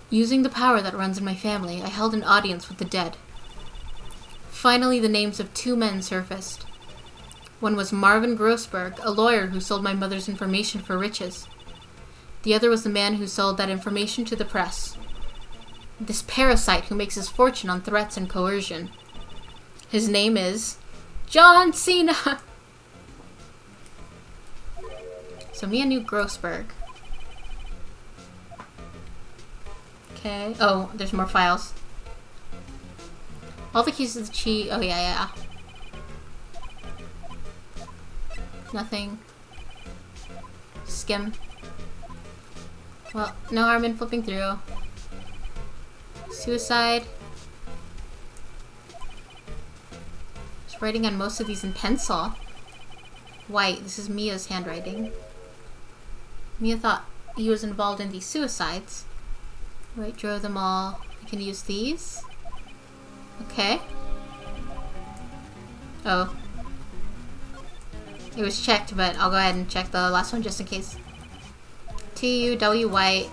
A: Using the power that runs in my family, I held an audience with the dead. Finally, the names of 2 men surfaced. One was Marvin Grossberg, a lawyer who sold my mother's information for riches. The other was the man who sold that information to the press. This parasite who makes his fortune on threats and coercion. His name is John Cena. So Mia knew Grossberg. Okay. Oh, there's more files. All the keys to the key. Oh, yeah. Nothing. Skim. Well, no harm in flipping through. Suicide. Just writing on most of these in pencil. White. This is Mia's handwriting. Mia thought he was involved in these suicides. Wright drew them all. I can use these. Okay. Oh. It was checked, but I'll go ahead and check the last one just in case. T-U-W White.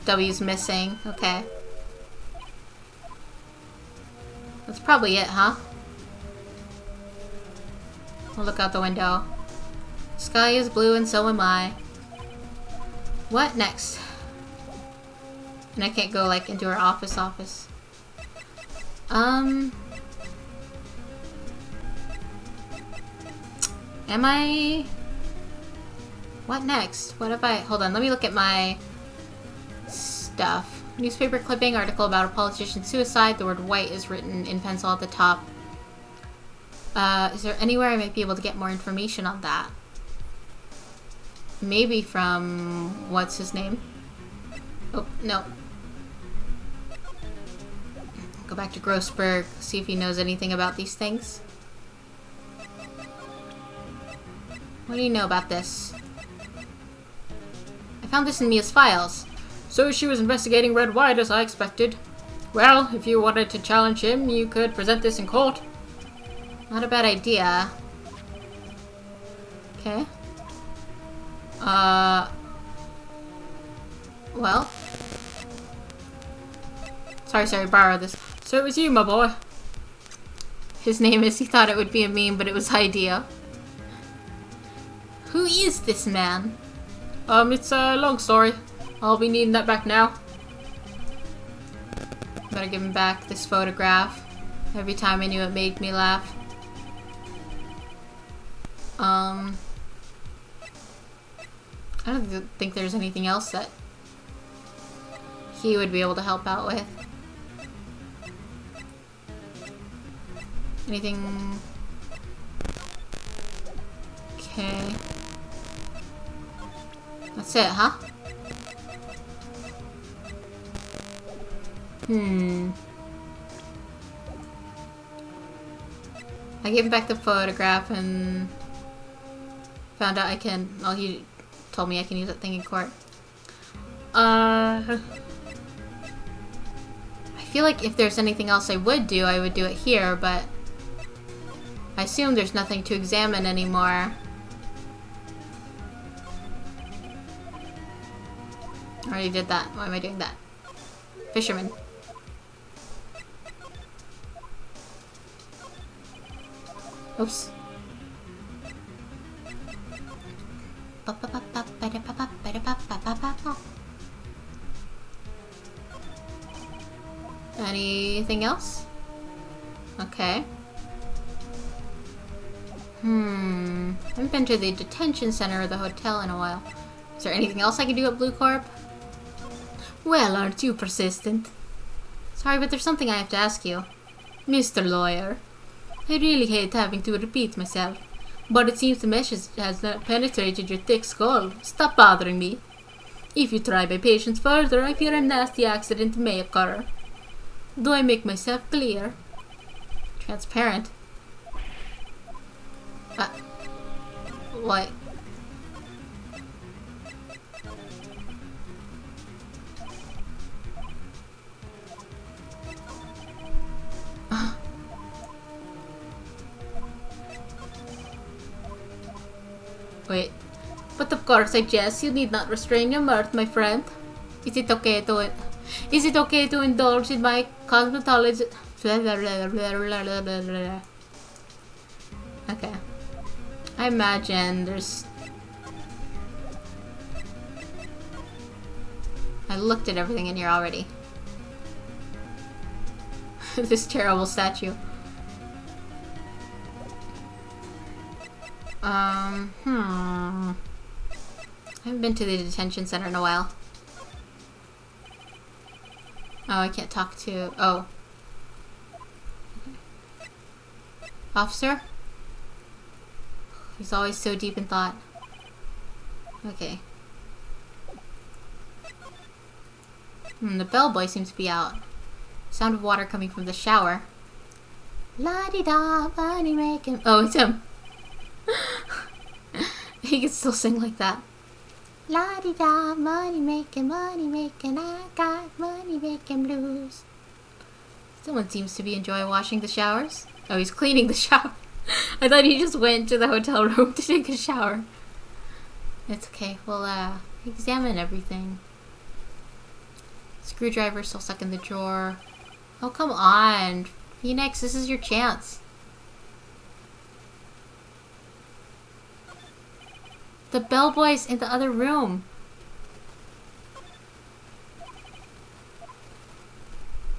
A: W's missing. Okay. That's probably it, huh? I'll look out the window. Sky is blue and so am I. What next? And I can't go, like, into her office. Am I... What next? What have I... Hold on, let me look at my stuff. Newspaper clipping, article about a politician's suicide. The word white is written in pencil at the top. Is there anywhere I might be able to get more information on that? Maybe from... What's his name? Oh, no. Go back to Grossberg, see if he knows anything about these things. What do you know about this? I found this in Mia's files.
B: So she was investigating Red White as I expected. Well, if you wanted to challenge him, you could present this in court.
A: Not a bad idea. Okay. Well. Sorry, borrow this.
B: So it was you, my boy.
A: His name is, he thought it would be a meme, but it was Idea. Who is this man?
B: It's a long story. I'll be needing that back now.
A: Better give him back this photograph. Every time I knew it made me laugh. I don't think there's anything else that he would be able to help out with. Anything? Okay. That's it, huh? I gave him back the photograph and found out I can... Well, he told me I can use that thing in court. I feel like if there's anything else I would do it here, but I assume there's nothing to examine anymore. I already did that. Why am I doing that? Fisherman. Oops. Anything else? Okay. I haven't been to the detention center or the hotel in a while. Is there anything else I can do at Blue Corp?
C: Well, aren't you persistent?
D: Sorry, but there's something I have to ask you. Mr. Lawyer, I really hate having to repeat myself, but it seems the message has not penetrated your thick skull. Stop bothering me. If you try my patience further, I fear a nasty accident may occur. Do I make myself clear?
A: Transparent. What? Wait. But of course, I guess you need not restrain your mirth, my friend. Is it okay to indulge in my cosmetology? Okay. I imagine there's... I looked at everything in here already. This terrible statue. I haven't been to the detention center in a while. Oh, I can't talk to... Oh. Officer? He's always so deep in thought. Okay. The bellboy seems to be out. Sound of water coming from the shower. La-di-da, money making... Oh, it's him. He can still sing like that. La-di-da, money making, I got money making blues. Someone seems to be enjoying washing the showers. Oh, he's cleaning the shower. I thought he just went to the hotel room to take a shower. It's okay, we'll examine everything. Screwdriver still stuck in the drawer. Oh, come on. Phoenix, this is your chance. The bellboy's in the other room.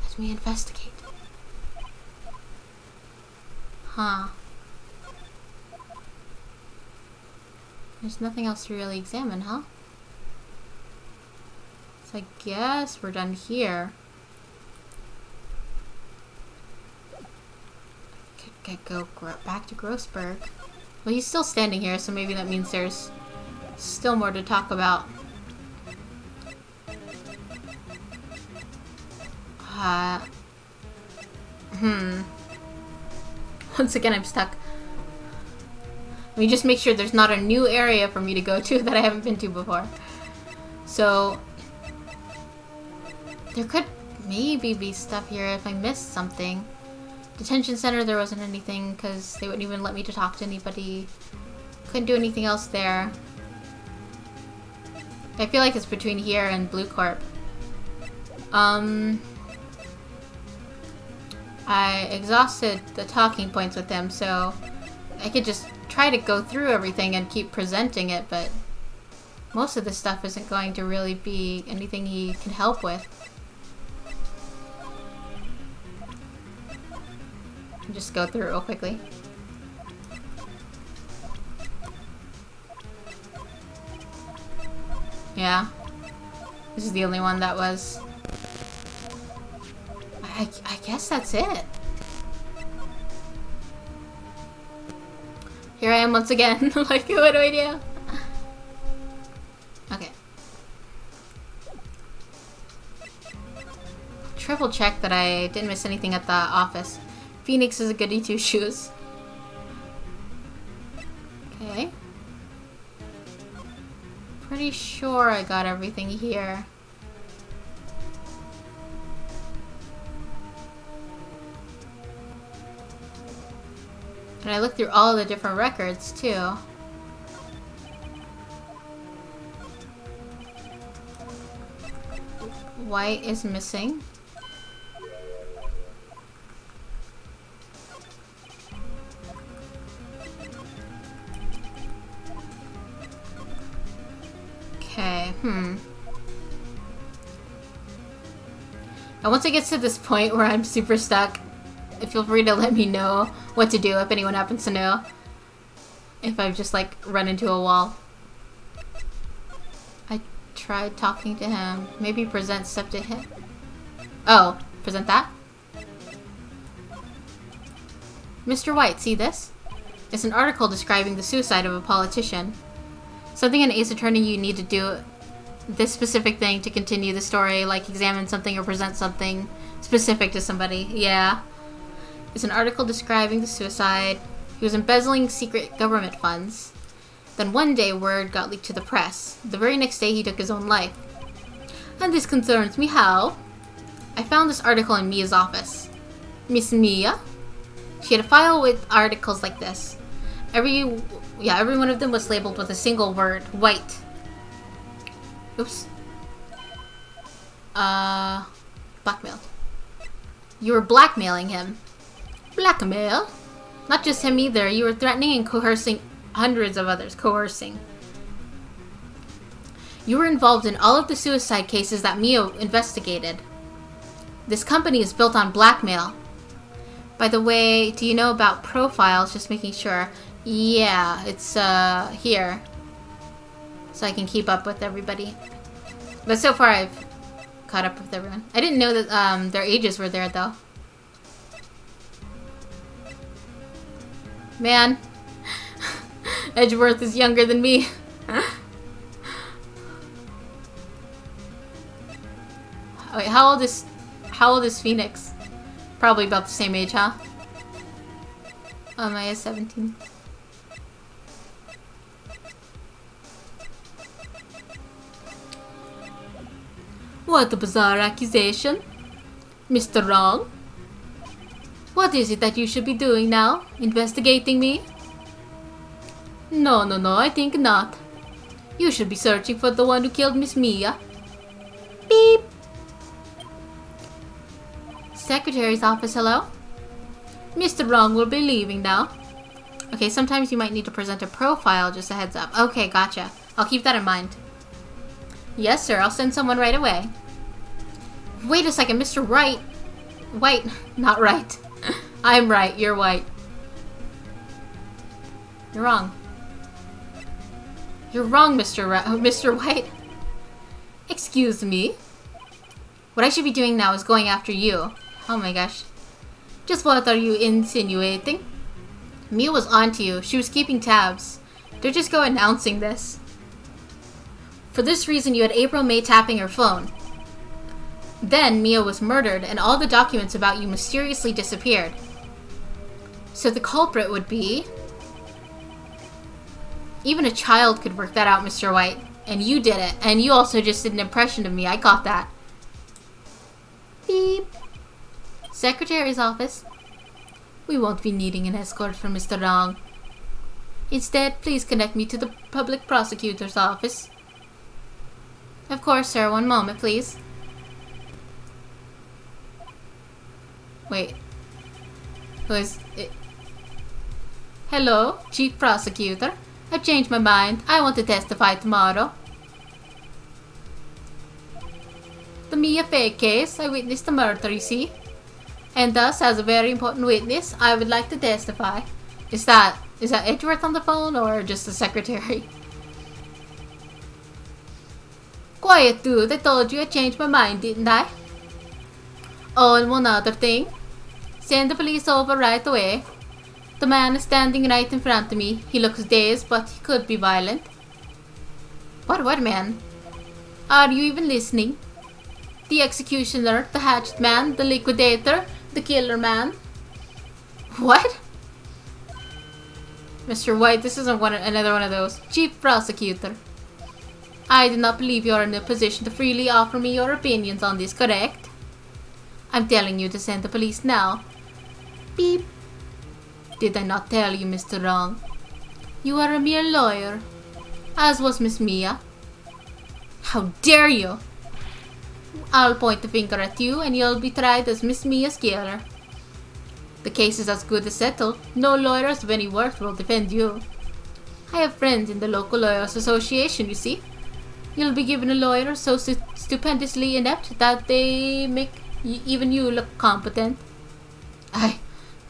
A: Let me investigate. Huh. There's nothing else to really examine, huh? So I guess we're done here. Could go back to Grossberg. Well, he's still standing here, so maybe that means there's still more to talk about. Once again, I'm stuck. Let me just make sure there's not a new area for me to go to that I haven't been to before. So, there could maybe be stuff here if I missed something. Detention center, there wasn't anything because they wouldn't even let me to talk to anybody. Couldn't do anything else there. I feel like it's between here and Blue Corp. I exhausted the talking points with him, so I could just try to go through everything and keep presenting it, but most of this stuff isn't going to really be anything he can help with. Just go through it real quickly. Yeah. This is the only one that was... I guess that's it. Here I am once again. Like, what do I do? Okay. Triple check that I didn't miss anything at the office. Phoenix is a goody two-shoes. Okay. Pretty sure I got everything here. And I looked through all the different records, too. White is missing. Okay, And once it gets to this point where I'm super stuck, feel free to let me know what to do if anyone happens to know. If I've just like run into a wall. I tried talking to him. Maybe present stuff to him. Oh, Present that. Mr. White, see this? It's an article describing the suicide of a politician. Something an ace attorney you need to do this specific thing to continue the story, like examine something or present something specific to somebody. Yeah. It's an article describing the suicide. He was embezzling secret government funds. Then one day, word got leaked to the press. The very next day, he took his own life. And this concerns me. How? I found this article in Mia's office. Miss Mia? She had a file with articles like this. Every one of them was labeled with a single word. White. Oops. Blackmail. You were blackmailing him. Blackmail? Not just him either. You were threatening and coercing hundreds of others. Coercing. You were involved in all of the suicide cases that Mia investigated. This company is built on blackmail. By the way, do you know about profiles? Just making sure. Yeah, it's here. So I can keep up with everybody. But so far I've caught up with everyone. I didn't know that their ages were there though. Man. Edgeworth is younger than me. Wait, how old is Phoenix? Probably about the same age, huh? Maya 17. What a bizarre accusation. Mr. Wrong? What is it that you should be doing now? Investigating me? No, I think not. You should be searching for the one who killed Miss Mia. Beep! Secretary's office, hello? Mr. Wrong will be leaving now. Okay, sometimes you might need to present a profile, just a heads up. Okay, gotcha. I'll keep that in mind. Yes, sir, I'll send someone right away. Wait a second, Mr. Wright. White, not right. I'm right, you're white. You're wrong. You're wrong, Mr. White. Excuse me? What I should be doing now is going after you. Oh my gosh. Just what are you insinuating? Mia was onto you. She was keeping tabs. Don't just go announcing this. For this reason, you had April May tapping her phone. Then, Mia was murdered, and all the documents about you mysteriously disappeared. So the culprit would be... Even a child could work that out, Mr. White. And you did it. And you also just did an impression of me. I got that. Beep. Secretary's office. We won't be needing an escort from Mr. Wrong. Instead, please connect me to the public prosecutor's office. Of course, sir. One moment, please. Wait. Who is it? Hello, Chief Prosecutor. I've changed my mind. I want to testify tomorrow. The Mia Fake case. I witnessed the murder, you see. And thus, as a very important witness, I would like to testify. Is that Edgeworth on the phone or just the secretary? Quiet, dude. I told you I changed my mind, didn't I? Oh, and one other thing. Send the police over right away. The man is standing right in front of me. He looks dazed, but he could be violent. What man? Are you even listening? The executioner, the hatched man, the liquidator, the killer man. What? Mr. White, this isn't another one of those. Chief Prosecutor. I do not believe you are in a position to freely offer me your opinions on this, correct? I'm telling you to send the police now. Beep. Did I not tell you, Mr. Wrong? You are a mere lawyer, as was Miss Mia. How dare you! I'll point the finger at you and you'll be tried as Miss Mia's killer. The case is as good as settled. No lawyers of any worth will defend you. I have friends in the local lawyers association, you see. You'll be given a lawyer so stupendously inept that they make even you look competent. I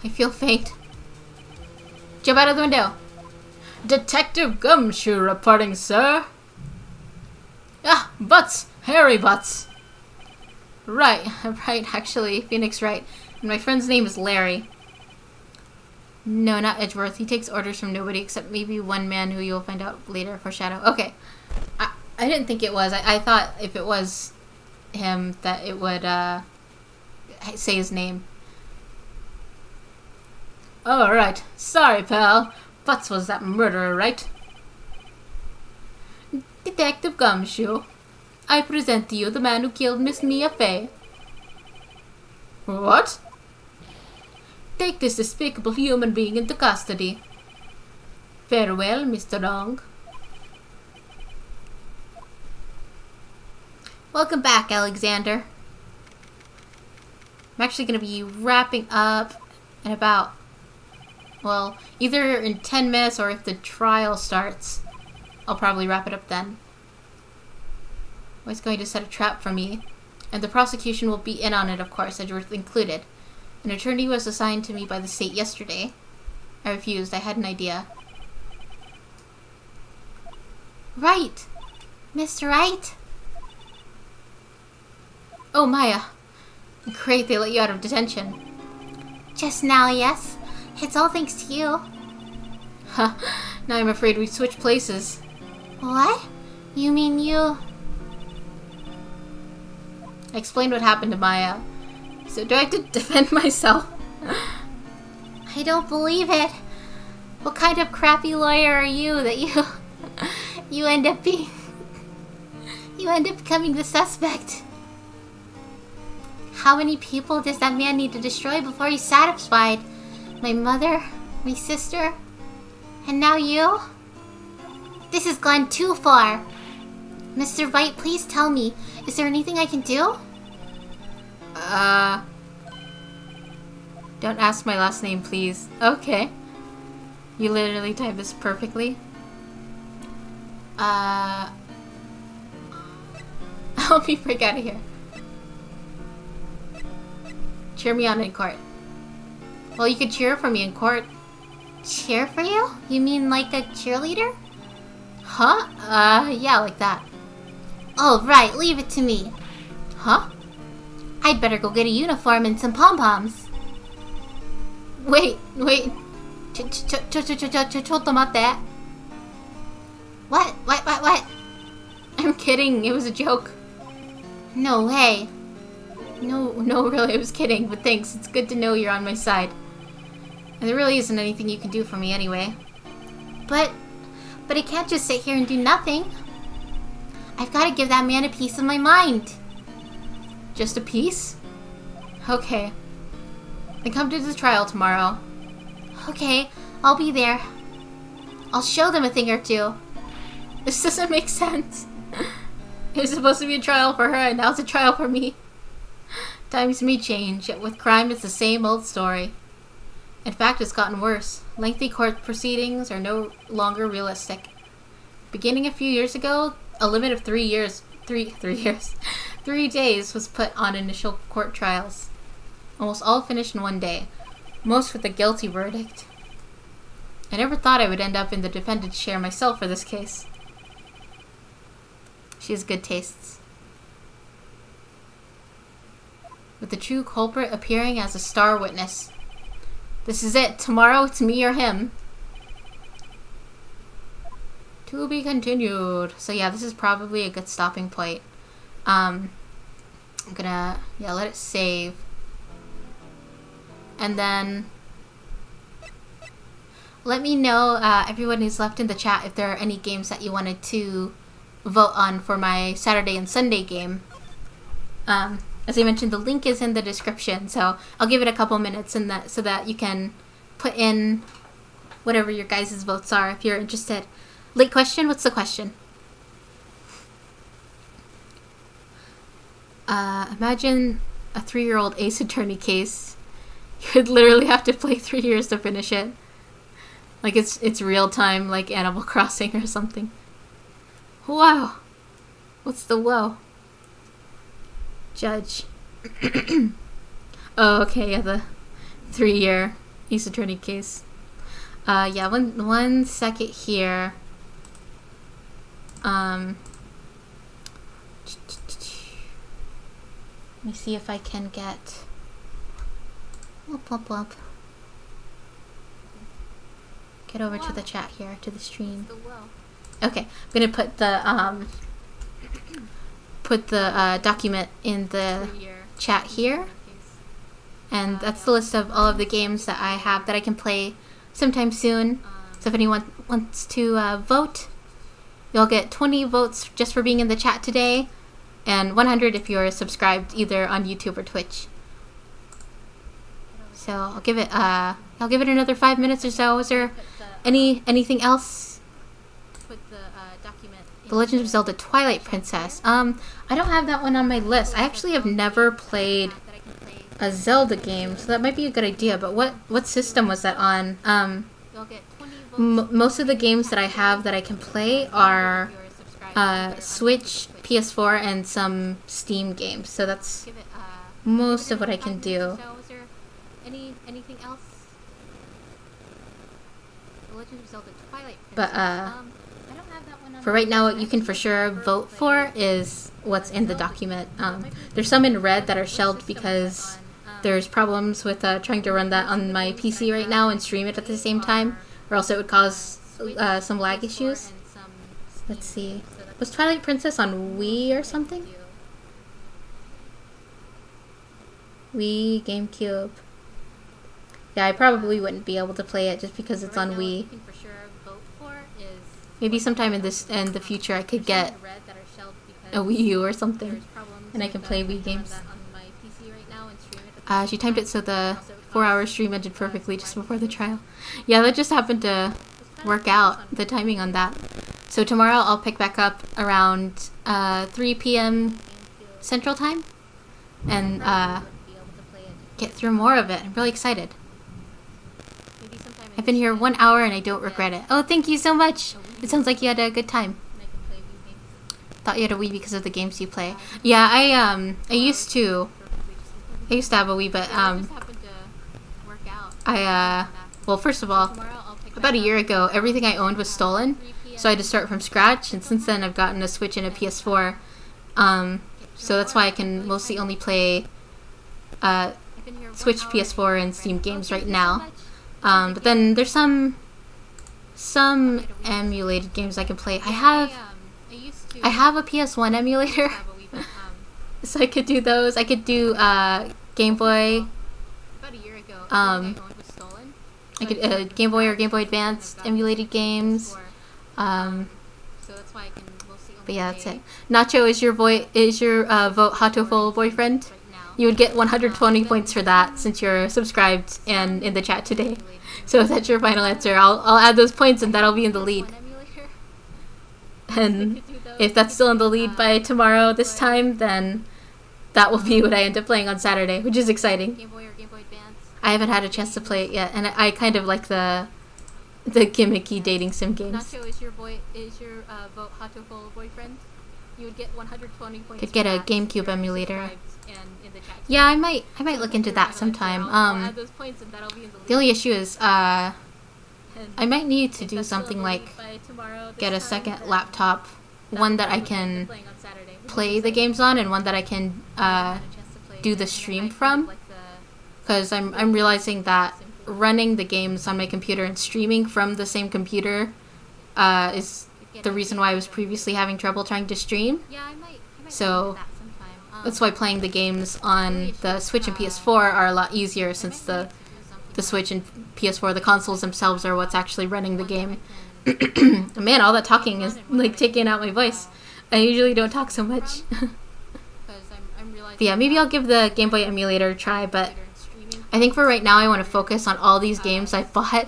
A: feel faint. Jump out of the window. Detective Gumshoe reporting, sir. Ah, Butts! Harry Butts! Right, right, actually, Phoenix Wright. And my friend's name is Larry. No, not Edgeworth. He takes orders from nobody except maybe one man who you'll find out later, foreshadow. Okay. I didn't think it was. I thought if it was him that it would say his name. Alright. Sorry, pal. Butts was that murderer, right? Detective Gumshoe. I present to you the man who killed Miss Mia Fey. What? Take this despicable human being into custody. Farewell, Mr. Long. Welcome back, Alexander. I'm actually going to be wrapping up in about, well, either in 10 minutes or if the trial starts, I'll probably wrap it up then. It's going to set a trap for me, and the prosecution will be in on it, of course, Edgeworth included. An attorney was assigned to me by the state yesterday. I refused. I had an idea.
C: Right! Mr. Wright?
A: Oh, Maya. Great, they let you out of detention.
C: Just now, yes. It's all thanks to you.
A: Huh. Now I'm afraid we switched places.
C: What? You mean you...
A: I explained what happened to Maya. So do I have to defend myself?
C: I don't believe it. What kind of crappy lawyer are you that you end up being... You end up becoming the suspect. How many people does that man need to destroy before he's satisfied? My mother, my sister, and now you? This has gone too far. Mr. Wright, please tell me, is there anything I can do?
A: Don't ask my last name, please. Okay. You literally typed this perfectly. Help me break out of here. Cheer me on in court. Well, you could cheer for me in court.
C: Cheer for you? You mean like a cheerleader?
A: Huh? Yeah, like that.
C: Oh, right, leave it to me.
A: Huh?
C: I'd better go get a uniform and some pom-poms.
A: Wait. ちょっと待って.
C: What?
A: I'm kidding, it was a joke.
C: No way.
A: No, really, I was kidding, but thanks. It's good to know you're on my side. And there really isn't anything you can do for me anyway.
C: But I can't just sit here and do nothing. I've got to give that man a piece of my mind.
A: Just a piece? Okay. Then come to the trial tomorrow.
C: Okay, I'll be there. I'll show them a thing or two.
A: This doesn't make sense. It was supposed to be a trial for her, and now it's a trial for me. Times may change, yet with crime it's the same old story. In fact, it's gotten worse. Lengthy court proceedings are no longer realistic. Beginning a few years ago, a limit of 3 days was put on initial court trials. Almost all finished in 1 day, most with a guilty verdict. I never thought I would end up in the defendant's chair myself for this case. She has good tastes. With the true culprit appearing as a star witness. This is it. Tomorrow it's me or him. To be continued. So yeah, this is probably a good stopping point. I'm gonna, let it save. And then let me know, everyone who's left in the chat, if there are any games that you wanted to vote on for my Saturday and Sunday game. As I mentioned, the link is in the description, so I'll give it a couple minutes and so that you can put in whatever your guys' votes are if you're interested. Late question? What's the question? Imagine a 3-year-old Ace Attorney case. You'd literally have to play 3 years to finish it. Like it's real time, like Animal Crossing or something. Wow. What's the wow? Judge. Oh, okay, yeah, the 3-year Ace Attorney case. Yeah, one second here.
C: Let me see if I can get... Whoop, whoop, whoop. Get over to the chat here, to the stream. Okay, I'm gonna put the document in the chat here. And that's the list of all of the games that I have that I can play sometime soon. So if anyone wants to vote, you'll get 20 votes just for being in the chat today, and 100 if you're subscribed either on YouTube or Twitch. So I'll give it another 5 minutes or so. Is there anything else? The Legend of Zelda Twilight Princess. I don't have that one on my list. I actually have never played a Zelda game, so that might be a good idea. But what system was that on? Most of the games that I have that I can play are Switch, PS4, and some Steam games. So that's most of what I can do. Anything else? The Legend of Zelda Twilight Princess. But for right now, what you can for sure vote for is what's in the document. There's some in red that are shelved because there's problems with trying to run that on my PC right now and stream it at the same time, or else it would cause some lag issues. Let's see. Was Twilight Princess on Wii or something? Wii, GameCube. Yeah, I probably wouldn't be able to play it just because it's on Wii. Maybe sometime in the future I could get a Wii U or something, and I can play Wii games. She timed it so the 4-hour stream ended perfectly just before the trial. Yeah, that just happened to work out, the timing on that. So tomorrow I'll pick back up around 3 p.m. Central Time and get through more of it. I'm really excited. I've been here 1 hour and I don't regret it. Oh, thank you so much. It sounds like you had a good time. Thought you had a Wii because of the games you play. Yeah, I used to have a Wii, but well, first of all, about a year ago, everything I owned was stolen, so I had to start from scratch. And since then, I've gotten a Switch and a PS4. So that's why I can mostly only play Switch, PS4, and Steam games right now. But then there's some emulated games I can play. I have a PS1 emulator, so I could do those. I could do Game Boy. I could Game Boy or Game Boy Advance emulated games. But yeah, that's it. Nacho, is your vote Hatoful boyfriend? You would get 120 points for that since you're subscribed and in the chat today. So if that's your final answer, I'll add those points and that'll be in the lead. And if that's still in the lead by tomorrow this time, then that will be what I end up playing on Saturday, which is exciting. I haven't had a chance to play it yet, and I kind of like the gimmicky dating sim games. Nacho, is your vote Hatoful boyfriend? You would get 120 points. Could get a GameCube emulator. Yeah, I might look into that sometime. The only issue is I might need to do something like get a second laptop, one that I can play the games on and one that I can do the stream from, because I'm realizing that running the games on my computer and streaming from the same computer is the reason why I was previously having trouble trying to stream. So that's why playing the games on the Switch and PS4 are a lot easier, since the Switch and PS4, the consoles themselves, are what's actually running the game. Man, all that talking is like taking out my voice. I usually don't talk so much. But yeah, maybe I'll give the Game Boy emulator a try, but I think for right now I want to focus on all these games I've bought.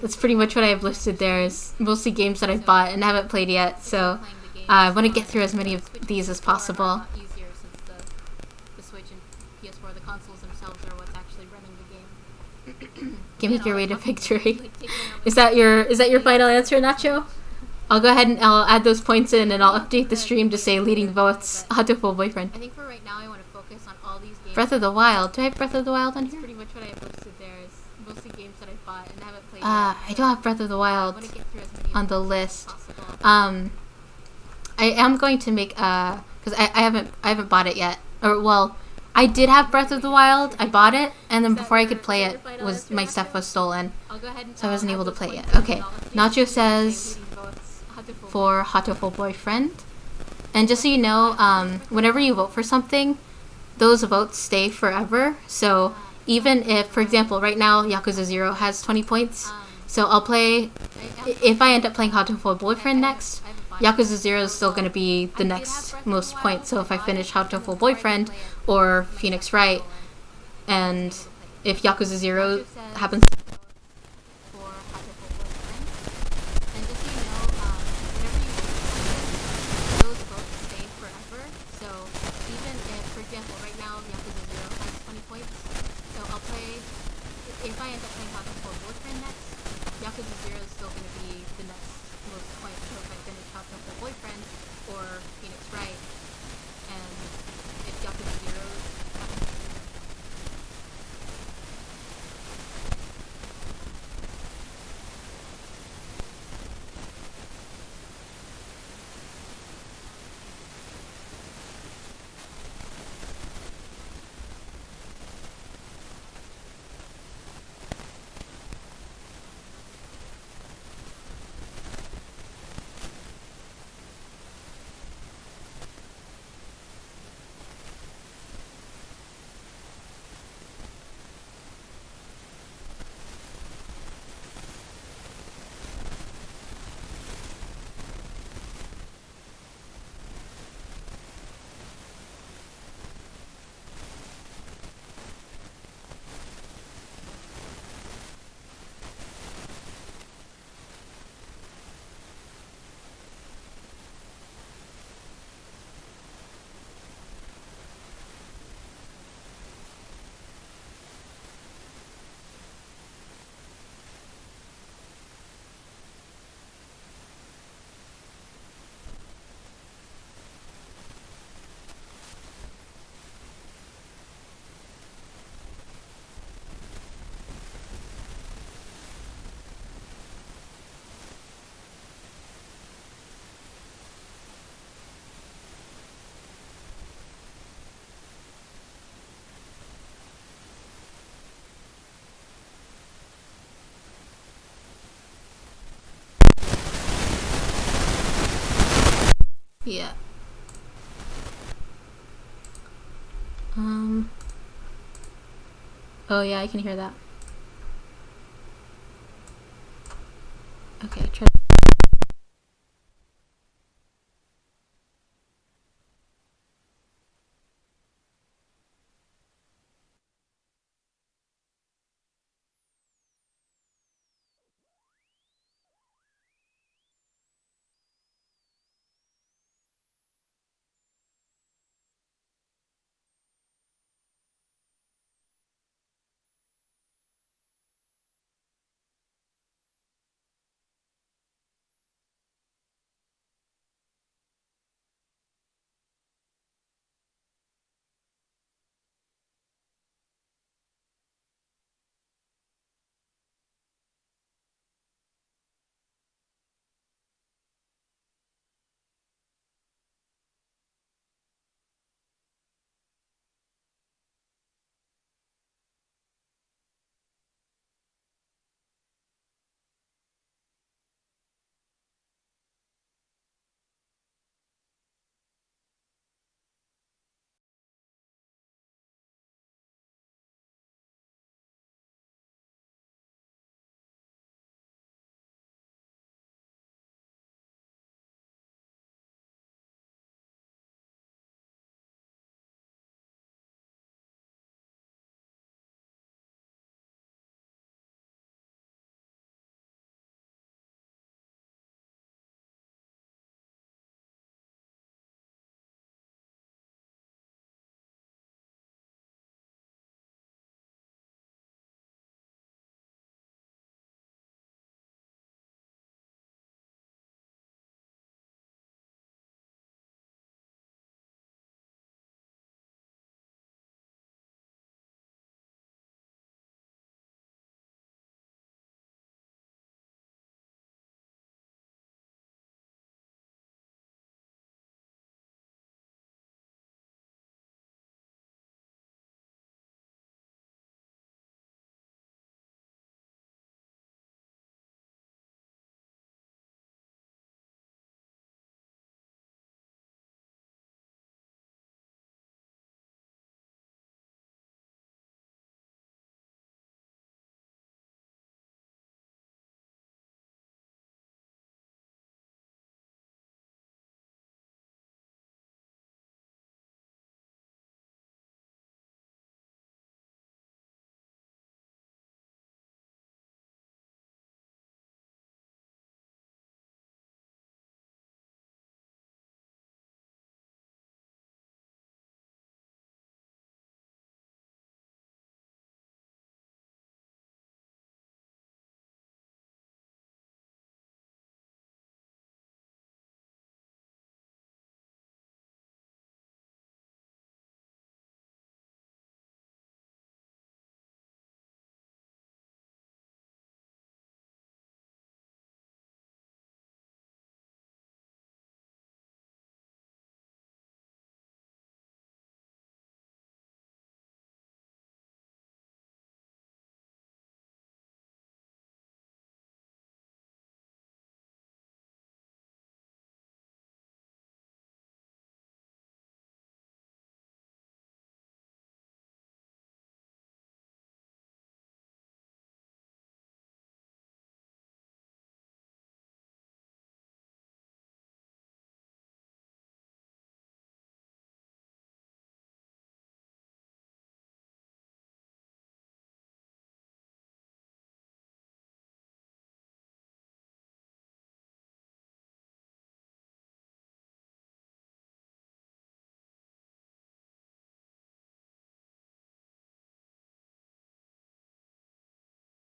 C: That's pretty much what I have listed there, is mostly games that I've bought and haven't played yet, so I want to get through as many of these as possible. Gimmick your way to victory. Is that your final answer, Nacho? I'll go ahead and I'll add those points in, and I'll update the stream to say leading votes Hatoful boyfriend. I think for right now I want to focus on all these games. Breath of the Wild. Do I have Breath of the Wild on here? That's pretty much what I have listed there, is mostly games that I've bought and haven't played yet. I don't have Breath of the Wild on the list. I am going to make because I haven't bought it yet.
A: Or, well, I did have Breath of the Wild. I bought it, and then before I could play it, my stuff was stolen. So I wasn't able to play it. Okay, Nacho says for Hatoful Boyfriend. And just so you know, whenever you vote for something, those votes stay forever. So even if, for example, right now Yakuza 0 has 20 points, so I'll play, if I end up playing Hatoful Boyfriend next, Yakuza 0 is still going to be the next most points. So if I finish Hatoful Boyfriend or Phoenix Wright, and if Yakuza 0 happens if I end up playing Hatoful Boyfriend next, Yakuza 0 is still going to be the next most points. So if I finish Hatoful Boyfriend or Phoenix Wright, and if Yakuza 0 happens. Yeah. Oh yeah, I can hear that.